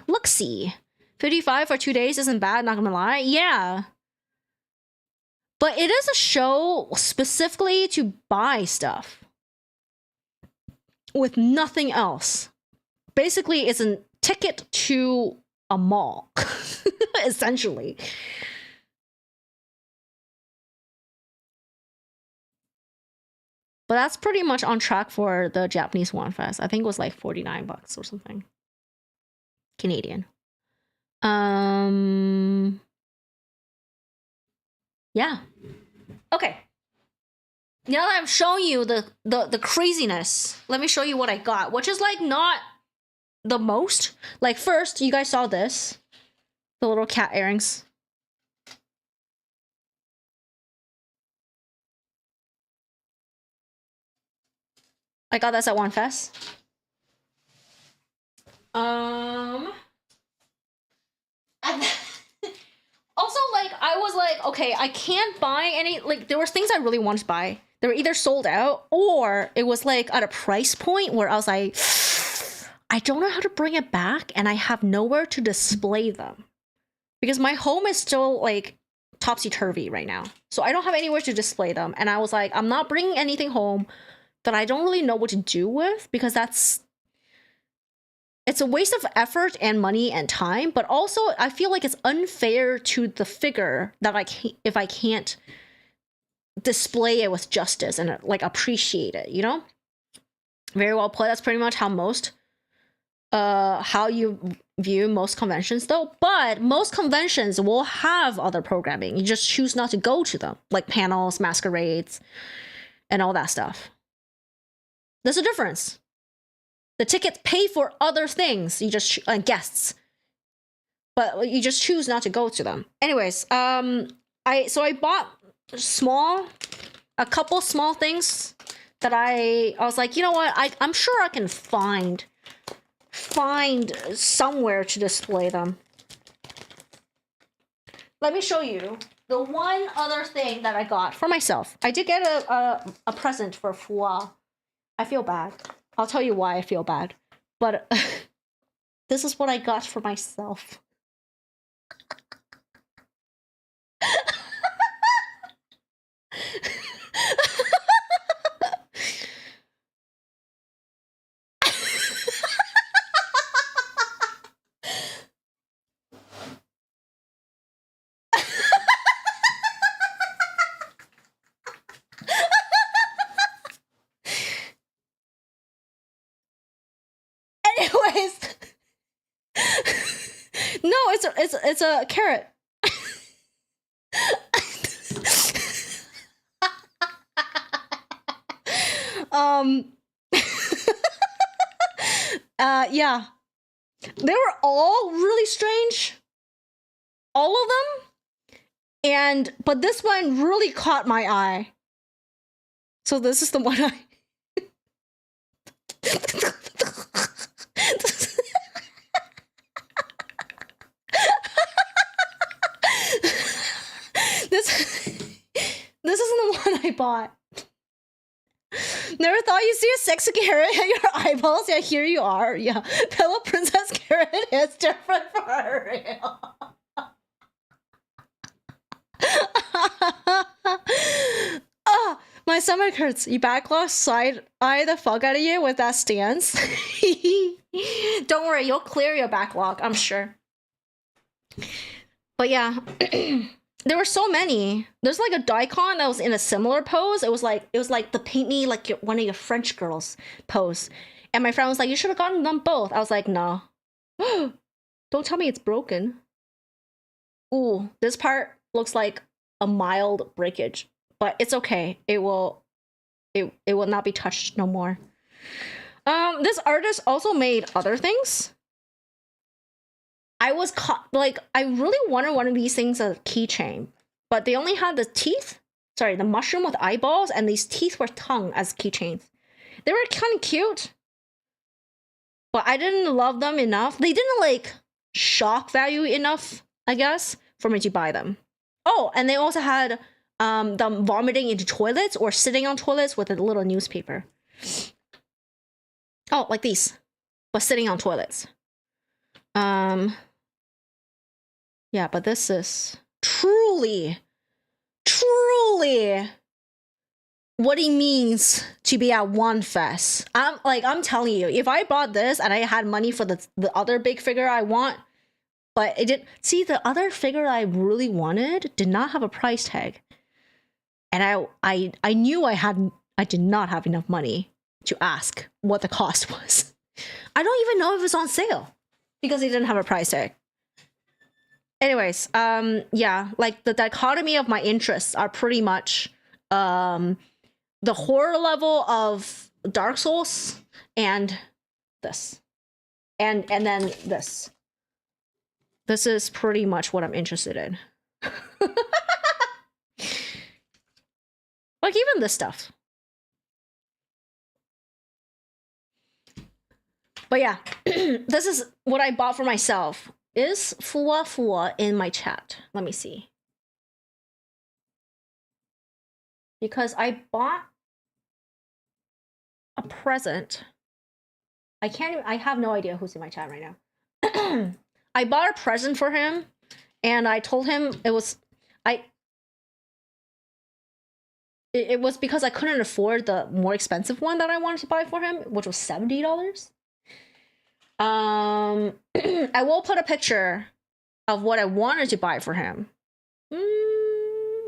look-see. 55 for 2 days isn't bad, not gonna lie. Yeah. But it is a show specifically to buy stuff with nothing else. Basically, it's a ticket to a mall, essentially. But that's pretty much on track for the Japanese One Fest. I think it was like $49 or something. Canadian. Yeah. Okay. Now that I've shown you the craziness, let me show you what I got, which is like not the most. Like first, you guys saw this. The little cat earrings. I got this at One Fest. And also, like, I was like, okay, I can't buy any, like, there was things I really wanted to buy. They were either sold out or it was like at a price point where I was like, I don't know how to bring it back and I have nowhere to display them. Because my home is still like topsy-turvy right now. So I don't have anywhere to display them. And I was like, I'm not bringing anything home that I don't really know what to do with, because it's a waste of effort and money and time, but also I feel like it's unfair to the figure that if I can't display it with justice and like appreciate it, you know? Very well put. That's pretty much how you view most conventions though. But most conventions will have other programming. You just choose not to go to them, like panels, masquerades, and all that stuff. There's a difference. The tickets pay for other things. You just guests, but you just choose not to go to them. Anyways, I bought a couple small things that I was like, you know what? I'm sure I can find somewhere to display them. Let me show you the one other thing that I got for myself. I did get a present for Fua. I feel bad. I'll tell you why I feel bad. But this is what I got for myself. Anyways, no, it's a carrot. Yeah, they were all really strange, all of them, but this one really caught my eye. So this is the one I. This isn't the one I bought. Never thought you'd see a sexy carrot at your eyeballs. Yeah, here you are. Yeah, Pillow Princess Carrot is different for real. Oh, my stomach hurts. You backlash side-eye the fuck out of you with that stance. Don't worry, you'll clear your backlog, I'm sure. But yeah, there were so many. There's like a daikon that was in a similar pose. It was like the paint me like one of your French girls pose. And my friend was like, you should have gotten them both. I was like, no. Don't tell me it's broken. Ooh, this part looks like a mild breakage, but it's okay. It will not be touched no more. This artist also made other things. I was I really wanted one of these things as a keychain, but they only had the teeth, Sorry, the mushroom with eyeballs, and these teeth were tongue as keychains. They were kind of cute, but I didn't love them enough. They didn't like shock value enough, I guess, for me to buy them. Oh, and they also had them vomiting into toilets or sitting on toilets with a little newspaper. Oh, like these, but sitting on toilets. Yeah, but this is truly what it means to be at One Fest. I'm telling you, if I bought this and I had money for the other big figure I want, but it did see the other figure I really wanted did not have a price tag. And I knew I did not have enough money to ask what the cost was. I don't even know if it's on sale because it didn't have a price tag. Anyways, yeah, like the dichotomy of my interests are pretty much the horror level of Dark Souls and this. And then this. This is pretty much what I'm interested in. Like even this stuff. But yeah, this is what I bought for myself. Is Fua Fua in my chat? Let me see. Because I bought a present. I have no idea who's in my chat right now. I bought a present for him, and I told him it was because I couldn't afford the more expensive one that I wanted to buy for him, which was $70. I will put a picture of what I wanted to buy for him.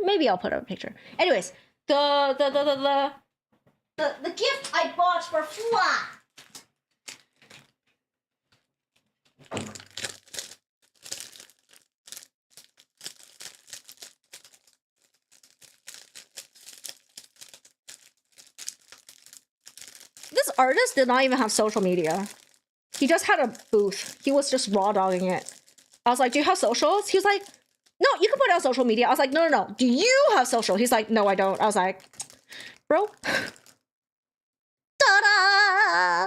Maybe I'll put up a picture. Anyways, the gift I bought for Fua. This artist did not even have social media. He just had a booth. He was just raw dogging it. I was like, do you have socials? He was like, no, you can put it on social media. I was like, no. Do you have social? He's like, no, I don't. I was like, bro. Ta-da!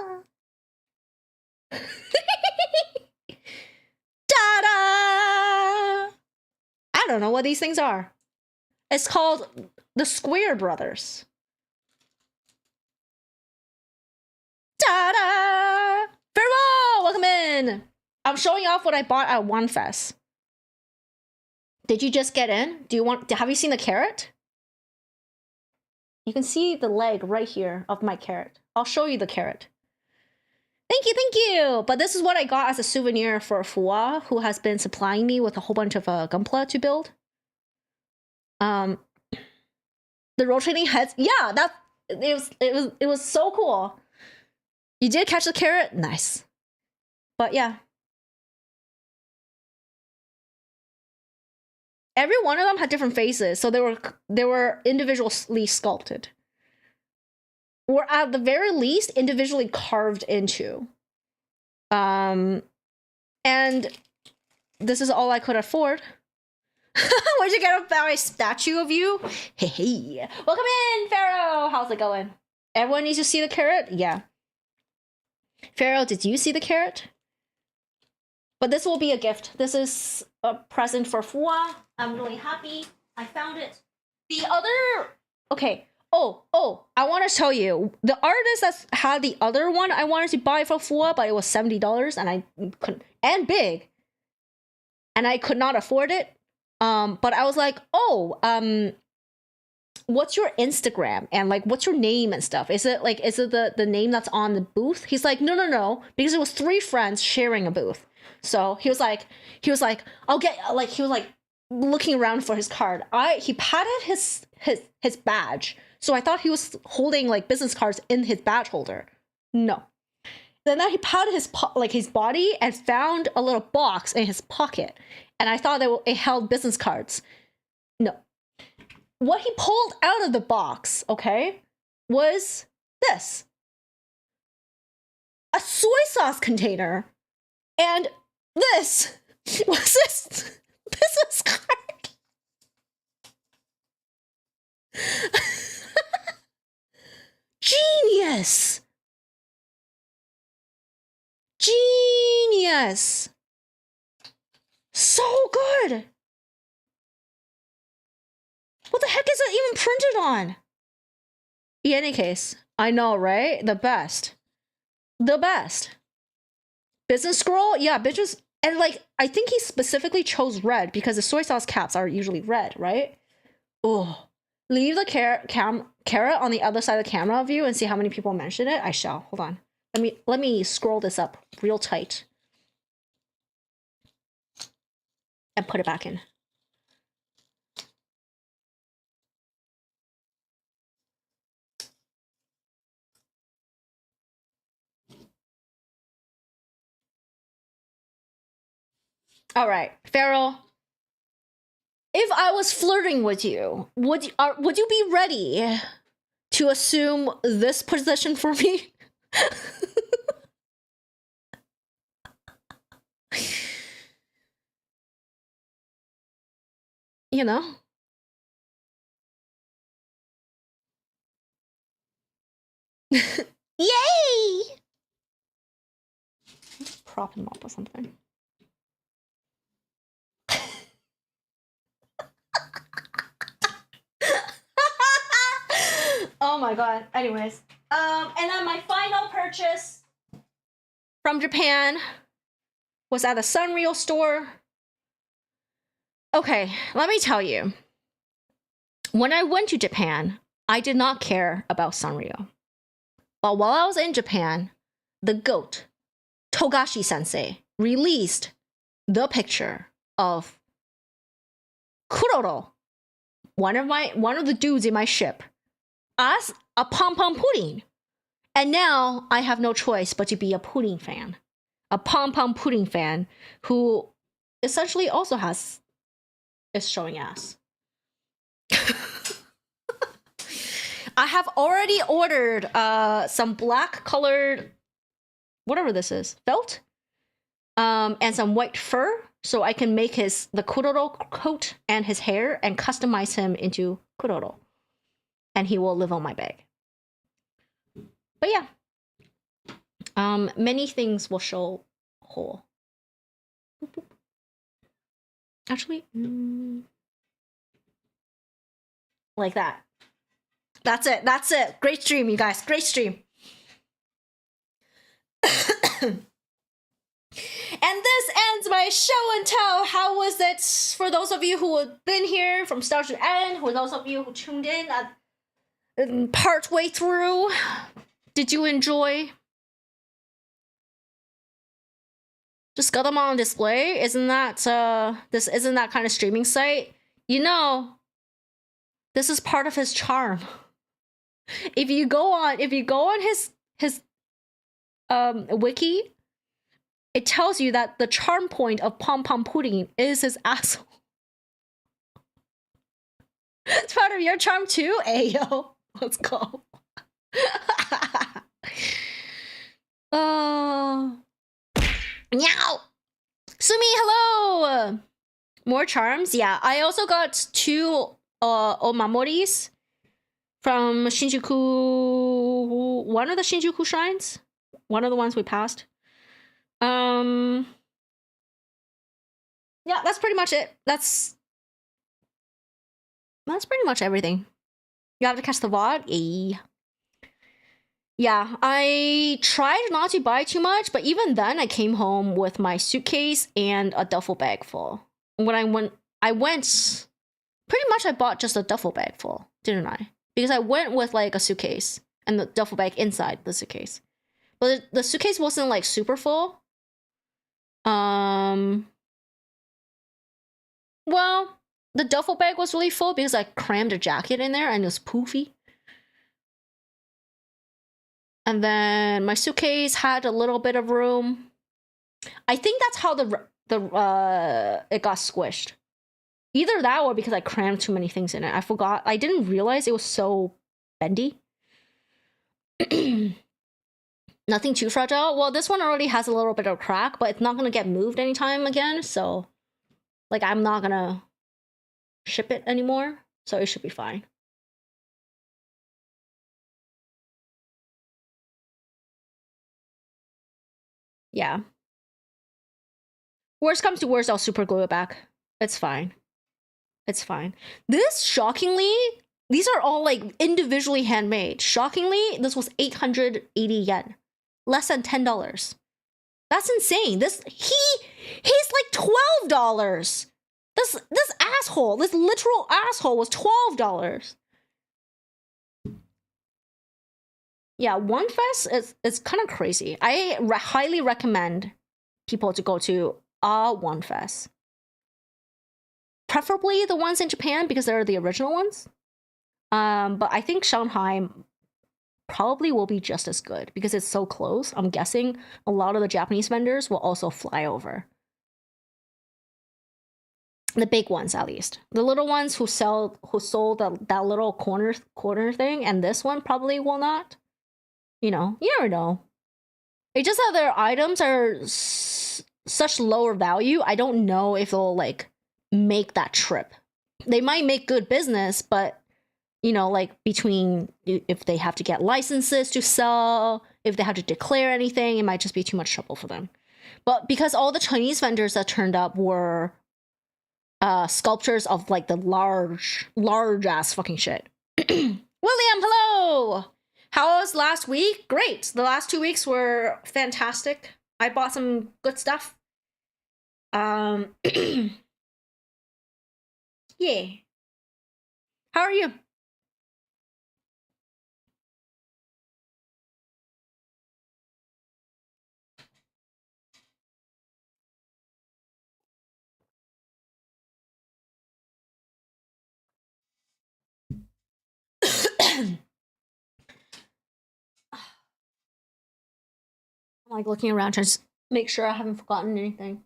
Ta-da! I don't know what these things are. It's called the Square Brothers. Ta-da! Farewell! Welcome in! I'm showing off what I bought at One Fest. Did you just get in? Have you seen the carrot? You can see the leg right here of my carrot. I'll show you the carrot. Thank you! But this is what I got as a souvenir for Fua, who has been supplying me with a whole bunch of Gunpla to build. The rotating heads. Yeah, it was so cool. You did catch the carrot? Nice. But yeah. Every one of them had different faces, so they were individually sculpted. Or at the very least, individually carved into. And this is all I could afford. Where'd you get a statue of you? Hey. Welcome in, Pharaoh! How's it going? Everyone needs to see the carrot? Yeah. Pharaoh, did you see the carrot? But this will be a gift. This is a present for Fua. I'm really happy. I found it. The other... Okay. Oh, I want to tell you. The artist that had the other one I wanted to buy for Fua, but it was $70 and I couldn't... And big. And I could not afford it. But I was like, what's your Instagram and like what's your name and stuff? Is it the name that's on the booth? He's like, no, because it was 3 friends sharing a booth. So he was like, I'll get, like, he was like looking around for his card. He patted his badge, so I thought he was holding like business cards in his badge holder. No. Then he patted his body and found a little box in his pocket, and I thought that it held business cards. No. What he pulled out of the box, okay, was this. A soy sauce container. And this was this business card. Genius! Genius! So good! What the heck is it even printed on? In any case, I know, right? The best. The best. Business scroll? Yeah, business. And like, I think he specifically chose red because the soy sauce caps are usually red, right? Oh. Leave the carrot on the other side of the camera view and see how many people mention it. I shall. Hold on. Let me scroll this up real tight. And put it back in. All right, Farrell. If I was flirting with you, would you be ready to assume this position for me? You know? Yay! Prop him up or something. Oh my god. Anyways. And then my final purchase from Japan was at a Sanrio store. Okay, let me tell you. When I went to Japan, I did not care about Sanrio. But while I was in Japan, the GOAT, Togashi Sensei, released the picture of Kuroro, one of the dudes in my ship, as a pom-pom pudding. And now I have no choice but to be a pudding fan. A pom-pom pudding fan who essentially also is showing ass. I have already ordered some black colored, whatever this is, felt, and some white fur, so I can make the Kuroro coat and his hair and customize him into Kuroro. And he will live on my bag. But yeah. Many things will show whole. Actually, like that. That's it. That's it. Great stream, you guys. Great stream. And this ends my show and tell. How was it for those of you who have been here from start to end? For those of you who tuned in part way through? Did you enjoy? Just got them on display. Isn't that isn't that kind of streaming site? You know, this is part of his charm. If you go on his wiki, it tells you that the charm point of Pom Pom Pudding is his asshole. It's part of your charm too? Ayo, let's go. Oh. Meow. Sumi, hello. More charms? Yeah, I also got 2 omamoris from Shinjuku. One of the Shinjuku shrines. One of the ones we passed. Yeah, that's pretty much it. That's pretty much everything. You have to catch the VOD? Yeah, I tried not to buy too much, but even then I came home with my suitcase and a duffel bag full. When I went pretty much I bought just a duffel bag full, didn't I? Because I went with like a suitcase and the duffel bag inside the suitcase. But the suitcase wasn't like super full. Well, the duffel bag was really full because I crammed a jacket in there and it was poofy. And then my suitcase had a little bit of room. I think that's how it got squished. Either that or because I crammed too many things in it. I forgot. I didn't realize it was so bendy. Nothing too fragile. Well, this one already has a little bit of crack, but it's not going to get moved anytime again. So, like, I'm not going to ship it anymore. So it should be fine. Yeah. Worst comes to worst, I'll super glue it back. It's fine. It's fine. This, shockingly, these are all like individually handmade. Shockingly, this was 880 yen. Less than $10. That's insane. He's like $12. This asshole, this literal asshole was $12. Yeah, One Fest is kind of crazy. I highly recommend people to go to One Fest. Preferably the ones in Japan because they're the original ones. But I think Shanghai probably will be just as good because it's so close. I'm guessing a lot of the Japanese vendors will also fly over. The big ones, at least. The little ones who sold that little corner thing, and this one probably will not. You know, you never know. It's just that their items are such lower value. I don't know if they'll like make that trip. They might make good business, but you know, like between if they have to get licenses to sell, if they have to declare anything, it might just be too much trouble for them. But because all the Chinese vendors that turned up were sculptures of like the large ass fucking shit. William, hello! How was last week? Great. The last 2 weeks were fantastic. I bought some good stuff. Yeah. How are you? I'm like looking around trying to make sure I haven't forgotten anything.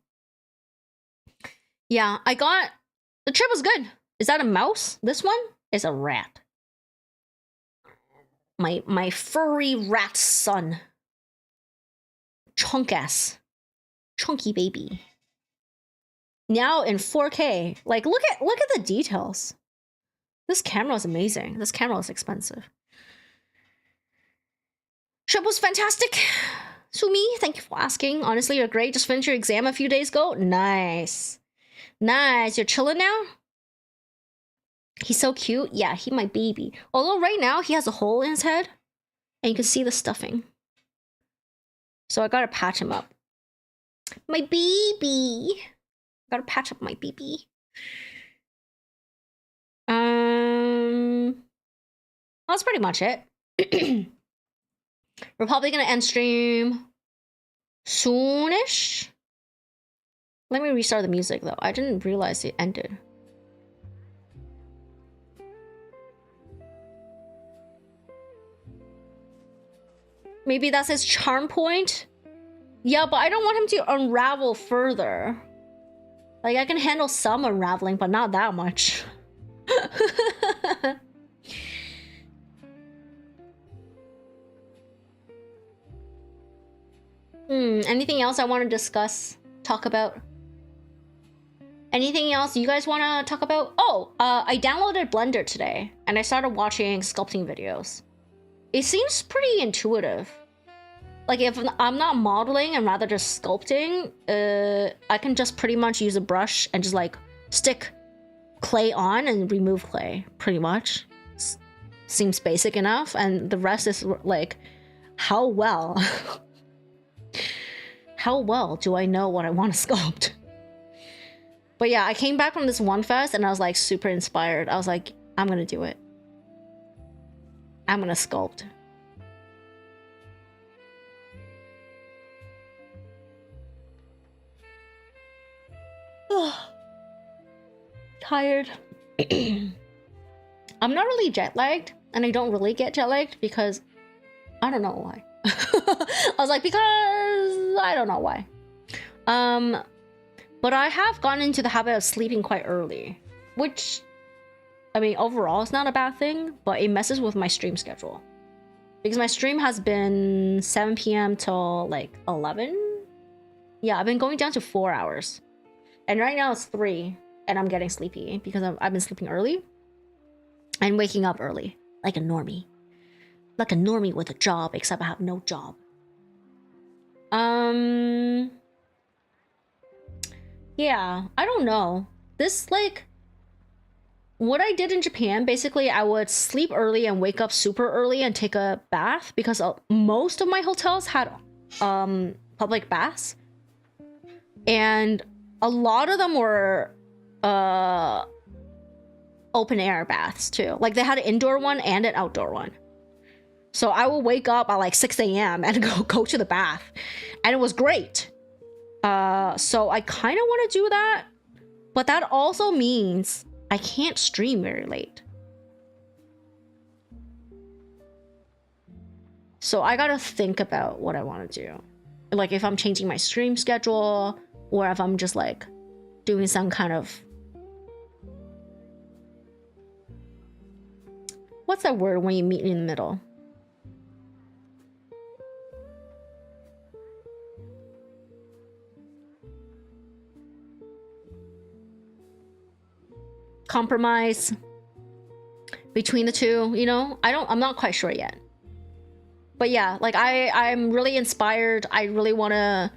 Yeah, the trip was good. Is that a mouse? This one is a rat. My furry rat son. Chunk-ass. Chunky baby. Now in 4K. Like look at the details. This camera is amazing. This camera is expensive. Trip was fantastic. Sumi, thank you for asking. Honestly, you're great. Just finished your exam a few days ago. Nice. Nice. You're chilling now? He's so cute. Yeah, he's my baby. Although right now he has a hole in his head. And you can see the stuffing. So I gotta patch him up. My baby. Gotta patch up my baby. That's pretty much it. We're probably gonna end stream soonish. Let me restart the music though. I didn't realize it ended. Maybe that's his charm point? Yeah, but I don't want him to unravel further. Like, I can handle some unraveling, but not that much. Anything else I want to discuss? Talk about? Anything else you guys want to talk about? Oh, I downloaded Blender today, and I started watching sculpting videos. It seems pretty intuitive. Like, if I'm not modeling and rather just sculpting, I can just pretty much use a brush and just, like, stick clay on and remove clay, pretty much. Seems basic enough, and the rest is, like, how well... how well do I know what I want to sculpt? But yeah, I came back from this One Fest, and I was, like, super inspired. I was like, I'm gonna do it. I'm gonna sculpt. Tired. I'm not really jet lagged, and I don't really get jet lagged because I don't know why. I was like, because I don't know why. But I have gotten into the habit of sleeping quite early, which, I mean, overall it's not a bad thing, but it messes with my stream schedule. Because my stream has been 7 p.m. till like 11. Yeah, I've been going down to 4 hours. And right now it's 3, and I'm getting sleepy because I've been sleeping early and waking up early, like a normie. Like a normie with a job, except I have no job. Yeah, I don't know. This, like, what I did in Japan, basically, I would sleep early and wake up super early and take a bath because most of my hotels had public baths. And a lot of them were open air baths too. Like they had an indoor one and an outdoor one. So I will wake up at like 6 a.m. and go to the bath. And it was great. So I kind of want to do that. But that also means I can't stream very late. So I gotta think about what I want to do. Like if I'm changing my stream schedule or if I'm just like doing some kind of... What's that word when you meet in the middle? Compromise between the two, you know? I'm not quite sure yet. But yeah, like I'm really inspired. I really want to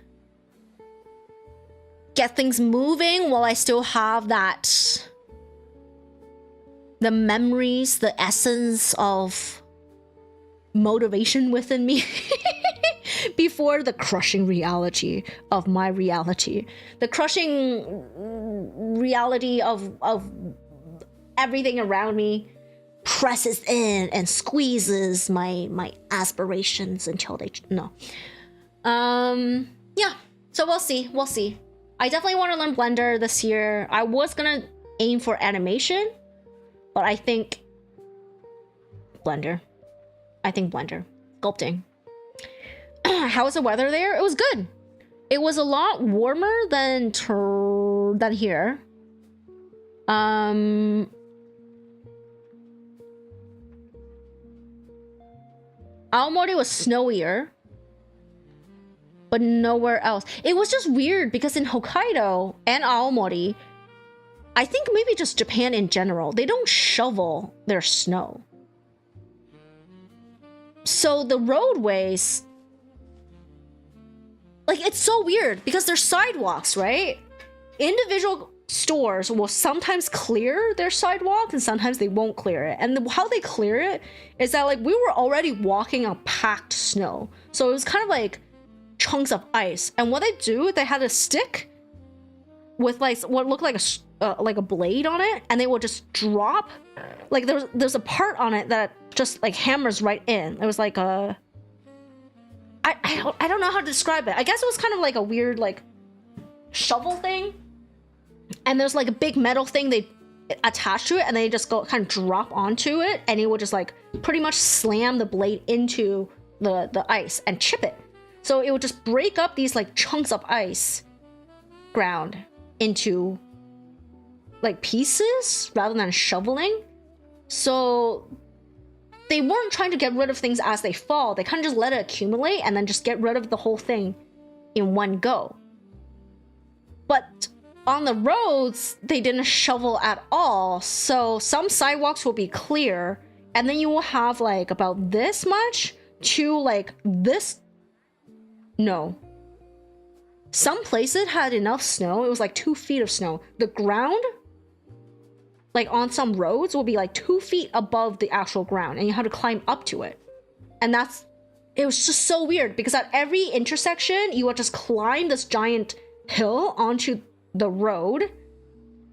get things moving while I still have that, the memories, the essence of motivation within me before the crushing reality of my reality. The crushing reality of everything around me presses in and squeezes my aspirations until they yeah, so we'll see. I definitely want to learn Blender this year. I was gonna aim for animation, but I think Blender sculpting. How was the weather there? It was good. It was a lot warmer than here. Aomori was snowier, but nowhere else. It was just weird because in Hokkaido and Aomori, I think maybe just Japan in general, they don't shovel their snow. So the roadways, like, it's so weird because there's sidewalks, right? Individual stores will sometimes clear their sidewalk and sometimes they won't clear it. And how they clear it is that, like, we were already walking on packed snow. So it was kind of like chunks of ice. And what they do, they had a stick with like what looked like a blade on it, and they would just drop. Like there's a part on it that just like hammers right in. It was like a... I don't know how to describe it. I guess it was kind of like a weird like shovel thing. And there's like a big metal thing they attach to it, and they just go kind of drop onto it, and it would just like pretty much slam the blade into the ice and chip it. So it would just break up these like chunks of ice ground into like pieces rather than shoveling. So they weren't trying to get rid of things as they fall. They kind of just let it accumulate and then just get rid of the whole thing in one go. But on the roads, they didn't shovel at all. So some sidewalks will be clear, and then you will have like about this much to like this. No. Some places had enough snow. It was like 2 feet of snow. The ground, like on some roads, will be like 2 feet above the actual ground, and you had to climb up to it. And it was just so weird because at every intersection, you would just climb this giant hill onto the road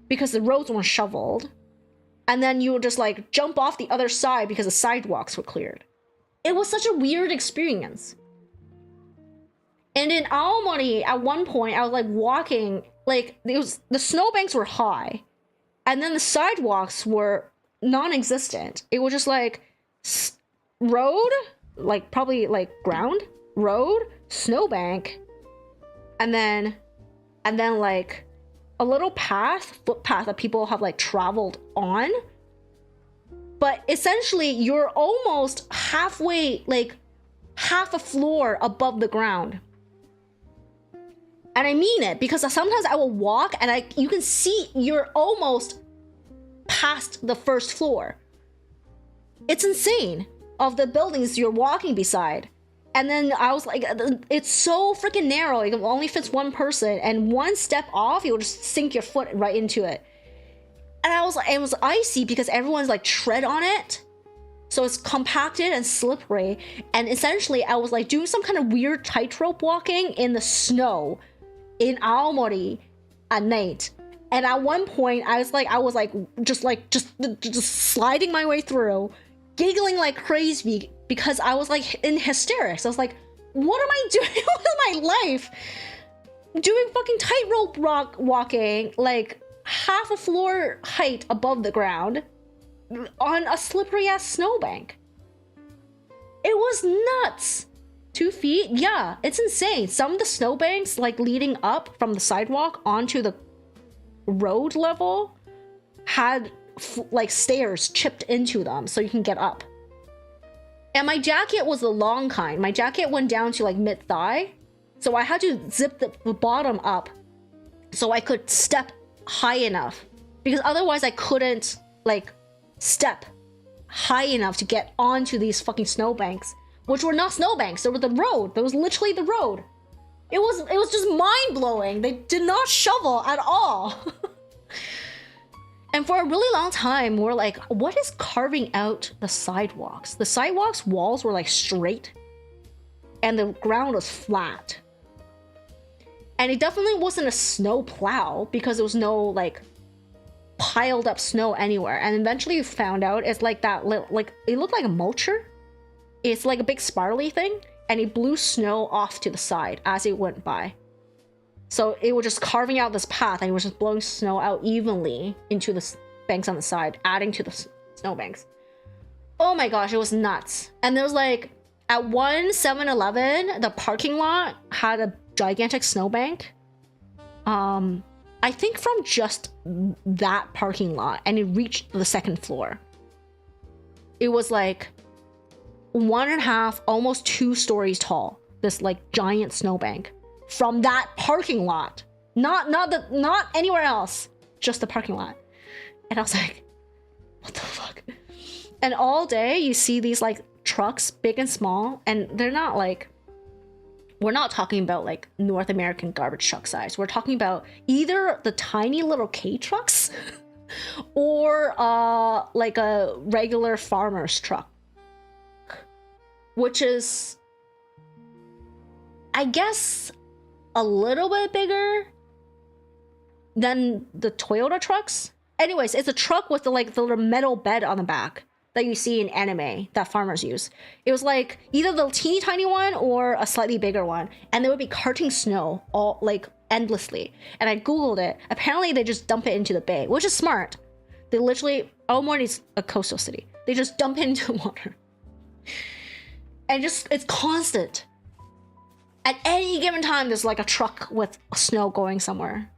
because the roads weren't shoveled, and then you would just like jump off the other side because the sidewalks were cleared. It was such a weird experience. And in Aomori, at one point, I was like walking, like the snowbanks were high, and then the sidewalks were non-existent. It was just like road, like probably like ground, road, snowbank, and then like a little footpath that people have like traveled on. But essentially, you're almost halfway, like half a floor above the ground. And I mean it, because sometimes I will walk and you can see you're almost past the first floor. It's insane of the buildings you're walking beside. And then I was like, it's so freaking narrow. It only fits one person. And one step off, you'll just sink your foot right into it. And I was like, it was icy because everyone's like tread on it. So it's compacted and slippery. And essentially, I was like doing some kind of weird tightrope walking in the snow in Aomori at night. And at one point, I was just sliding my way through, giggling like crazy because I was like in hysterics. I was like, what am I doing with my life? Doing fucking tightrope walking, like half a floor height above the ground on a slippery ass snowbank. It was nuts. 2 feet? Yeah, it's insane. Some of the snowbanks, like leading up from the sidewalk onto the road level, had like stairs chipped into them so you can get up. And my jacket was the long kind. My jacket went down to like mid-thigh. So I had to zip the bottom up so I could step high enough. Because otherwise I couldn't like step high enough to get onto these fucking snowbanks. Which were not snowbanks, they were the road. That was literally the road. It was just mind-blowing. They did not shovel at all. And for a really long time, we're like, what is carving out the sidewalks? The sidewalks walls were like straight and the ground was flat. And it definitely wasn't a snow plow because there was no like piled up snow anywhere. And eventually you found out it's like that, like it looked like a mulcher. It's like a big spirally thing and it blew snow off to the side as it went by. So it was just carving out this path and it was just blowing snow out evenly into the banks on the side, adding to the snowbanks. Oh my gosh, it was nuts. And there was like, at one 7-Eleven, the parking lot had a gigantic snowbank. I think from just that parking lot, and it reached the second floor. It was like 1.5, almost 2 stories tall. This like giant snowbank. From that parking lot, not anywhere else, just the parking lot. And I was like, what the fuck? And all day you see these like trucks, big and small, and they're not like, we're not talking about like North American garbage truck size. We're talking about either the tiny little K trucks or like a regular farmer's truck, which is, I guess, a little bit bigger than the Toyota trucks. Anyways, it's a truck with the like the little metal bed on the back that you see in anime that farmers use. It was like either the teeny tiny one or a slightly bigger one, and they would be carting snow all like endlessly. And I googled it. Apparently they just dump it into the bay, which is smart. They literally, Aomori's a coastal city. They just dump it into the water. And just, it's constant. At any given time, there's like a truck with snow going somewhere.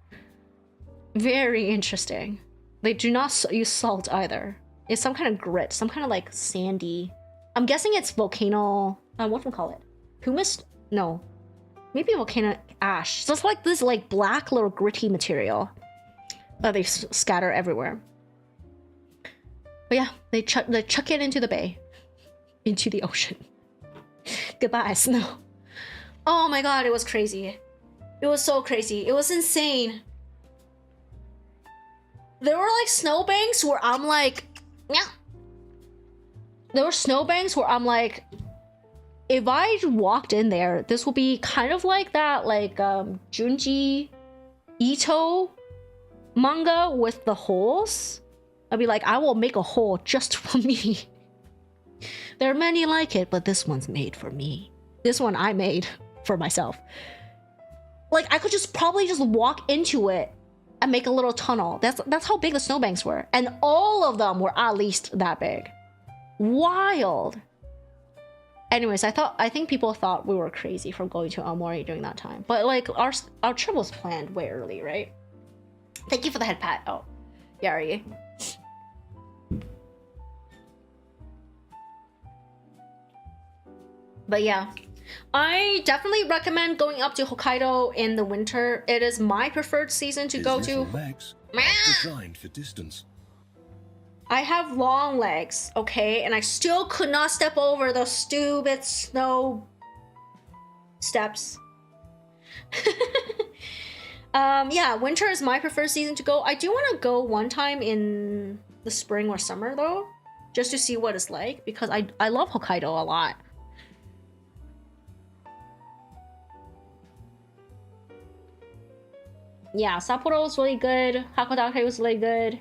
Very interesting. They do not use salt either. It's some kind of grit, some kind of like sandy. I'm guessing it's volcano. What do we call it? Pumice? No, maybe volcano ash. So it's like this like black little gritty material that they scatter everywhere. But yeah, they chuck it into the bay, into the ocean. Goodbye, snow. Oh my god, it was crazy. It was so crazy. It was insane. There were like snowbanks where I'm like, yeah. There were snowbanks where I'm like, if I walked in there, this will be kind of like that, like Junji Ito manga with the holes. I'd be like, I will make a hole just for me. There are many like it, but this one's made for me. This one I made for myself. Like I could just probably just walk into it and make a little tunnel. That's how big the snowbanks were. And all of them were at least that big. Wild. Anyways, I think people thought we were crazy for going to Aomori during that time. But like our trip was planned way early, right? Thank you for the head pat. Oh, Yari. But yeah, I definitely recommend going up to Hokkaido in the winter. It is my preferred season to go to. Legs designed for distance. I have long legs, okay? And I still could not step over those stupid snow steps. Yeah, winter is my preferred season to go. I do want to go one time in the spring or summer though, just to see what it's like, because I love Hokkaido a lot. Yeah, Sapporo was really good. Hakodate was really good.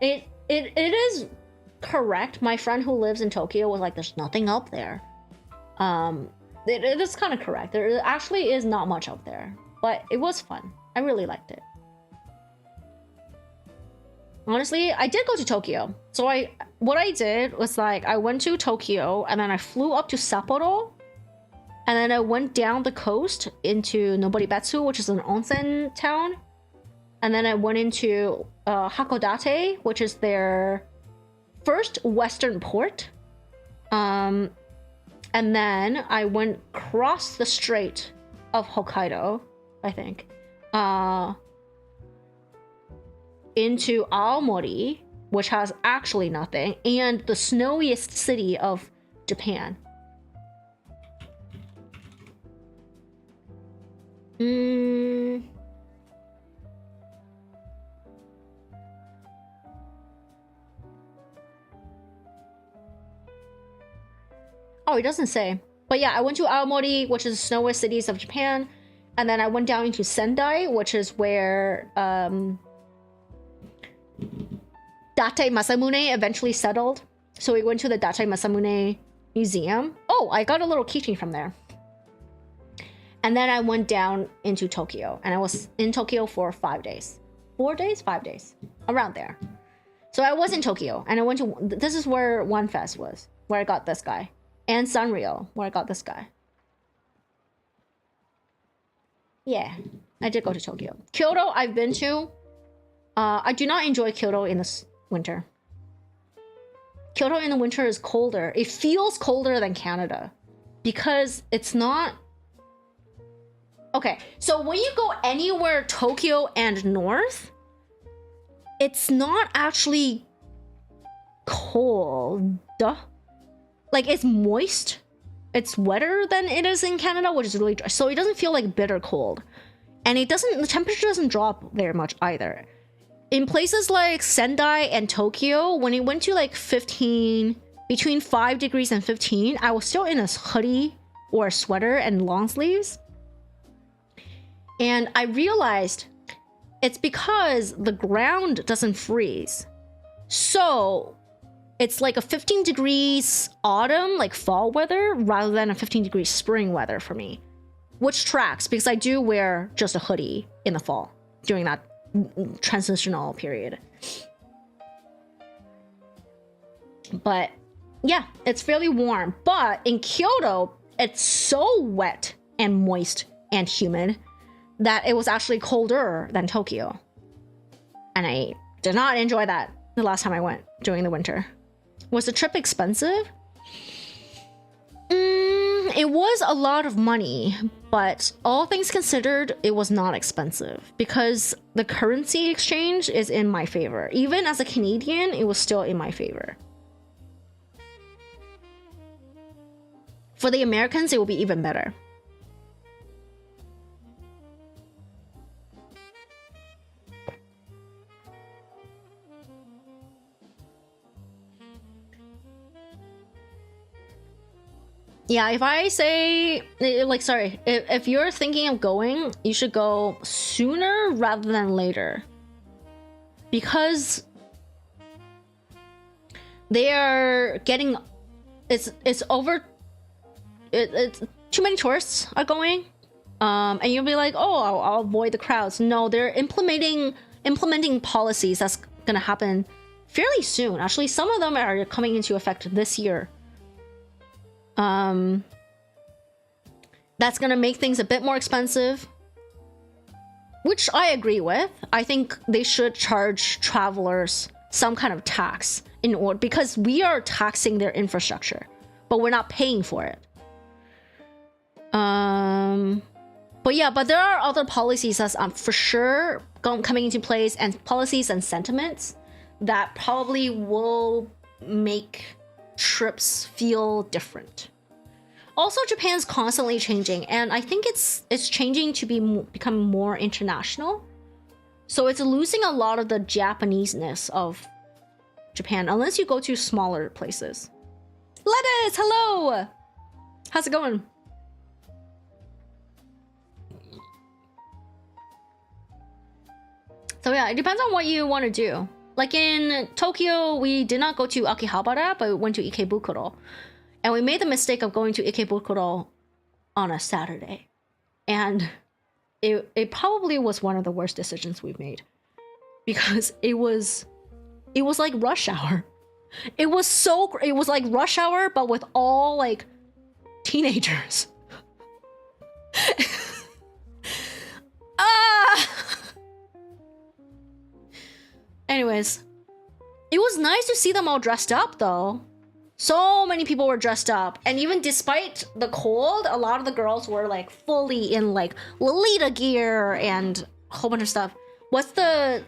It is correct. My friend who lives in Tokyo was like, there's nothing up there. It is kind of correct. There actually is not much up there, but it was fun. I really liked it. Honestly, I did go to Tokyo. So what I did was like, I went to Tokyo and then I flew up to Sapporo. And then I went down the coast into Noboribetsu, which is an onsen town. And then I went into Hakodate, which is their first western port. And then I went across the strait of Hokkaido, I think, into Aomori, which has actually nothing, and the snowiest city of Japan. Oh, it doesn't say. But yeah, I went to Aomori, which is the snowiest cities of Japan. And then I went down into Sendai, which is where Date Masamune eventually settled. So we went to the Date Masamune Museum. Oh, I got a little keychain from there. And then I went down into Tokyo. And I was in Tokyo for 5 days. 4 days? 5 days. Around there. So I was in Tokyo. And I went to... This is where One Fest was. Where I got this guy. And Sanrio, where I got this guy. Yeah, I did go to Tokyo. Kyoto, I've been to. I do not enjoy Kyoto in the winter. Kyoto in the winter is colder. It feels colder than Canada. Because it's not... Okay, so when you go anywhere Tokyo and north, it's not actually cold. Like, it's moist. It's wetter than it is in Canada, which is really dry. So it doesn't feel like bitter cold. And the temperature doesn't drop very much either. In places like Sendai and Tokyo, when it went to like 15, between 5 degrees and 15, I was still in a hoodie or a sweater and long sleeves. And I realized it's because the ground doesn't freeze. So it's like a 15 degrees autumn, like fall weather, rather than a 15 degrees spring weather for me. Which tracks, because I do wear just a hoodie in the fall during that transitional period. But yeah, it's fairly warm. But in Kyoto, it's so wet and moist and humid that it was actually colder than Tokyo. And I did not enjoy that the last time I went during the winter. Was the trip expensive? It was a lot of money, but all things considered, it was not expensive because the currency exchange is in my favor. Even as a Canadian, it was still in my favor. For the Americans, it will be even better. Yeah, if I say, like, sorry, if you're thinking of going, you should go sooner rather than later. Because they are getting, it's too many tourists are going. And you'll be like, oh, I'll avoid the crowds. No, they're implementing policies that's gonna happen fairly soon. Actually, some of them are coming into effect this year. That's gonna make things a bit more expensive, which I agree with. I think they should charge travelers some kind of tax in order, because we are taxing their infrastructure, but we're not paying for it. But yeah, but there are other policies that's for sure coming into place, and policies and sentiments that probably will make trips feel different. Also, Japan's constantly changing, and I think it's changing to become more international. So it's losing a lot of the Japanese-ness of Japan, unless you go to smaller places. Lettuce, hello! How's it going? So yeah, it depends on what you want to do. Like in Tokyo, we did not go to Akihabara, but we went to Ikebukuro. And we made the mistake of going to Ikebukuro on a Saturday. And it probably was one of the worst decisions we've made. Because it was like rush hour. It was like rush hour, but with all like teenagers. Anyways, it was nice to see them all dressed up though. So many people were dressed up, and even despite the cold, a lot of the girls were like fully in like Lolita gear and a whole bunch of stuff. What's the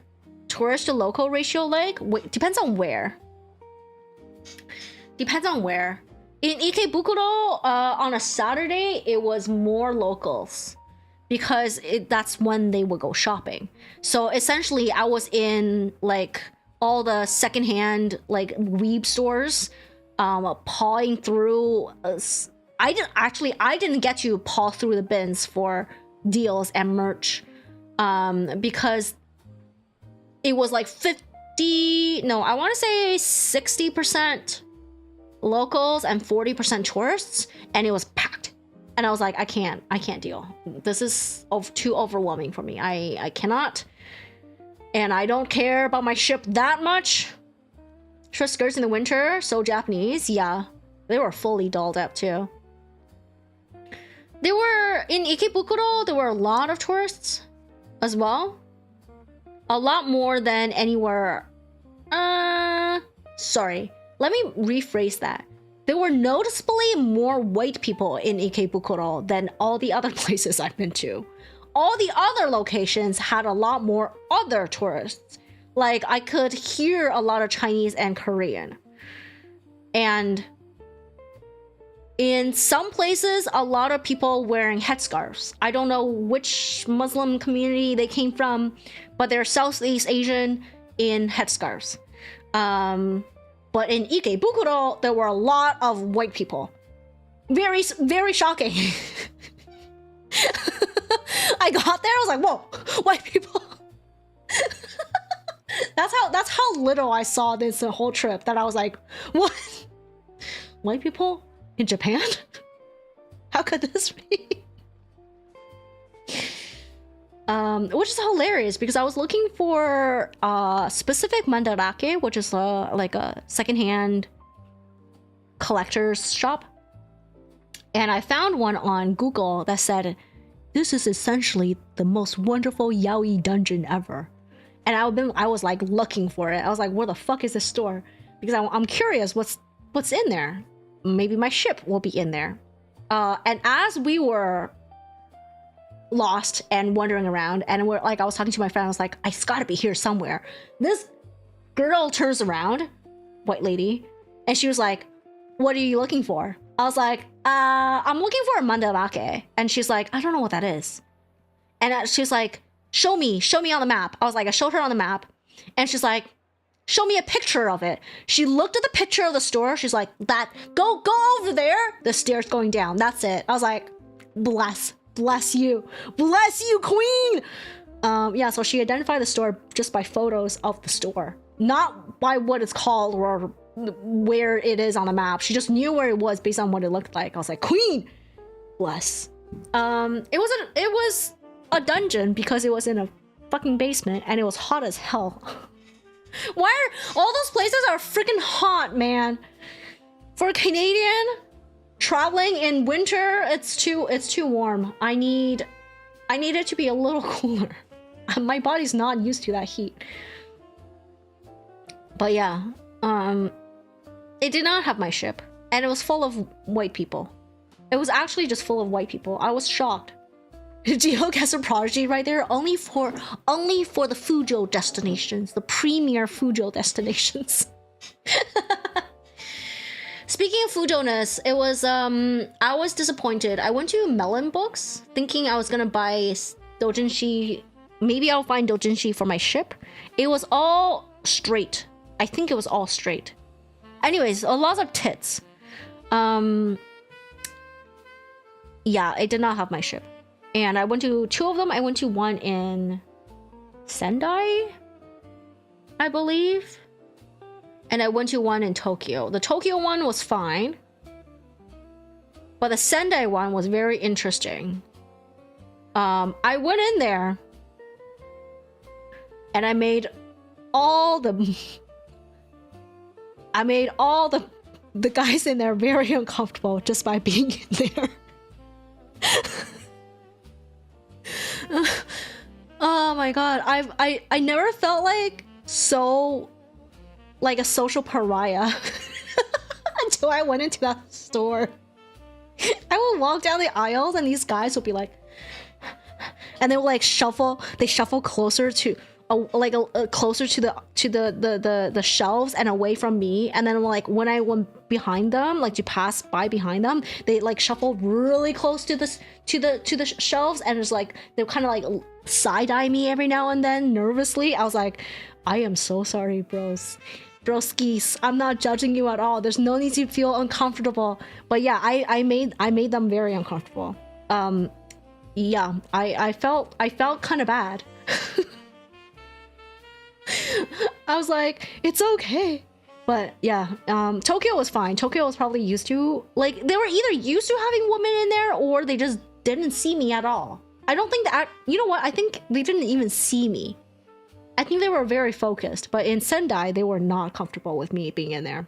tourist to local ratio like? Depends on where. Depends on where. In Ikebukuro, on a Saturday, it was more locals because that's when they would go shopping. So essentially, I was in like all the secondhand like weeb stores, pawing through. I didn't get to paw through the bins for deals and merch, because it was like 60% locals and 40% tourists, and it was packed. And I was like, I can't deal. This is too overwhelming for me. I cannot. And I don't care about my ship that much. Short skirts in the winter, so Japanese. Yeah, they were fully dolled up too. They were in Ikebukuro. There were a lot of tourists as well. A lot more than anywhere. Sorry. Let me rephrase that. There were noticeably more white people in Ikebukuro than all the other places I've been to. All the other locations had a lot more other tourists. Like, I could hear a lot of Chinese and Korean. And in some places, a lot of people wearing headscarves. I don't know which Muslim community they came from, but they're Southeast Asian in headscarves. But in Ikebukuro, there were a lot of white people. Very, very shocking. I got there, I was like, whoa, white people. That's how little I saw this whole trip, that I was like, what? White people in Japan? How could this be? Which is hilarious, because I was looking for specific mandarake, which is like a secondhand collector's shop. And I found one on Google that said, this is essentially the most wonderful yaoi dungeon ever. And I was like looking for it. I was like, where the fuck is this store? Because I'm curious what's in there. Maybe my ship will be in there. And as we were lost and wandering around, and we're like, I was talking to my friend, I was like, it's gotta be here somewhere. This girl turns around, white lady, and she was like, what are you looking for? I was like, I'm looking for a mandarake. And she's like, I don't know what that is. And she's like, show me on the map. I was like, I showed her on the map, and she's like, show me a picture of it. She looked at the picture of the store. She's like, go over there. The stairs going down. That's it. I was like, bless you, queen. Yeah, so she identified the store just by photos of the store, not by what it's called or where it is on the map. She just knew where it was based on what it looked like. I was like, queen, bless. It was a dungeon because it was in a fucking basement and it was hot as hell. Why are all those places are freaking hot, man? For a Canadian traveling in winter, it's too warm. I need it to be a little cooler. My body's not used to that heat. But yeah, it did not have my ship, and it was full of white people. It was actually just full of white people. I was shocked. Geo gets a prodigy right there, only for the Fujo destinations, the premier Fujo destinations. Speaking of Fujoness, it was I was disappointed. I went to Melon Books thinking I was gonna buy doujinshi. Maybe I'll find doujinshi for my ship. It was all straight. I think it was all straight. Anyways, a lot of tits. Yeah, it did not have my ship. And I went to 2 of them. I went to one in Sendai, I believe. And I went to one in Tokyo. The Tokyo one was fine. But the Sendai one was very interesting. I went in there. And I made all the guys in there very uncomfortable just by being in there. Oh my god, I never felt like so like a social pariah until I went into that store. I would walk down the aisles and these guys would be like, and they would like shuffle closer to closer to the shelves and away from me, and then like when I went behind them, like to pass by behind them, they like shuffled really close to the shelves, and it's like they kind of like side-eye me every now and then nervously. I was like, I am so sorry, broskis, I'm not judging you at all, there's no need to feel uncomfortable. But yeah, I made them very uncomfortable. Yeah, I felt kind of bad. I was like, it's okay. But yeah, Tokyo was fine. Tokyo was probably used to, like, they were either used to having women in there or they just didn't see me at all. I don't think that, you know what, I think they didn't even see me. I think they were very focused, but in Sendai, they were not comfortable with me being in there.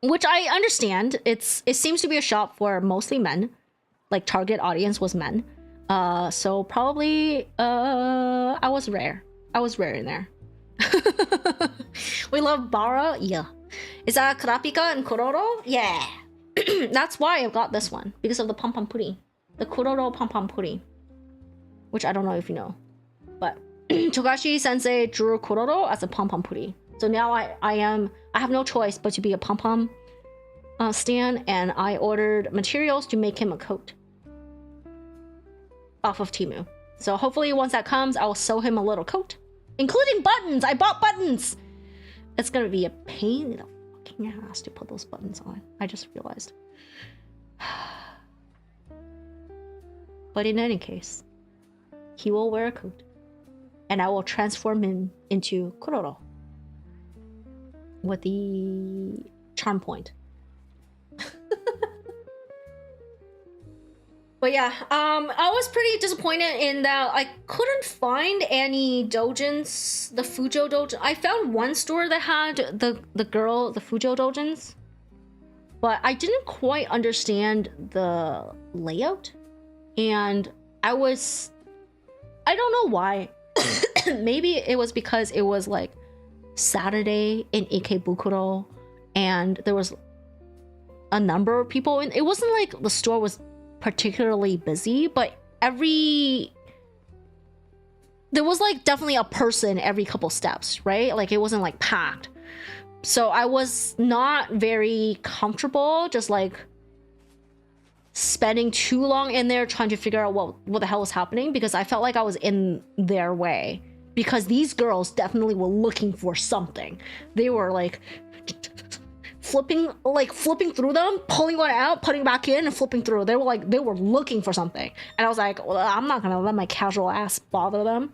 Which I understand. It seems to be a shop for mostly men. Like, target audience was men. So probably, I was rare. I was rare in there. We love Bara? Yeah. Is that Kurapika and Kuroro? Yeah. That's why I got this one. Because of the pom-pom puri. The Kuroro pom-pom puri. Which I don't know if you know. But Togashi sensei drew Kuroro as a pom-pom puri. So now I have no choice but to be a pom-pom stan, and I ordered materials to make him a coat. Off of Temu. So hopefully once that comes, I will sew him a little coat. Including buttons! I bought buttons! It's gonna be a pain in the fucking ass to put those buttons on. I just realized. But in any case, he will wear a coat. And I will transform him into Kuroro. With the charm point. But yeah, I was pretty disappointed in that I couldn't find any doujins, the Fujo doujin. I found one store that had the Fujo doujins, but I didn't quite understand the layout, and I don't know why. Maybe it was because it was like Saturday in Ikebukuro, and there was a number of people, and it wasn't like the store was particularly busy, but there was like definitely a person every couple steps, right? Like it wasn't like packed. So I was not very comfortable just like spending too long in there trying to figure out what the hell was happening, because I felt like I was in their way, because these girls definitely were looking for something. They were like flipping through them, pulling one out, putting back in, and flipping through. They were looking for something, and I was like, well, I'm not gonna let my casual ass bother them,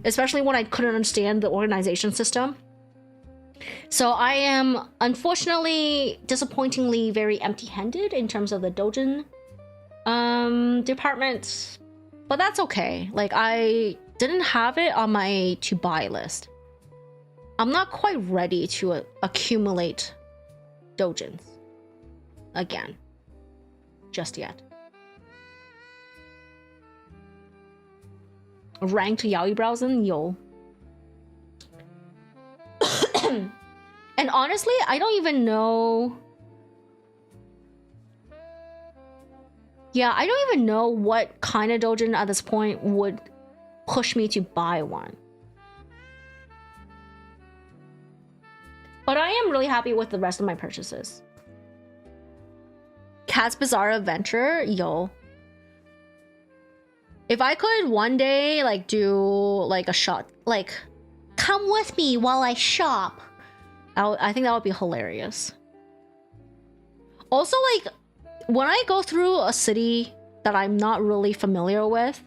especially when I couldn't understand the organization system. So I am unfortunately, disappointingly, very empty-handed in terms of the doujin department, but that's okay. Like, I didn't have it on my to buy list. I'm not quite ready to accumulate doujins again just yet. Ranked yaoi browsing, yo. And honestly, I don't even know. Yeah, I don't even know what kind of doujin at this point would push me to buy one. But I am really happy with the rest of my purchases. Cat's Bizarre Adventure, yo. If I could one day like do like a shot, like come with me while I shop, I think that would be hilarious. Also, like when I go through a city that I'm not really familiar with,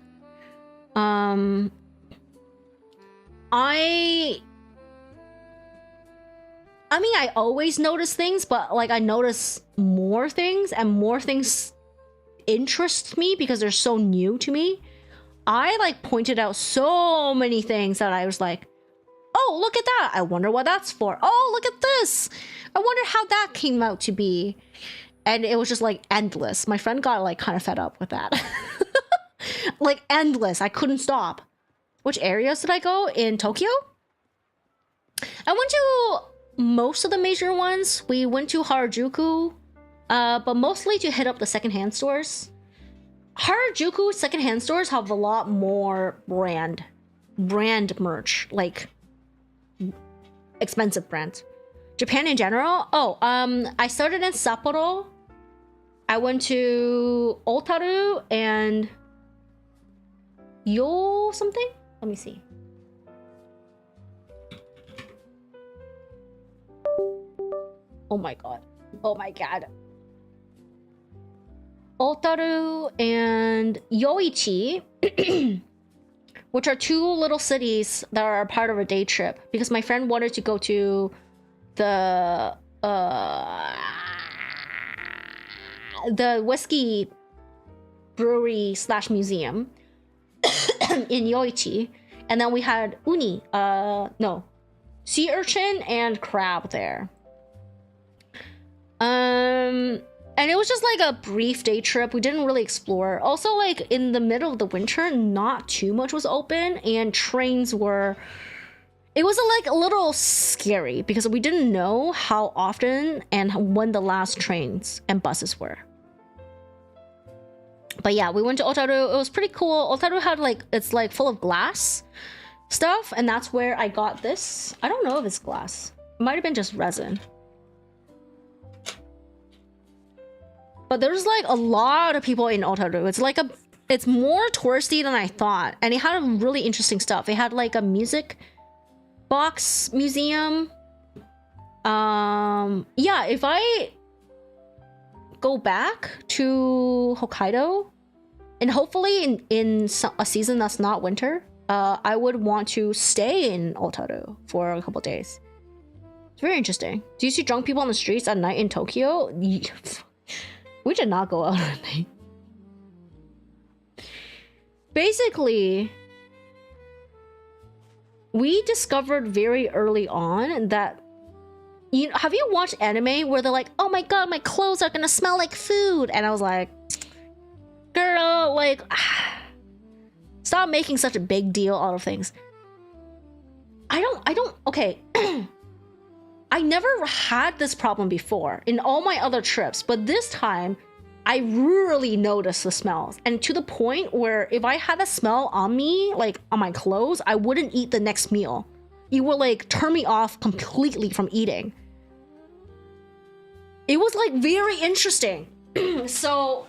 I mean, I always notice things, but like I notice more things, and more things interest me because they're so new to me. I like pointed out so many things that I was like, oh, look at that. I wonder what that's for. Oh, look at this. I wonder how that came out to be. And it was just like endless. My friend got like kind of fed up with that. Like endless. I couldn't stop. Which areas did I go in Tokyo? I went to most of the major ones. We went to Harajuku, but mostly to hit up the secondhand stores. Harajuku secondhand stores have a lot more brand merch, like expensive brands. Japan in general. Oh, I started in Sapporo. I went to Otaru and Yo something. Let me see. Oh my god. Oh my god. Otaru and Yoichi, which are two little cities that are part of a day trip, because my friend wanted to go to the whiskey brewery / museum in Yoichi, and then we had sea urchin and crab there. And it was just like a brief day trip. We didn't really explore. Also, like in the middle of the winter, not too much was open, and trains were... It was like a little scary because we didn't know how often and when the last trains and buses were. But yeah, we went to Otaru. It was pretty cool. Otaru had like, it's like full of glass stuff, and that's where I got this. I don't know if it's glass. It might have been just resin. But there's like a lot of people in Otaru. It's more touristy than I thought. And it had really interesting stuff. It had like a music box museum. Yeah, if I go back to Hokkaido, and hopefully in a season that's not winter, I would want to stay in Otaru for a couple days. It's very interesting. Do you see drunk people on the streets at night in Tokyo? We did not go out at night. Basically, we discovered very early on that, have you watched anime where they're like, oh my god, my clothes are gonna smell like food? And I was like, girl, like, stop making such a big deal out of things. Okay. I never had this problem before in all my other trips, but this time I really noticed the smells, and to the point where if I had a smell on me, like on my clothes, I wouldn't eat the next meal. It would like turn me off completely from eating. It was like very interesting. So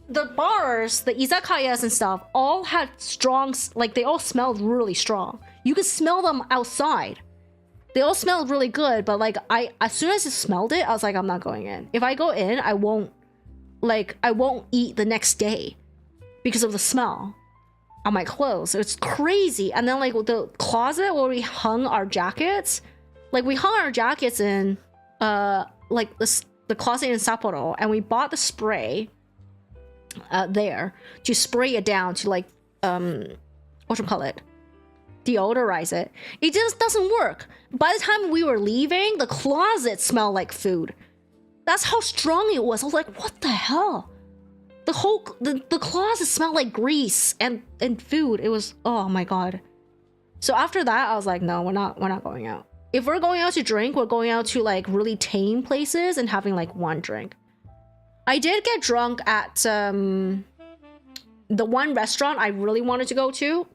the bars, the izakayas and stuff all had strong, like they all smelled really strong. You could smell them outside. They all smelled really good, but like as soon as I smelled it, I was like, I'm not going in. If I go in, I won't eat the next day because of the smell on my clothes. It's crazy. And then like the closet where we hung our jackets, like we hung our jackets in like the closet in Sapporo, and we bought the spray there to spray it down to like whatchamacallit, deodorize it. It just doesn't work. By the time we were leaving, the closet smelled like food. That's how strong it was. I was like, what the hell? The closet smelled like grease and food. It was, oh my god. So after that, I was like, no, we're not going out. If we're going out to drink, we're going out to like really tame places and having like one drink. I did get drunk at the one restaurant I really wanted to go to.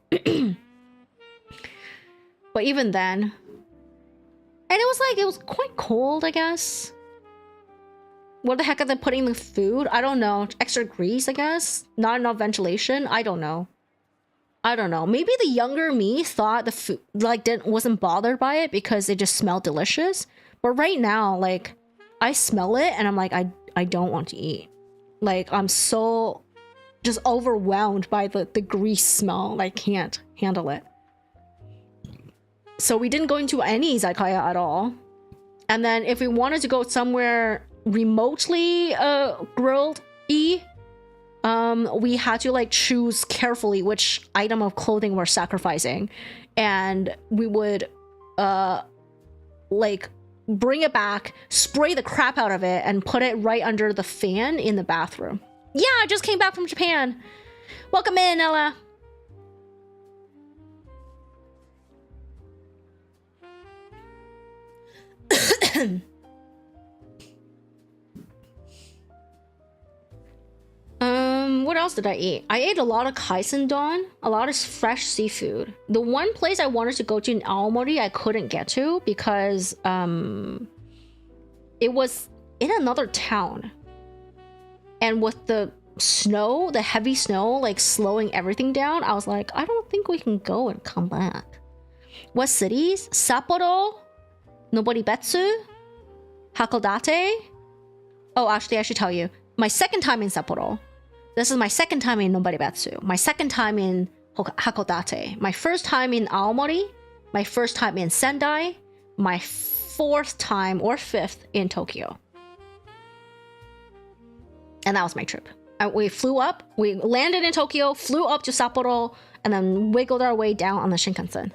But even then, and it was quite cold, I guess. Where the heck are they putting the food? I don't know. Extra grease, I guess? Not enough ventilation? I don't know. I don't know. Maybe the younger me thought the food, like, wasn't bothered by it because it just smelled delicious. But right now, like, I smell it and I'm like, I don't want to eat. Like, I'm so just overwhelmed by the grease smell. I can't handle it. So we didn't go into any izakaya at all. And then if we wanted to go somewhere remotely grilled-y, we had to like choose carefully which item of clothing we're sacrificing. And we would like bring it back, spray the crap out of it, and put it right under the fan in the bathroom. Yeah, I just came back from Japan. Welcome in, Ella. What else did I eat? I ate a lot of kaisendon, a lot of fresh seafood. The one place I wanted to go to in Aomori, I couldn't get to because it was in another town. And with the snow, the heavy snow, like slowing everything down, I was like, I don't think we can go and come back. What cities? Sapporo, Noboribetsu, Hakodate. Oh, actually, I should tell you. My second time in Sapporo. This is my second time in Noboribetsu. My second time in Hakodate. My first time in Aomori. My first time in Sendai. My fourth time or fifth in Tokyo. And that was my trip. We flew up. We landed in Tokyo, flew up to Sapporo, and then wiggled our way down on the Shinkansen.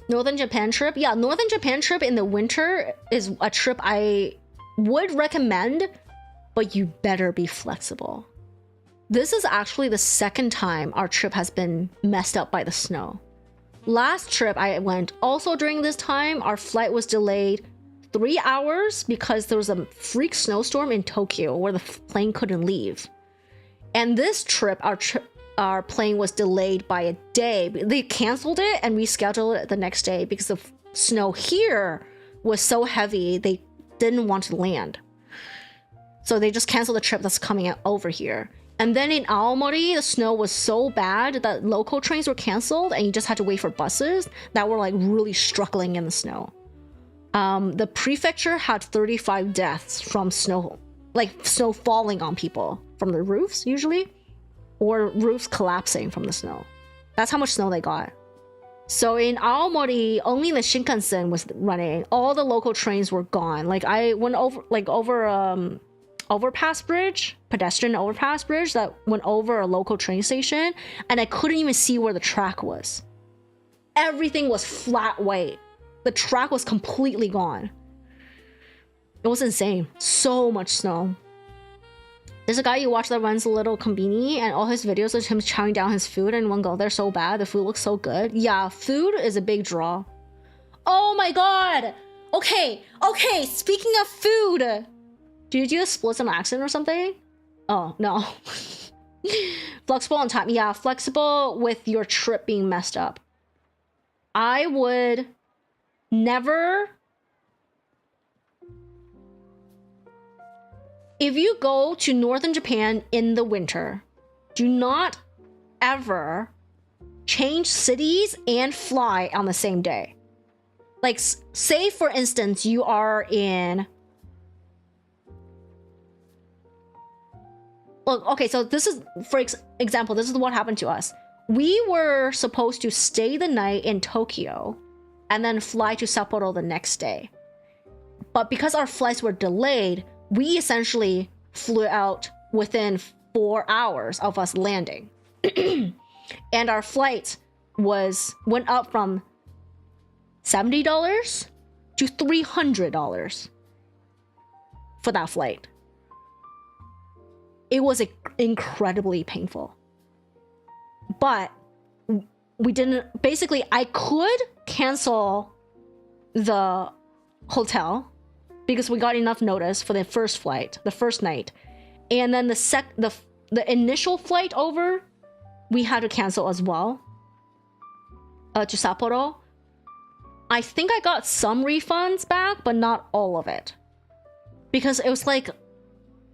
Northern Japan trip? Yeah, Northern Japan trip in the winter is a trip I would recommend, but you better be flexible. This is actually the second time our trip has been messed up by the snow. Last trip I went also during this time, our flight was delayed 3 hours because there was a freak snowstorm in Tokyo where the plane couldn't leave. And this trip, our plane was delayed by a day. They canceled it and rescheduled it the next day because the snow here was so heavy they didn't want to land. So they just canceled the trip that's coming over here. And then in Aomori, the snow was so bad that local trains were canceled and you just had to wait for buses that were like really struggling in the snow. The prefecture had 35 deaths from snow, like snow falling on people from the roofs usually, or roofs collapsing from the snow. That's how much snow they got. So in Aomori, only the Shinkansen was running. All the local trains were gone. Like I went over overpass bridge, pedestrian overpass bridge that went over a local train station, and I couldn't even see where the track was. Everything was flat white. The track was completely gone. It was insane. So much snow. There's a guy you watch that runs a little konbini, and all his videos of him chowing down his food, and one go, they're so bad, the food looks so good. Yeah, food is a big draw. Oh my god! Okay, speaking of food! Did you split some accent or something? Oh, no. Flexible on time. Yeah, flexible with your trip being messed up. I would never... If you go to northern Japan in the winter, do not ever change cities and fly on the same day. Like, say for instance, you are in... Look, okay, so this is, for example, this is what happened to us. We were supposed to stay the night in Tokyo and then fly to Sapporo the next day. But because our flights were delayed, we essentially flew out within 4 hours of us landing. And our flight went up from $70 to $300 for that flight. It was incredibly painful. But we didn't... Basically, I could cancel the hotel because we got enough notice for the first flight, the first night. And then the initial flight over, we had to cancel as well. to Sapporo. I think I got some refunds back, but not all of it. Because it was like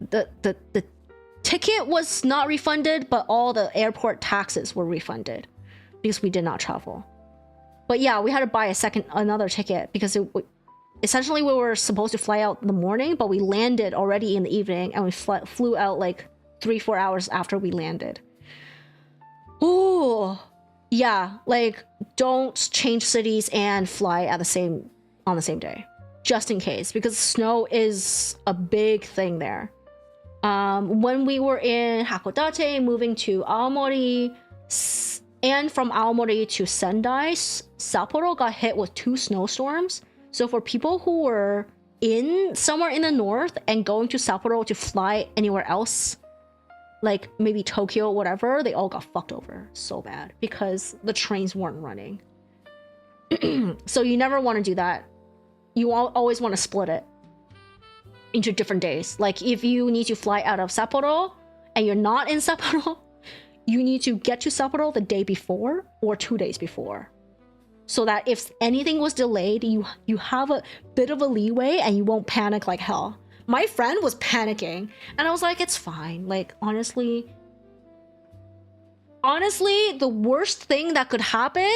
the ticket was not refunded, but all the airport taxes were refunded because we did not travel. But yeah, we had to buy another ticket because essentially we were supposed to fly out in the morning, but we landed already in the evening and we flew out like 3-4 hours after we landed. Ooh, yeah, like don't change cities and fly on the same day, just in case, because snow is a big thing there. When we were in Hakodate, moving to Aomori, and from Aomori to Sendai, Sapporo got hit with 2 snowstorms. So for people who were somewhere in the north and going to Sapporo to fly anywhere else, like maybe Tokyo, whatever, they all got fucked over so bad because the trains weren't running. So you never want to do that. You always want to split it into different days. Like if you need to fly out of Sapporo and you're not in Sapporo, you need to get to Sapporo the day before or 2 days before. So that if anything was delayed, you have a bit of a leeway and you won't panic like hell. My friend was panicking and I was like, it's fine. Like, honestly, the worst thing that could happen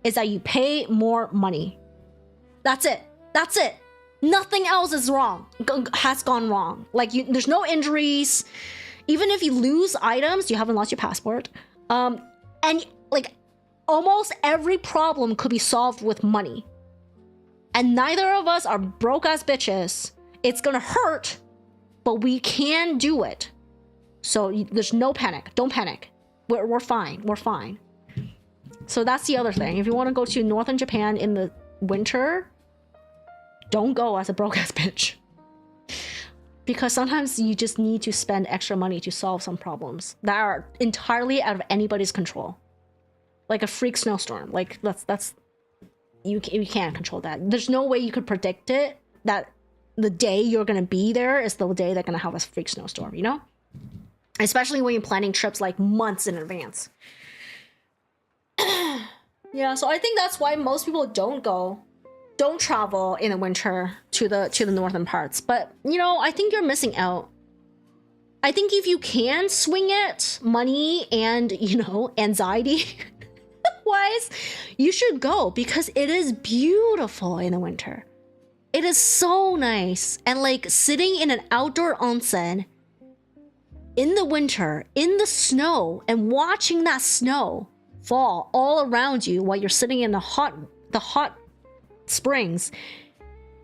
is that you pay more money. That's it. Nothing else is wrong, has gone wrong. Like, there's no injuries. Even if you lose items, you haven't lost your passport. And like, almost every problem could be solved with money. And neither of us are broke ass bitches. It's gonna hurt, but we can do it. So there's no panic. Don't panic. We're fine. We're fine. So that's the other thing. If you want to go to northern Japan in the winter, don't go as a broke ass bitch. Because sometimes you just need to spend extra money to solve some problems that are entirely out of anybody's control. Like a freak snowstorm. Like that's you can't control that. There's no way you could predict it, that the day you're gonna be there is the day they're gonna have a freak snowstorm, you know? Especially when you're planning trips like months in advance. Yeah, so I think that's why most people don't travel in the winter to the northern parts. But you know, I think you're missing out. I think if you can swing it, money and, you know, anxiety wise, you should go because it is beautiful in the winter. It is so nice. And like sitting in an outdoor onsen in the winter, in the snow, and watching that snow fall all around you while you're sitting in the hot springs,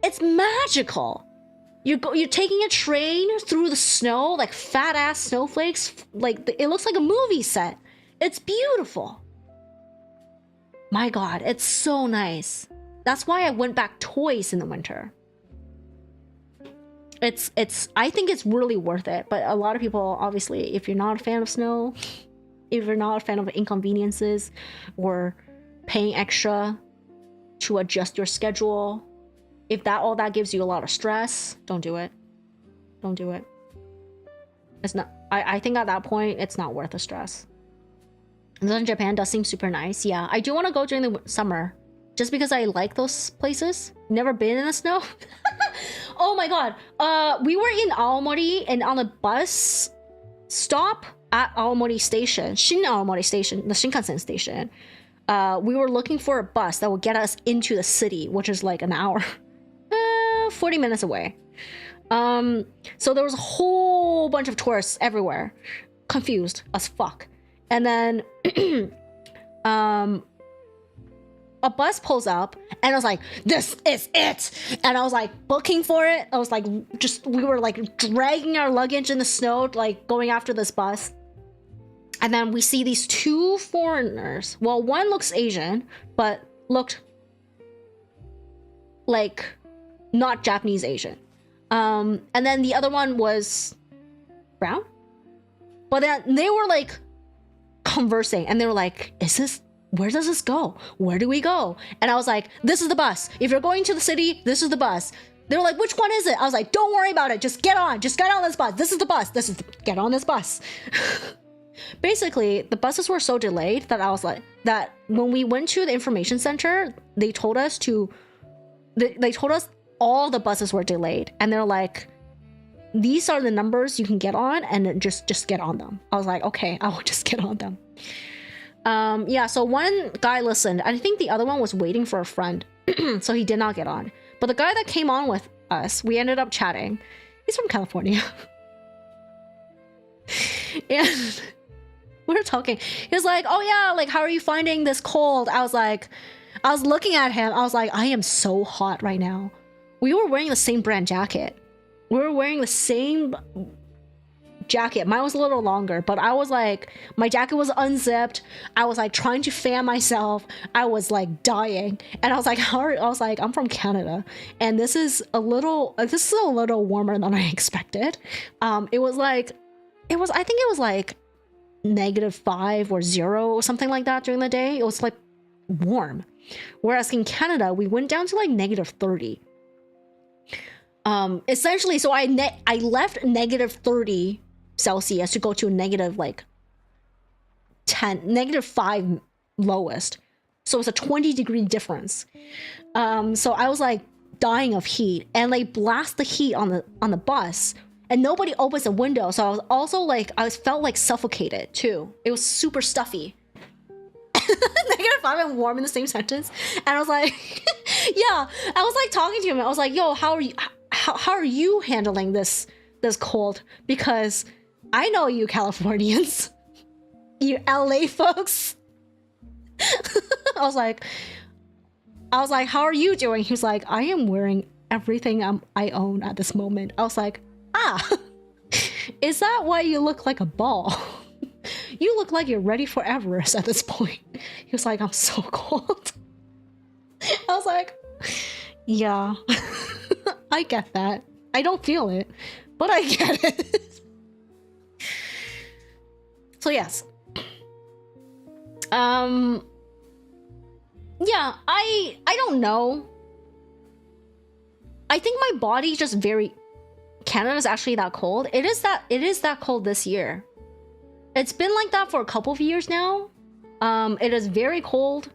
it's magical. You're taking a train through the snow, like fat ass snowflakes, like it looks like a movie set. It's beautiful. My God, it's so nice. That's why I went back twice in the winter. I think it's really worth it. But a lot of people, obviously, if you're not a fan of snow, if you're not a fan of inconveniences or paying extra to adjust your schedule, if all that gives you a lot of stress, don't do it. Don't do it. It's not. I think at that point, it's not worth the stress. And then Japan does seem super nice. Yeah, I do want to go during the summer, just because I like those places. Never been in the snow. Oh my God. We were in Aomori and on a bus stop at Aomori Station, Shin Aomori Station, the Shinkansen station. We were looking for a bus that would get us into the city, which is like an hour, 40 minutes away. So there was a whole bunch of tourists everywhere, confused as fuck. And then a bus pulls up and I was like, this is it. And I was like booking for it. I was like, we were like dragging our luggage in the snow, like going after this bus. And then we see these 2 foreigners. Well, one looks Asian, but looked like not Japanese Asian. And then the other one was brown. But then they were like conversing and they were like, where does this go? Where do we go? And I was like, this is the bus. If you're going to the city, this is the bus. They were like, which one is it? I was like, don't worry about it. Just get on this bus. This is the bus. Get on this bus. Basically, the buses were so delayed that I was like, that when we went to the information center, they told us all the buses were delayed, and they're like, these are the numbers you can get on, and just get on them. I was like, okay, I will just get on them. Yeah, so one guy listened. I think the other one was waiting for a friend, so he did not get on. But the guy that came on with us, we ended up chatting. He's from California. And we were talking. He was like, oh yeah, like, how are you finding this cold? I was looking at him. I was like, I am so hot right now. We were wearing the same brand jacket. We were wearing the same jacket. Mine was a little longer, but I was like, my jacket was unzipped. I was like trying to fan myself. I was like dying. And I was like, I'm from Canada, and this is a little warmer than I expected. I think it was like -5 or 0 or something like that during the day. It was like warm. Whereas in Canada, we went down to like -30. Essentially, so I left -30 Celsius to go to negative like 10, -5 lowest. So it's a 20-degree difference. So I was like dying of heat, and they blast the heat on the bus, and nobody opens the window. So I was also like, felt like suffocated too. It was super stuffy. -5 and warm in the same sentence. And I was like, yeah, I was like talking to him. I was like, yo, how are you handling this cold? Because I know you Californians, you LA folks. I was like, how are you doing? He was like, I am wearing everything I own at this moment. I was like, is that why you look like a ball? You look like you're ready for Everest at this point. He was like, I'm so cold. I was like, yeah, I get that. I don't feel it, but I get it. So yes. Yeah, I don't know. I think my body's just very... Canada's actually that cold. It is that cold this year. It's been like that for a couple of years now. It is very cold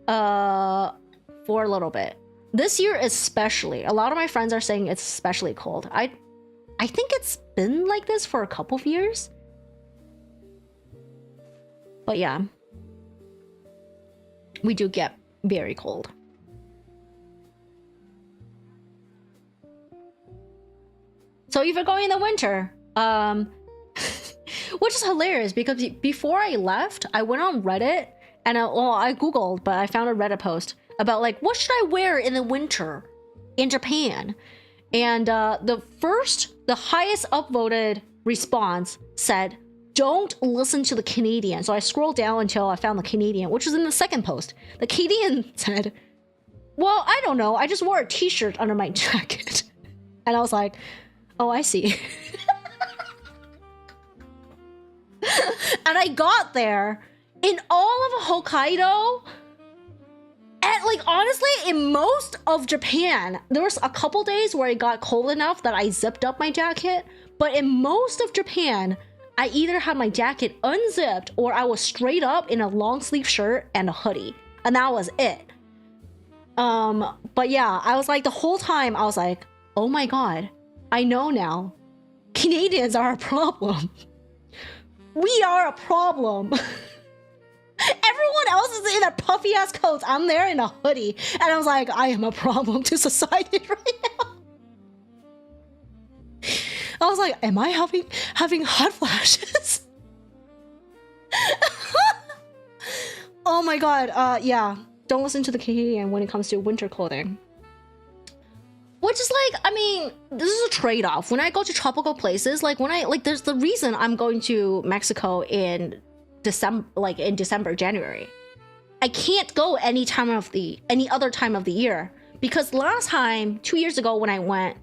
for a little bit. This year especially. A lot of my friends are saying it's especially cold. I think it's been like this for a couple of years. But yeah. We do get very cold. So if you're going in the winter, which is hilarious because before I left, I went on Reddit and I Googled, but I found a Reddit post about like, what should I wear in the winter in Japan? And the highest upvoted response said, don't listen to the Canadian. So I scrolled down until I found the Canadian, which was in the second post. The Canadian said, well, I don't know. I just wore a t-shirt under my jacket. And I was like, oh, I see. And I got there in all of Hokkaido. And like, honestly, in most of Japan, there was a couple days where it got cold enough that I zipped up my jacket. But in most of Japan, I either had my jacket unzipped or I was straight up in a long sleeve shirt and a hoodie. And that was it. But yeah, I was like, the whole time I was like, oh my God, I know now. Canadians are a problem. We are a problem. Everyone else is in a puffy ass coats. I'm there in a hoodie. And I was like, I am a problem to society right now. I was like, am I having hot flashes? Oh my God. Yeah. Don't listen to the Canadian when it comes to winter clothing. Which is like, I mean, this is a trade-off. When I go to tropical places, like there's the reason I'm going to Mexico in December, January. I can't go any other time of the year because last time, 2 years ago when I went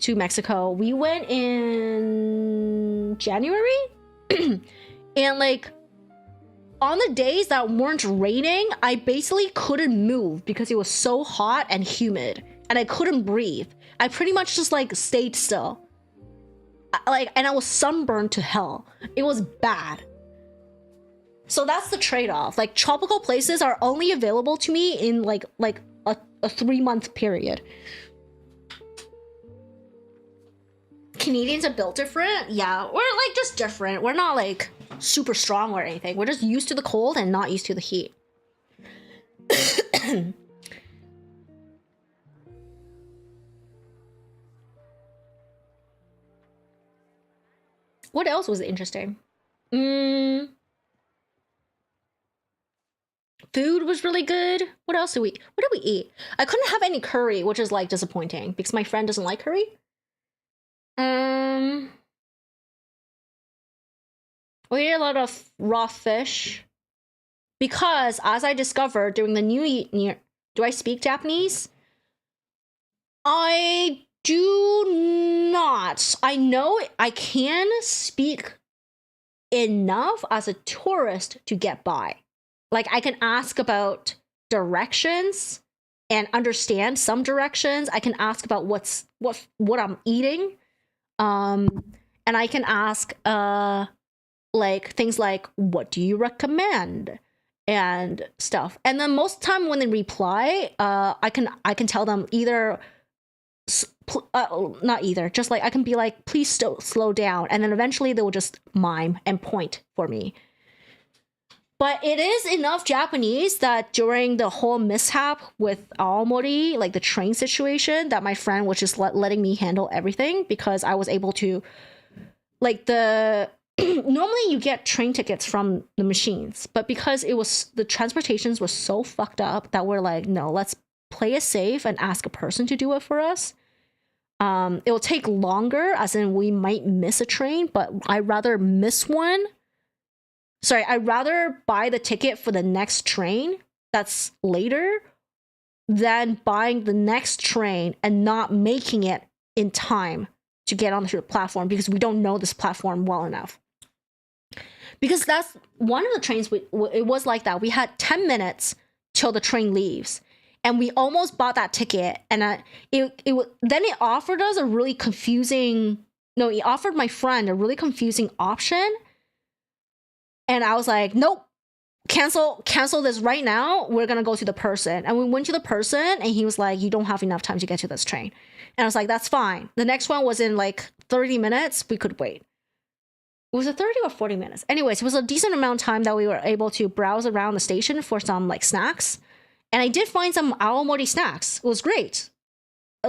to Mexico, we went in January. And like on the days that weren't raining, I basically couldn't move because it was so hot and humid and I couldn't breathe. I pretty much just like stayed still. and I was sunburned to hell. It was bad. So that's the trade-off. Like, tropical places are only available to me in like a 3-month period. Canadians are built different. Yeah, we're like just different. We're not like super strong or anything. We're just used to the cold and not used to the heat. What else was interesting? Food was really good. What else did we eat? I couldn't have any curry, which is like disappointing because my friend doesn't like curry. We ate a lot of raw fish because, as I discovered during the New Year, do I speak Japanese? I do not. I know I can speak enough as a tourist to get by. Like, I can ask about directions and understand some directions. I can ask about what I'm eating. And I can ask like things like, what do you recommend? And stuff. And then most time when they reply, I can tell them either not either, just like I can be like, please slow down, and then eventually they will just mime and point for me. But it is enough Japanese that during the whole mishap with Aomori, like the train situation, that my friend was just letting me handle everything because I was able to, like, the normally you get train tickets from the machines, but because it was the transportations were so fucked up that we're like, no, let's play it safe and ask a person to do it for us. It will take longer, as in we might miss a train, but I'd rather miss one. Sorry, I'd rather buy the ticket for the next train that's later than buying the next train and not making it in time to get onto the platform because we don't know this platform well enough. Because that's one of the trains, it was like that. We had 10 minutes till the train leaves. And we almost bought that ticket, and then it offered us a really confusing. No, it offered my friend a really confusing option, and I was like, nope, cancel this right now. We're gonna go to the person, and we went to the person, and he was like, you don't have enough time to get to this train, and I was like, that's fine. The next one was in like 30 minutes. We could wait. Was it 30 or 40 minutes? Anyways, it was a decent amount of time that we were able to browse around the station for some like snacks. And I did find some Aomori snacks. It was great.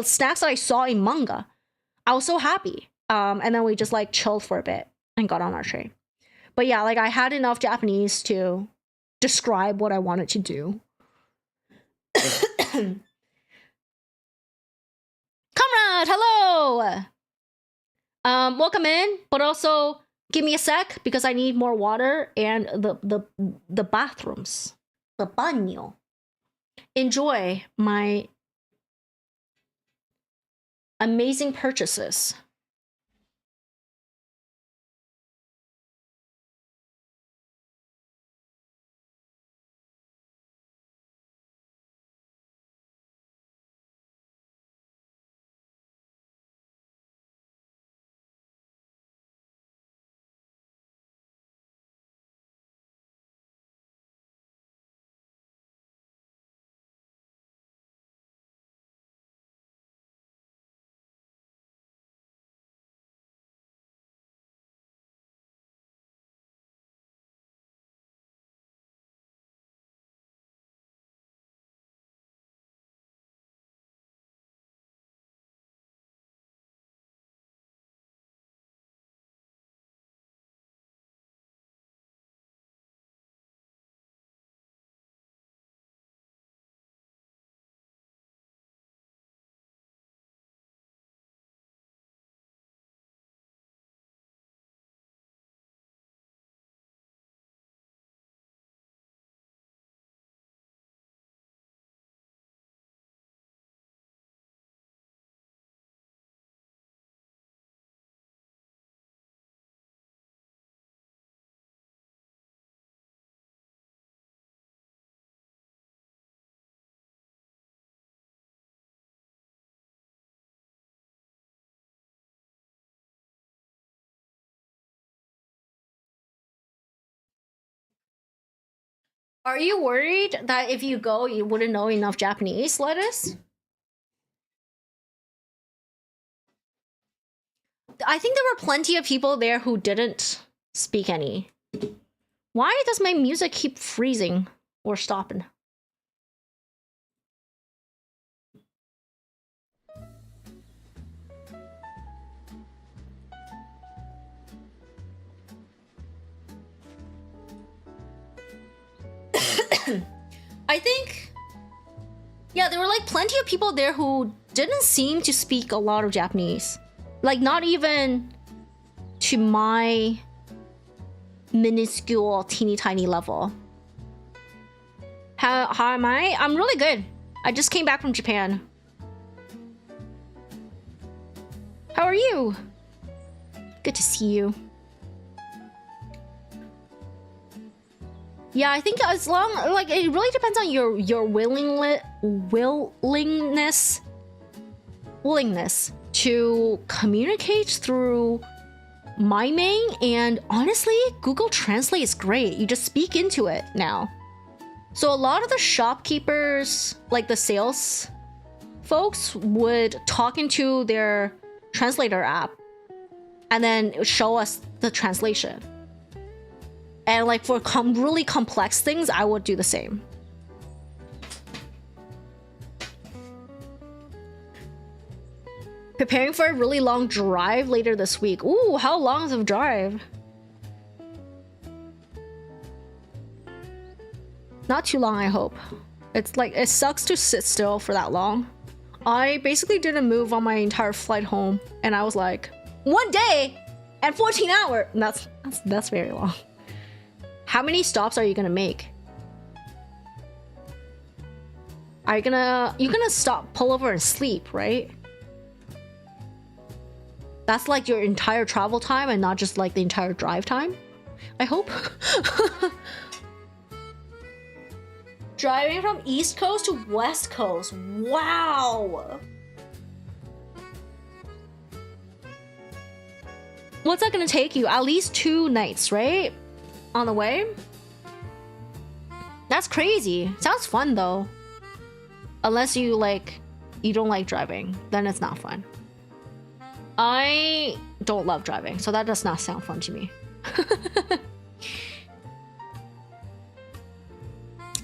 Snacks that I saw in manga. I was so happy. And then we just like chilled for a bit and got on our train. But yeah, like I had enough Japanese to describe what I wanted to do. Comrade, hello! Welcome in, but also give me a sec because I need more water and the bathrooms. The baño. Enjoy my amazing purchases. Are you worried that if you go, you wouldn't know enough Japanese, Lettuce? I think there were plenty of people there who didn't speak any. Why does my music keep freezing or stopping? I think, yeah, there were like plenty of people there who didn't seem to speak a lot of Japanese. Like, not even to my minuscule, teeny tiny level. How am I? I'm really good. I just came back from Japan. How are you? Good to see you. Yeah, I think as long, like, it really depends on your willingness to communicate through miming. And honestly, Google Translate is great. You just speak into it now. So a lot of the shopkeepers, like the sales folks, would talk into their translator app and then show us the translation. And like for really complex things, I would do the same. Preparing for a really long drive later this week. Ooh, how long is the drive? Not too long, I hope. It's like, it sucks to sit still for that long. I basically didn't move on my entire flight home, and I was like, 1 day and 14 hours. That's very long. How many stops are you gonna make? You're gonna stop, pull over and sleep, right? That's like your entire travel time and not just like the entire drive time, I hope. Driving from East Coast to West Coast. Wow. What's that gonna take you? At least 2 nights, right? On the way? That's crazy. Sounds fun though. Unless you don't like driving, then it's not fun. I don't love driving, so that does not sound fun to me.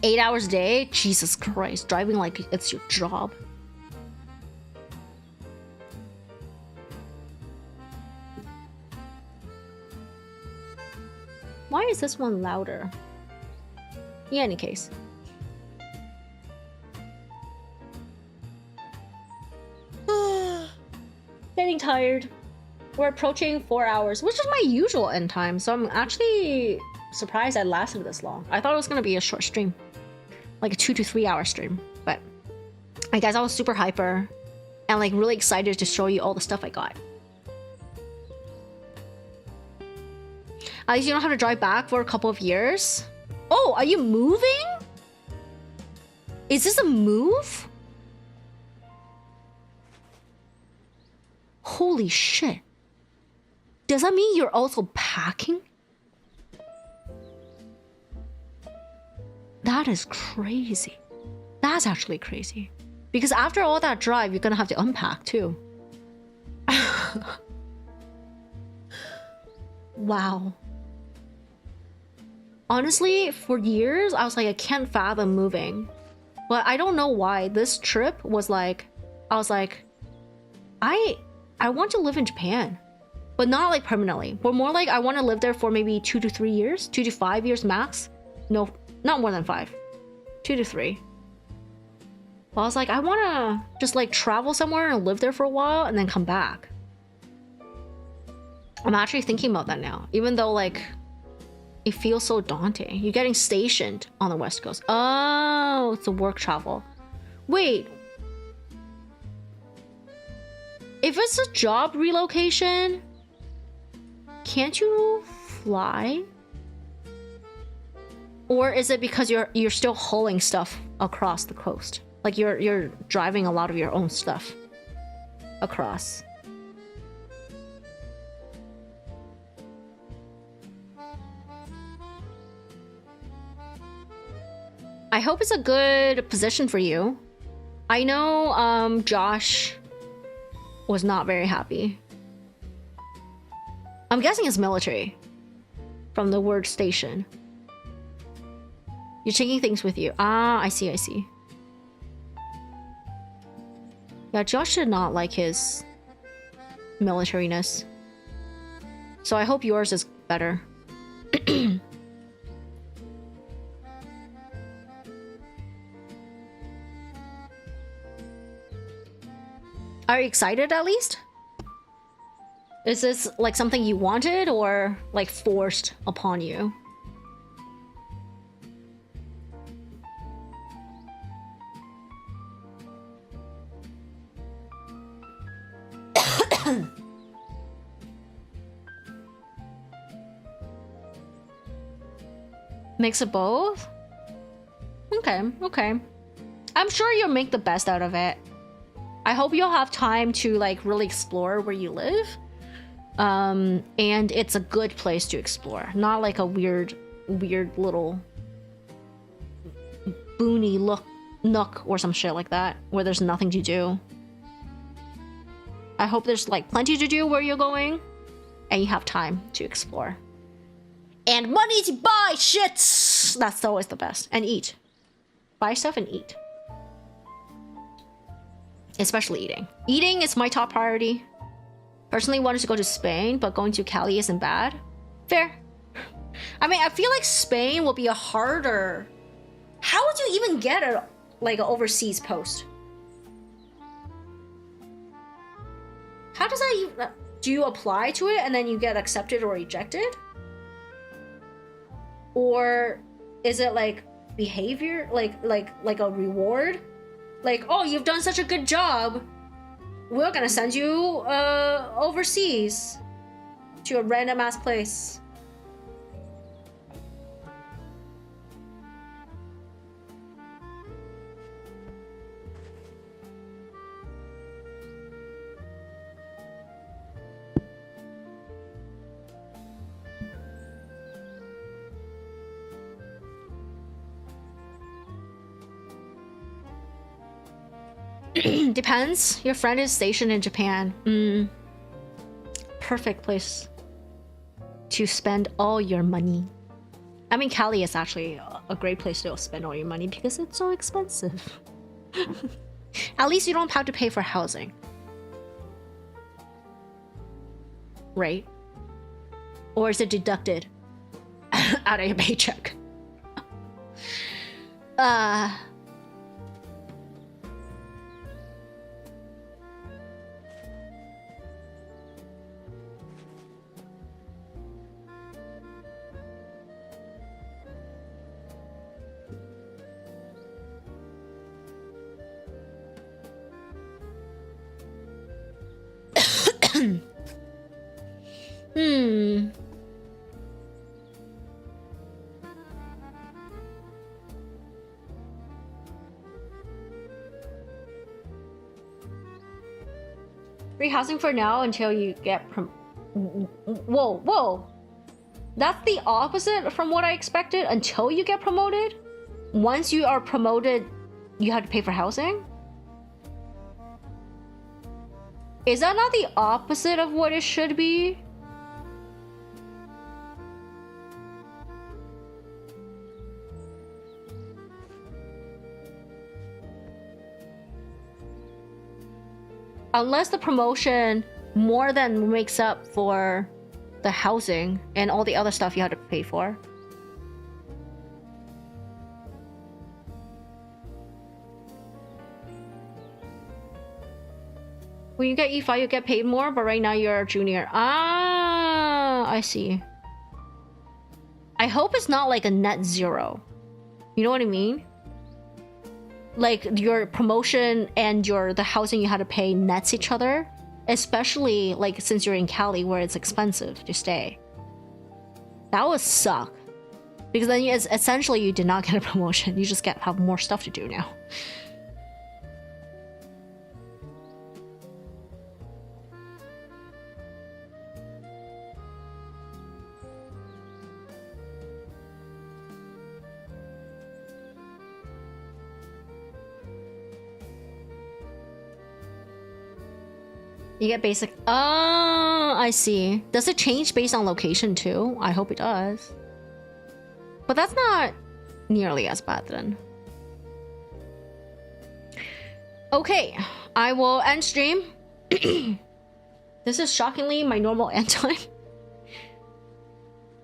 8 hours a day? Jesus Christ, driving like it's your job. Why is this one louder? In any case. Getting tired. We're approaching 4 hours, which is my usual end time, so I'm actually surprised I lasted this long. I thought it was gonna be a short stream. Like a 2 to 3 hour stream. But I guess I was super hyper and like really excited to show you all the stuff I got. At least you don't have to drive back for a couple of years. Oh, are you moving? Is this a move? Holy shit. Does that mean you're also packing? That is crazy. That's actually crazy. Because after all that drive, you're gonna have to unpack too. Wow. Honestly, for years, I was like, I can't fathom moving. But I don't know why. This trip was like, I was like, I want to live in Japan. But not like permanently. But more like I want to live there for maybe 2 to 3 years. 2 to 5 years max. No, not more than 5. 2 to 3. But I was like, I want to just like travel somewhere and live there for a while and then come back. I'm actually thinking about that now. Even though like, it feels so daunting. You're getting stationed on the West Coast. Oh, it's a work travel. Wait. If it's a job relocation, can't you fly? Or is it because you're still hauling stuff across the coast? Like you're driving a lot of your own stuff across. I hope it's a good position for you. I know Josh was not very happy. I'm guessing it's military from the word station. You're taking things with you. Ah, I see, I see. Yeah, Josh did not like his militariness. So I hope yours is better. Are you excited at least? Is this like something you wanted or like forced upon you? Mix of both? Okay, okay. I'm sure you'll make the best out of it. I hope you'll have time to like really explore where you live. And it's a good place to explore. Not like a weird little boony nook or some shit like that where there's nothing to do. I hope there's like plenty to do where you're going and you have time to explore. And money to buy shit! That's always the best. And eat. Buy stuff and eat. Especially eating. Eating is my top priority. Personally wanted to go to Spain, but going to Cali isn't bad. Fair. I mean, I feel like Spain will be a harder... How would you even get a like an overseas post? How does that even... Do you apply to it and then you get accepted or rejected? Or is it like behavior, like a reward? Like, oh, you've done such a good job, we're gonna send you overseas to a random ass place. Depends. Your friend is stationed in Japan. Perfect place to spend all your money. I mean, Cali is actually a great place to spend all your money because it's so expensive. At least you don't have to pay for housing. Right? Or is it deducted out of your paycheck? Free housing for now until you get Whoa. That's the opposite from what I expected. Until you get promoted? Once you are promoted, you have to pay for housing? Is that not the opposite of what it should be? Unless the promotion more than makes up for the housing and all the other stuff you have to pay for. When you get E5, you get paid more, but right now you're a junior. Ah, I see. I hope it's not like a net zero. You know what I mean? Like your promotion and the housing you had to pay nets each other, especially like since you're in Cali where it's expensive to stay. That would suck because then essentially you did not get a promotion. You just have more stuff to do now. You get basic. Oh, I see. Does it change based on location too? I hope it does. But that's not nearly as bad then. Okay, I will end stream. This is shockingly my normal end time.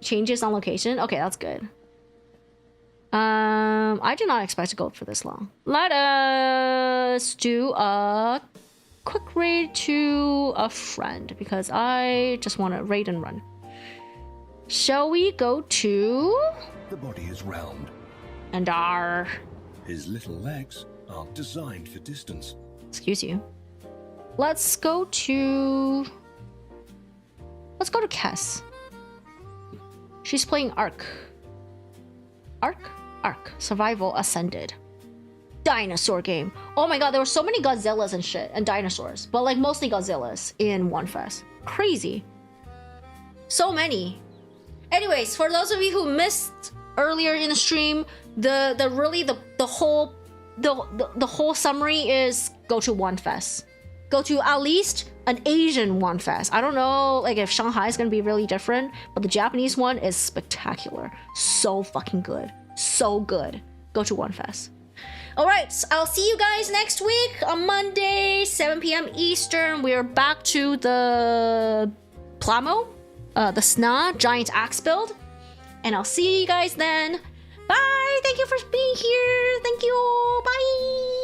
Changes on location. Okay, that's good. I did not expect to go for this long. Let us do a quick raid to a friend because I just want to raid and run. Shall we go to The body is round. and our His little legs aren't designed for distance. excuse you. Let's go to Kess. She's playing Ark. Ark. Survival Ascended. Dinosaur game. Oh my god, there were so many Godzillas and shit and dinosaurs, but like mostly Godzillas in One Fest. Crazy. So many. Anyways, for those of you who missed earlier in the stream, the whole summary is go to One Fest. Go to at least an Asian One Fest. I don't know like if Shanghai is gonna be really different, but the Japanese one is spectacular. So fucking good. So good. Go to One Fest. Alright, so I'll see you guys next week on Monday, 7 p.m. Eastern. We're back to the Plamo, the Sna Giant Axe build. And I'll see you guys then. Bye! Thank you for being here. Thank you. Bye!